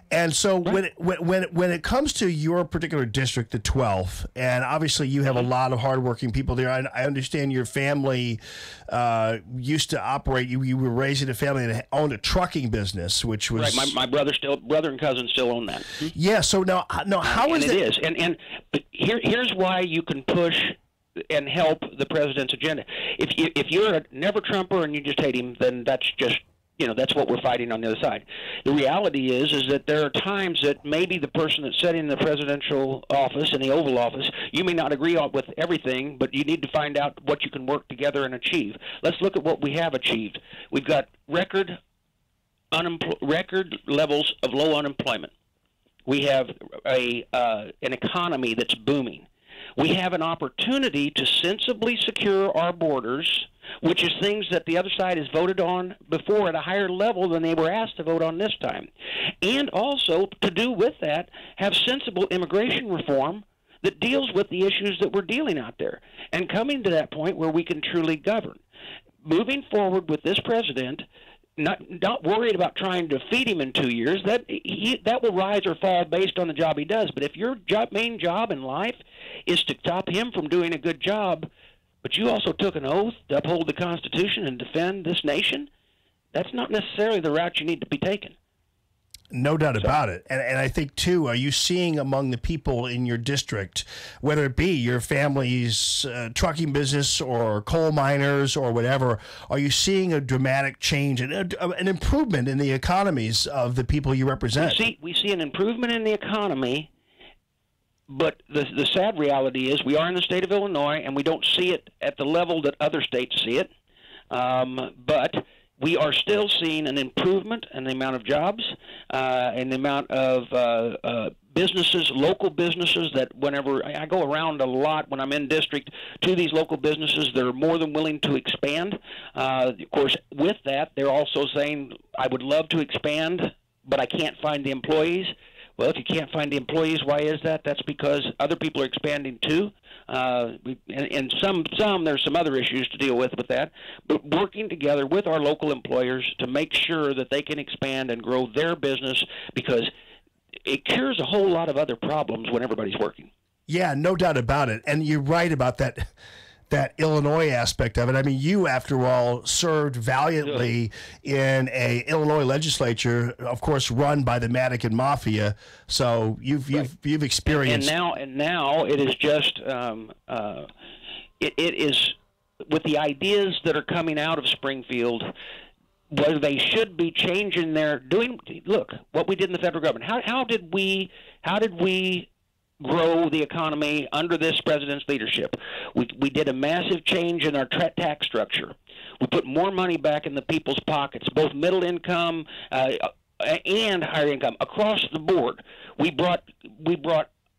And so when it comes to your particular district, the 12th, and obviously you have a lot of hardworking people there. I understand your family used to operate. You were raised in a family that owned a trucking business, which was right. My brother and cousin still own that. Yeah. So now how is it? It is, and here's why you can push and help the president's agenda. If you're a never Trumper and you just hate him, then that's just, that's what we're fighting on the other side. The reality is that there are times that maybe the person that's sitting in the presidential office, in the Oval Office, you may not agree with everything, but you need to find out what you can work together and achieve. Let's look at what we have achieved. We've got record levels of low unemployment. We have an economy that's booming. We have an opportunity to sensibly secure our borders, which is things that the other side has voted on before at a higher level than they were asked to vote on this time. And also, to do with that, have sensible immigration reform that deals with the issues that we're dealing out there, and coming to that point where we can truly govern. Moving forward with this president, not worried about trying to defeat him in 2 years, that will rise or fall based on the job he does. But if your main job in life is to stop him from doing a good job, but you also took an oath to uphold the Constitution and defend this nation, that's not necessarily the route you need to be taking. No doubt about it. And I think, too, are you seeing among the people in your district, whether it be your family's trucking business or coal miners or whatever, are you seeing a dramatic change and an improvement in the economies of the people you represent? We see an improvement in the economy, but the sad reality is we are in the state of Illinois, and we don't see it at the level that other states see it. But we are still seeing an improvement in the amount of jobs and the amount of businesses, local businesses, that whenever I go around a lot when I'm in district to these local businesses, they're more than willing to expand. Of course, with that, they're also saying, I would love to expand, but I can't find the employees. Well, if you can't find the employees, why is that? That's because other people are expanding too. And some there's some other issues to deal with that. But working together with our local employers to make sure that they can expand and grow their business, because it cures a whole lot of other problems when everybody's working. Yeah, no doubt about it. And you're right about that Illinois aspect of it. I mean, you, after all, served valiantly in a Illinois legislature, of course, run by the Madigan Mafia. So you've experienced. And now it is just it is with the ideas that are coming out of Springfield, whether they should be changing their doing. Look, what we did in the federal government. How did we grow the economy under this president's leadership? We did a massive change in our tax structure. We put more money back in the people's pockets, both middle income and higher income, across the board. We brought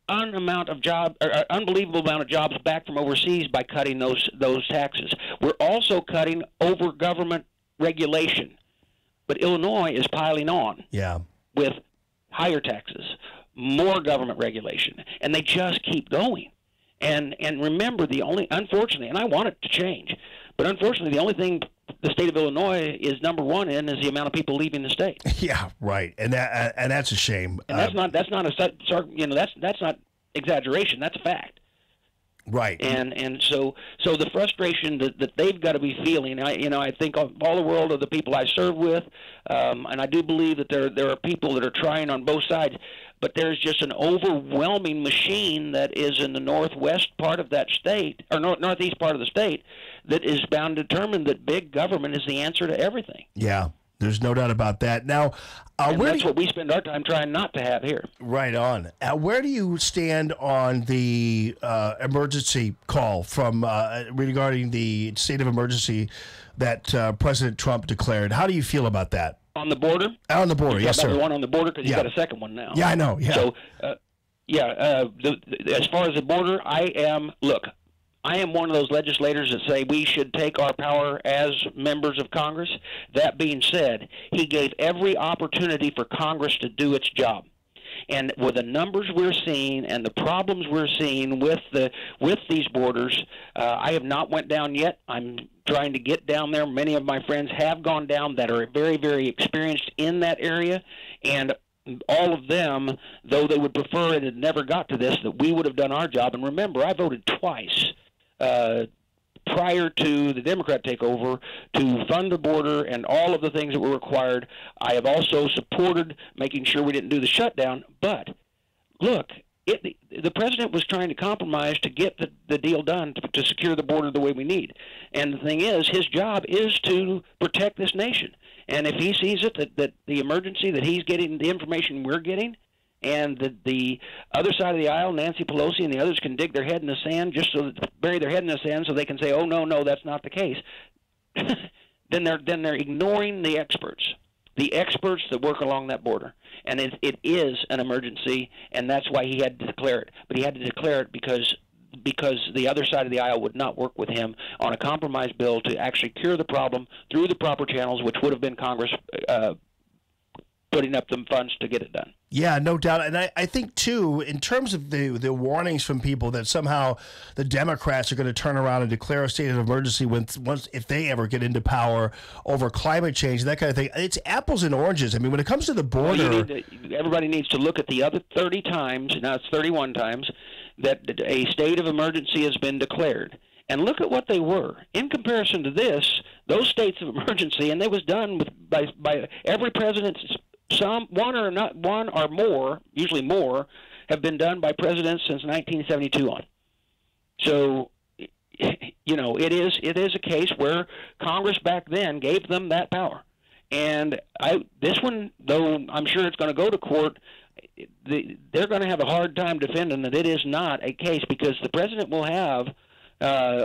unbelievable amount of jobs back from overseas by cutting those taxes. We're also cutting over government regulation, but Illinois is piling on with higher taxes, more government regulation, and they just keep going. And remember, unfortunately, and I want it to change, but unfortunately, the only thing the state of Illinois is number one in is the amount of people leaving the state. Yeah, right, and that's a shame. And that's not exaggeration. That's a fact. Right. And so the frustration that they've got to be feeling, I think of all the world of the people I serve with, and I do believe that there are people that are trying on both sides, but there's just an overwhelming machine that is in the northwest part of that state, or northeast part of the state, that is bound to determine that big government is the answer to everything. Yeah. There's no doubt about that. Now, that's what we spend our time trying not to have here. Right on. Where do you stand on the emergency call from regarding the state of emergency that President Trump declared? How do you feel about that? On the border? On the border, yes, sir. The one on the border, because he's got a second one now. Yeah, I know. Yeah. So, as far as the border, I am one of those legislators that say we should take our power as members of Congress. That being said, he gave every opportunity for Congress to do its job. And with the numbers we're seeing and the problems we're seeing with these borders, I have not went down yet. I'm trying to get down there. Many of my friends have gone down that are very, very experienced in that area. And all of them, though they would prefer it had never got to this, that we would have done our job. And remember, I voted twice prior to the Democrat takeover to fund the border and all of the things that were required. I have also supported making sure we didn't do the shutdown. But look, the president was trying to compromise to get the deal done to secure the border the way we need. And the thing is, his job is to protect this nation. And if he sees it that the emergency, that he's getting the information we're getting, and the other side of the aisle, Nancy Pelosi and the others, can dig their head in the sand just so bury their head in the sand so they can say, oh, no, that's not the case, then they're ignoring the experts that work along that border. And it is an emergency, and that's why he had to declare it. But he had to declare it because the other side of the aisle would not work with him on a compromise bill to actually cure the problem through the proper channels, which would have been Congress putting up the funds to get it done. Yeah, no doubt. And I think, too, in terms of the warnings from people that somehow the Democrats are going to turn around and declare a state of emergency if they ever get into power over climate change and that kind of thing, it's apples and oranges. I mean, when it comes to the border... everybody needs to look at the other 30 times, now it's 31 times, that a state of emergency has been declared. And look at what they were. In comparison to this, those states of emergency, and it was done by every president... one or more, usually more, have been done by presidents since 1972 on. So, it is a case where Congress back then gave them that power. And this one, though I'm sure it's going to go to court, they're going to have a hard time defending that it is not a case, because the president will have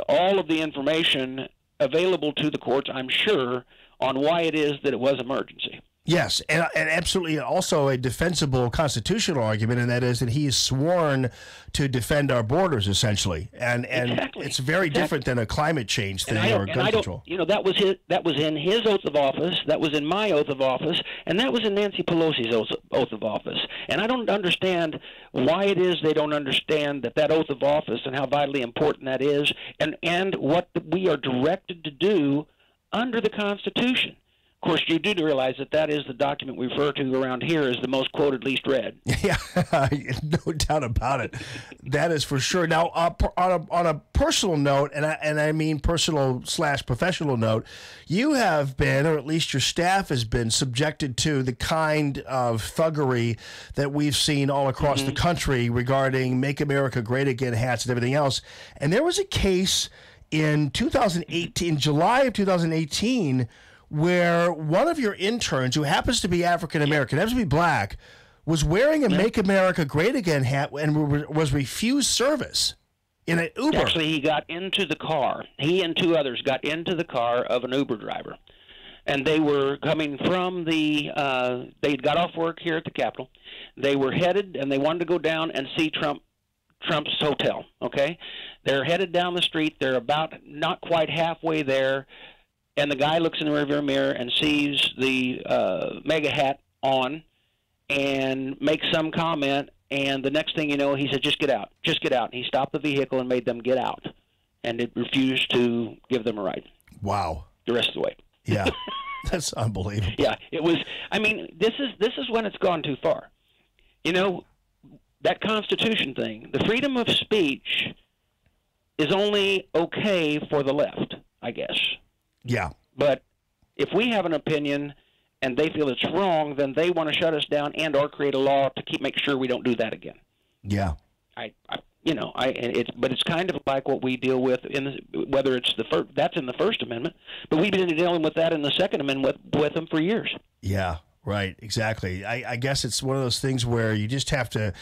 all of the information available to the courts, I'm sure, on why it is that it was emergency. Yes, and absolutely also a defensible constitutional argument, and that is that he is sworn to defend our borders, essentially. And exactly. It's very different than a climate change thing or gun control. That was in his oath of office, that was in my oath of office, and that was in Nancy Pelosi's oath of office. And I don't understand why it is they don't understand that oath of office and how vitally important that is, and what we are directed to do under the Constitution. Of course, you do realize that is the document we refer to around here as the most quoted, least read. Yeah, no doubt about it. That is for sure. Now, on a personal note, and I mean personal/professional note, you have been, or at least your staff has been, subjected to the kind of thuggery that we've seen all across the country regarding Make America Great Again hats and everything else. And there was a case in July of 2018, where one of your interns, who happens to be African American, happens to be black, was wearing a Make America Great Again hat and was refused service in an Uber. Actually, he got into the car. He and two others got into the car of an Uber driver. And they were coming from they got off work here at the Capitol. They were headed, and they wanted to go down and see Trump's hotel, okay? They're headed down the street. They're about not quite halfway there. And the guy looks in the rearview mirror and sees the mega hat on and makes some comment. And the next thing you know, he said, just get out, just get out. And he stopped the vehicle and made them get out. And it refused to give them a ride. Wow. The rest of the way. Yeah. That's unbelievable. Yeah, it was. I mean, this is when it's gone too far. That Constitution thing, the freedom of speech is only okay for the left, I guess. Yeah. But if we have an opinion and they feel it's wrong, then they want to shut us down and or create a law to make sure we don't do that again. Yeah. But it's kind of like what we deal with whether it's that's in the First Amendment, but we've been dealing with that in the Second Amendment with them for years. Yeah, right, exactly. I guess it's one of those things where you just have to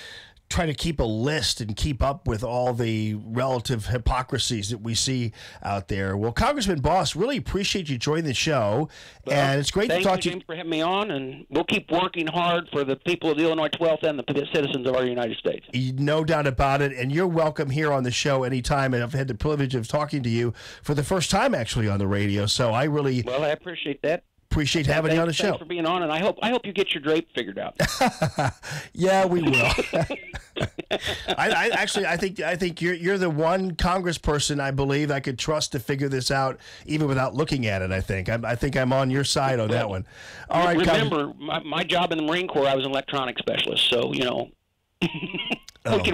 try to keep a list and keep up with all the relative hypocrisies that we see out there. Well, Congressman Boss, really appreciate you joining the show, and it's great to talk to you. Thank you for having me on, and we'll keep working hard for the people of the Illinois 12th and the citizens of our United States. No doubt about it, and you're welcome here on the show anytime, and I've had the privilege of talking to you for the first time actually on the radio, so I really... Well, I appreciate that. Appreciate having you on the show. Thanks for being on, and I hope you get your drape figured out. Yeah, we will. I think you're the one congressperson I believe I could trust to figure this out, even without looking at it. I think I'm on your side on that one. All right. Remember, my job in the Marine Corps, I was an electronics specialist, so we can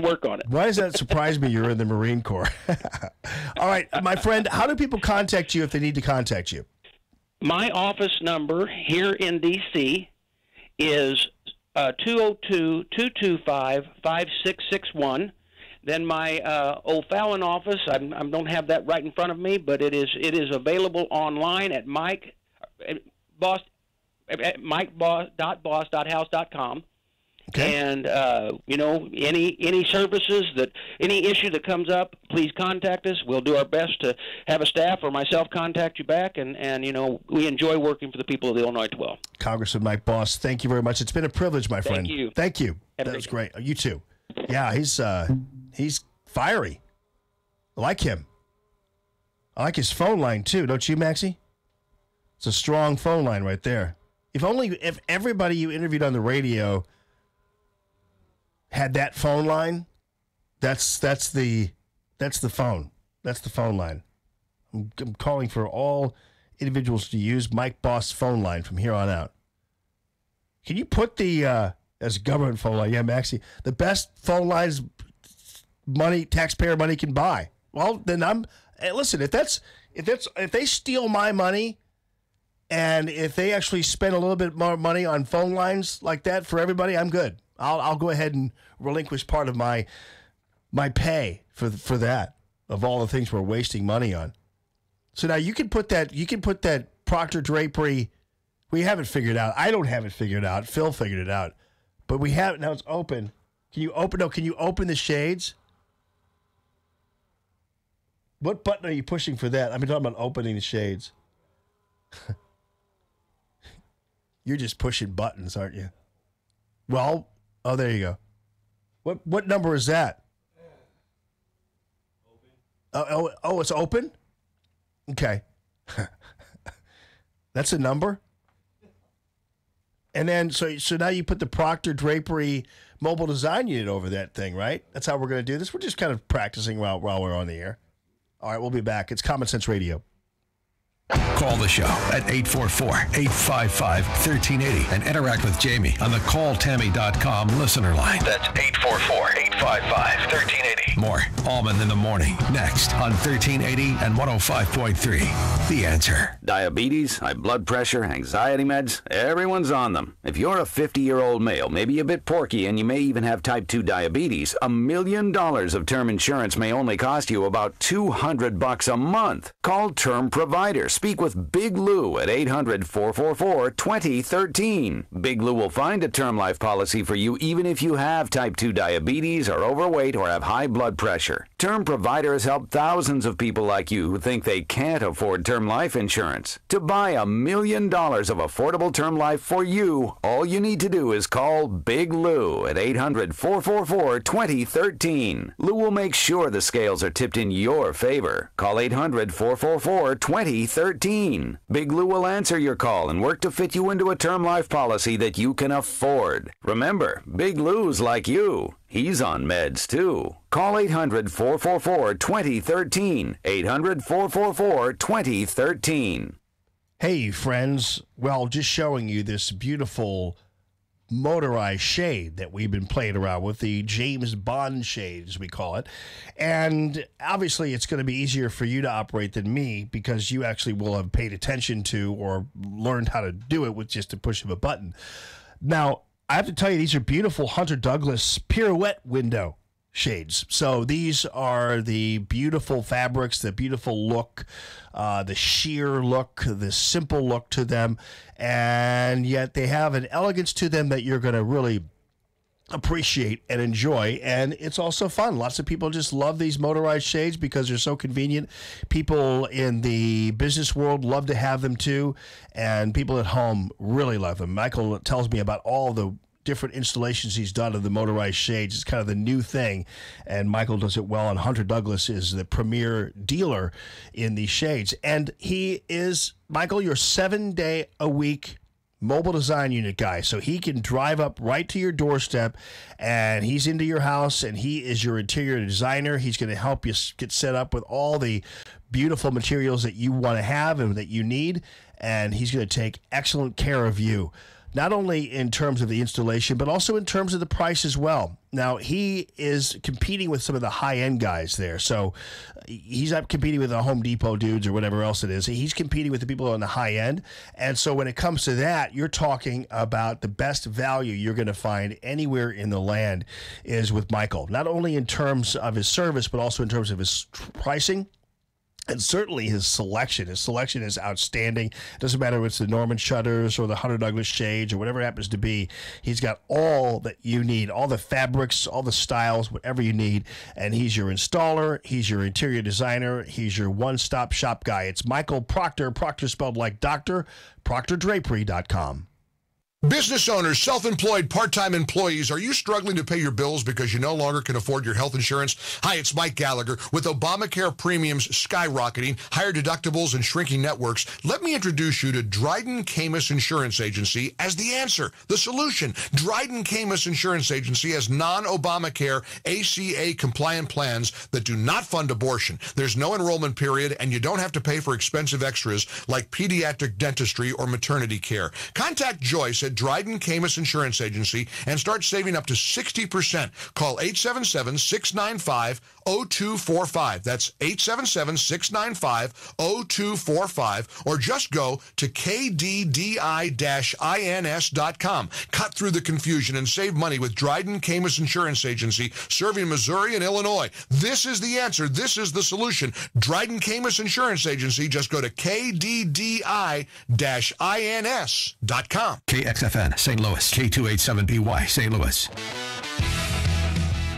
work on it. Why does that surprise me? You're in the Marine Corps. All right, my friend. How do people contact you if they need to contact you? My office number here in D.C. is 202-225-5661. Then my O'Fallon office, I don't have that right in front of me, but it is available online at mikeboss.house.com. Okay. And any services any issue that comes up, please contact us. We'll do our best to have a staff or myself contact you back. And we enjoy working for the people of the Illinois 12. Congressman Mike Boss, thank you very much. It's been a privilege, my friend. Thank you. Thank you. That was great. You too. Yeah, he's fiery. I like him. I like his phone line too, don't you, Maxie? It's a strong phone line right there. If everybody you interviewed on the radio had that phone line, that's the phone. That's the phone line. I'm calling for all individuals to use Mike Boss' phone line from here on out. Can you put the as a government phone line? Yeah, Maxie, the best phone lines taxpayer money can buy. Well, then listen. If they steal my money, and if they actually spend a little bit more money on phone lines like that for everybody, I'm good. I'll go ahead and relinquish part of my pay for that, of all the things we're wasting money on. So now you can put that Proctor Drapery. We have it figured out. I don't have it figured out. Phil figured it out, but we have it now. It's open. Can you open the shades? What button are you pushing for that? I've been talking about opening the shades. You're just pushing buttons, aren't you? Well, there you go. What number is that? Oh, it's open? Okay. That's a number? And then, so now you put the Proctor Drapery mobile design unit over that thing, right? That's how we're going to do this. We're just kind of practicing while we're on the air. All right, we'll be back. It's Common Sense Radio. Call the show at 844-855-1380 and interact with Jamie on the calltammy.com listener line. That's 844-855-1380. More Allman in the Morning next on 1380 and 105.3. The Answer. Diabetes, high blood pressure, anxiety meds, everyone's on them. If you're a 50-year-old male, maybe a bit porky, and you may even have type 2 diabetes, $1 million of term insurance may only cost you about $200 a month. Call Term Provider. Speak with Big Lou at 800-444-2013. Big Lou will find a term life policy for you even if you have type 2 diabetes, are overweight, or have high blood pressure. Term Provider has helped thousands of people like you who think they can't afford term life insurance. To buy $1 million of affordable term life for you, all you need to do is call Big Lou at 800-444-2013. Lou will make sure the scales are tipped in your favor. Call 800-444-2013. Big Lou will answer your call and work to fit you into a term life policy that you can afford. Remember, Big Lou's like you. He's on meds, too. Call 800-444-2013. 800-444-2013. Hey, friends. Well, just showing you this beautiful motorized shade that we've been playing around with, the James Bond shade, as we call it. And obviously, it's going to be easier for you to operate than me because you actually will have paid attention to or learned how to do it with just a push of a button. Now, I have to tell you, these are beautiful Hunter Douglas pirouette window shades. So these are the beautiful fabrics, the beautiful look, the sheer look, the simple look to them, and yet they have an elegance to them that you're going to really appreciate and enjoy, and it's also fun. Lots of people just love these motorized shades because they're so convenient. People in the business world love to have them too, and people at home really love them. Michael tells me about all the different installations he's done of the motorized shades. It's kind of the new thing, and Michael does it well, and Hunter Douglas is the premier dealer in these shades. And he is, Michael, your 7-day-a-week mobile design unit guy. So he can drive up right to your doorstep, and he's into your house, and he is your interior designer. He's going to help you get set up with all the beautiful materials that you want to have and that you need, and he's going to take excellent care of you, not only in terms of the installation, but also in terms of the price as well. Now, he is competing with some of the high-end guys there. So he's not competing with the Home Depot dudes or whatever else it is. He's competing with the people on the high end. And so when it comes to that, you're talking about the best value you're going to find anywhere in the land is with Michael, not only in terms of his service, but also in terms of his pricing. And certainly his selection. His selection is outstanding. It doesn't matter if it's the Norman shutters or the Hunter Douglas shades or whatever it happens to be. He's got all that you need, all the fabrics, all the styles, whatever you need. And he's your installer. He's your interior designer. He's your one-stop shop guy. It's Michael Proctor, Proctor spelled like doctor, ProctorDrapery.com. Business owners, self-employed, part-time employees, are you struggling to pay your bills because you no longer can afford your health insurance? Hi, it's Mike Gallagher. With Obamacare premiums skyrocketing, higher deductibles, and shrinking networks, let me introduce you to Dryden Camus Insurance Agency as the answer, the solution. Dryden Camus Insurance Agency has non-Obamacare ACA-compliant plans that do not fund abortion. There's no enrollment period, and you don't have to pay for expensive extras like pediatric dentistry or maternity care. Contact Joyce at Dryden Camus Insurance Agency and start saving up to 60%. Call 877-695-0245. That's 877-695-0245, or just go to kddi-ins.com. Cut through the confusion and save money with Dryden Camus Insurance Agency, serving Missouri and Illinois. This is the answer. This is the solution. Dryden Camus Insurance Agency. Just go to kddi-ins.com. KXFN, St. Louis, K287BY, St. Louis.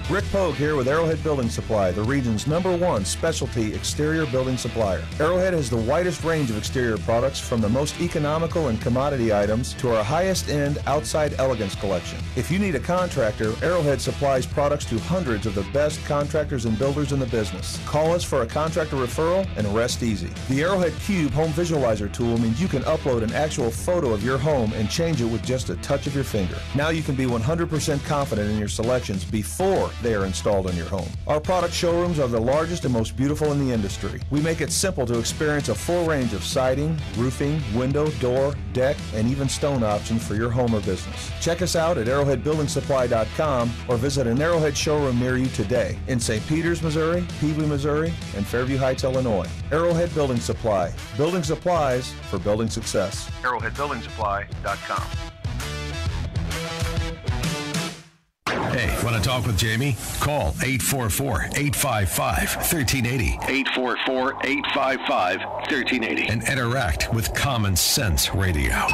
Rick Pogue here with Arrowhead Building Supply, the region's #1 specialty exterior building supplier. Arrowhead has the widest range of exterior products, from the most economical and commodity items to our highest-end outside elegance collection. If you need a contractor, Arrowhead supplies products to hundreds of the best contractors and builders in the business. Call us for a contractor referral and rest easy. The Arrowhead Cube Home Visualizer tool means you can upload an actual photo of your home and change it with just a touch of your finger. Now you can be 100% confident in your selections before they are installed in your home. Our product showrooms are the largest and most beautiful in the industry. We make it simple to experience a full range of siding, roofing, window, door, deck, and even stone options for your home or business. Check us out at arrowheadbuildingsupply.com or visit an Arrowhead showroom near you today in St. Peters, Missouri, Peebly, Missouri, and Fairview Heights, Illinois. Arrowhead Building Supply. Building supplies for building success. arrowheadbuildingsupply.com. Hey, want to talk with Jamie? Call 844-855-1380. 844-855-1380. And interact with Common Sense Radio.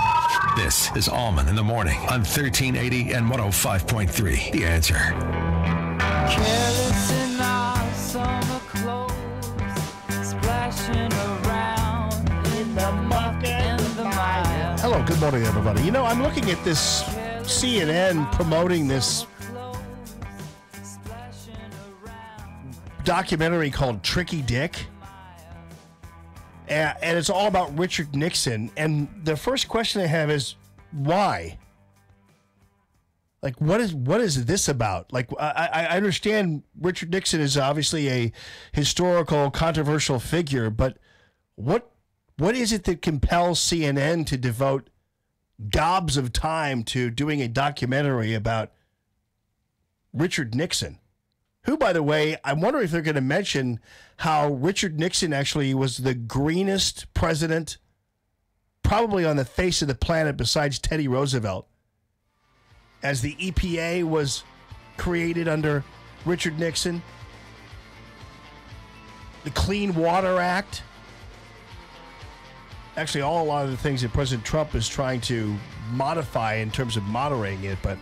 This is Allman in the Morning on 1380 and 105.3. The Answer. Careless in our summer clothes, splashing around in the muck and the mire. Hello, good morning, everybody. You know, I'm looking at this CNN promoting this documentary called Tricky Dick, and it's all about Richard Nixon. And the first question I have is, why? Like, what is this about? Like, I understand Richard Nixon is obviously a historical, controversial figure, but what is it that compels CNN to devote gobs of time to doing a documentary about Richard Nixon? Who, by the way, I wonder if they're going to mention how Richard Nixon actually was the greenest president probably on the face of the planet besides Teddy Roosevelt, as the EPA was created under Richard Nixon, the Clean Water Act. Actually, a lot of the things that President Trump is trying to modify in terms of moderating it, but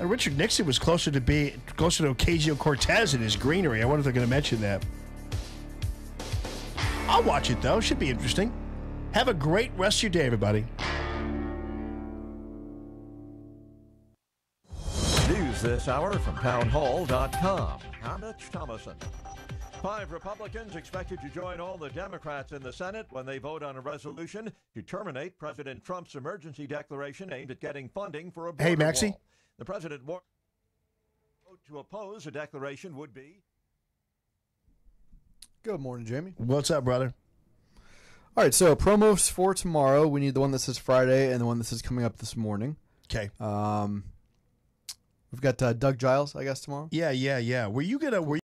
Richard Nixon was closer to Ocasio-Cortez in his greenery. I wonder if they're going to mention that. I'll watch it, though. Should be interesting. Have a great rest of your day, everybody. News this hour from townhall.com. I'm Mitch Thomason. 5 Republicans expected to join all the Democrats in the Senate when they vote on a resolution to terminate President Trump's emergency declaration aimed at getting funding for a border Hey, Maxie. wall. The president warned vote to oppose a declaration would be. Good morning, Jamie. What's up, brother? All right, so promos for tomorrow. We need the one that says Friday and the one that says coming up this morning. Okay. We've got Doug Giles, I guess, tomorrow. Yeah. Were you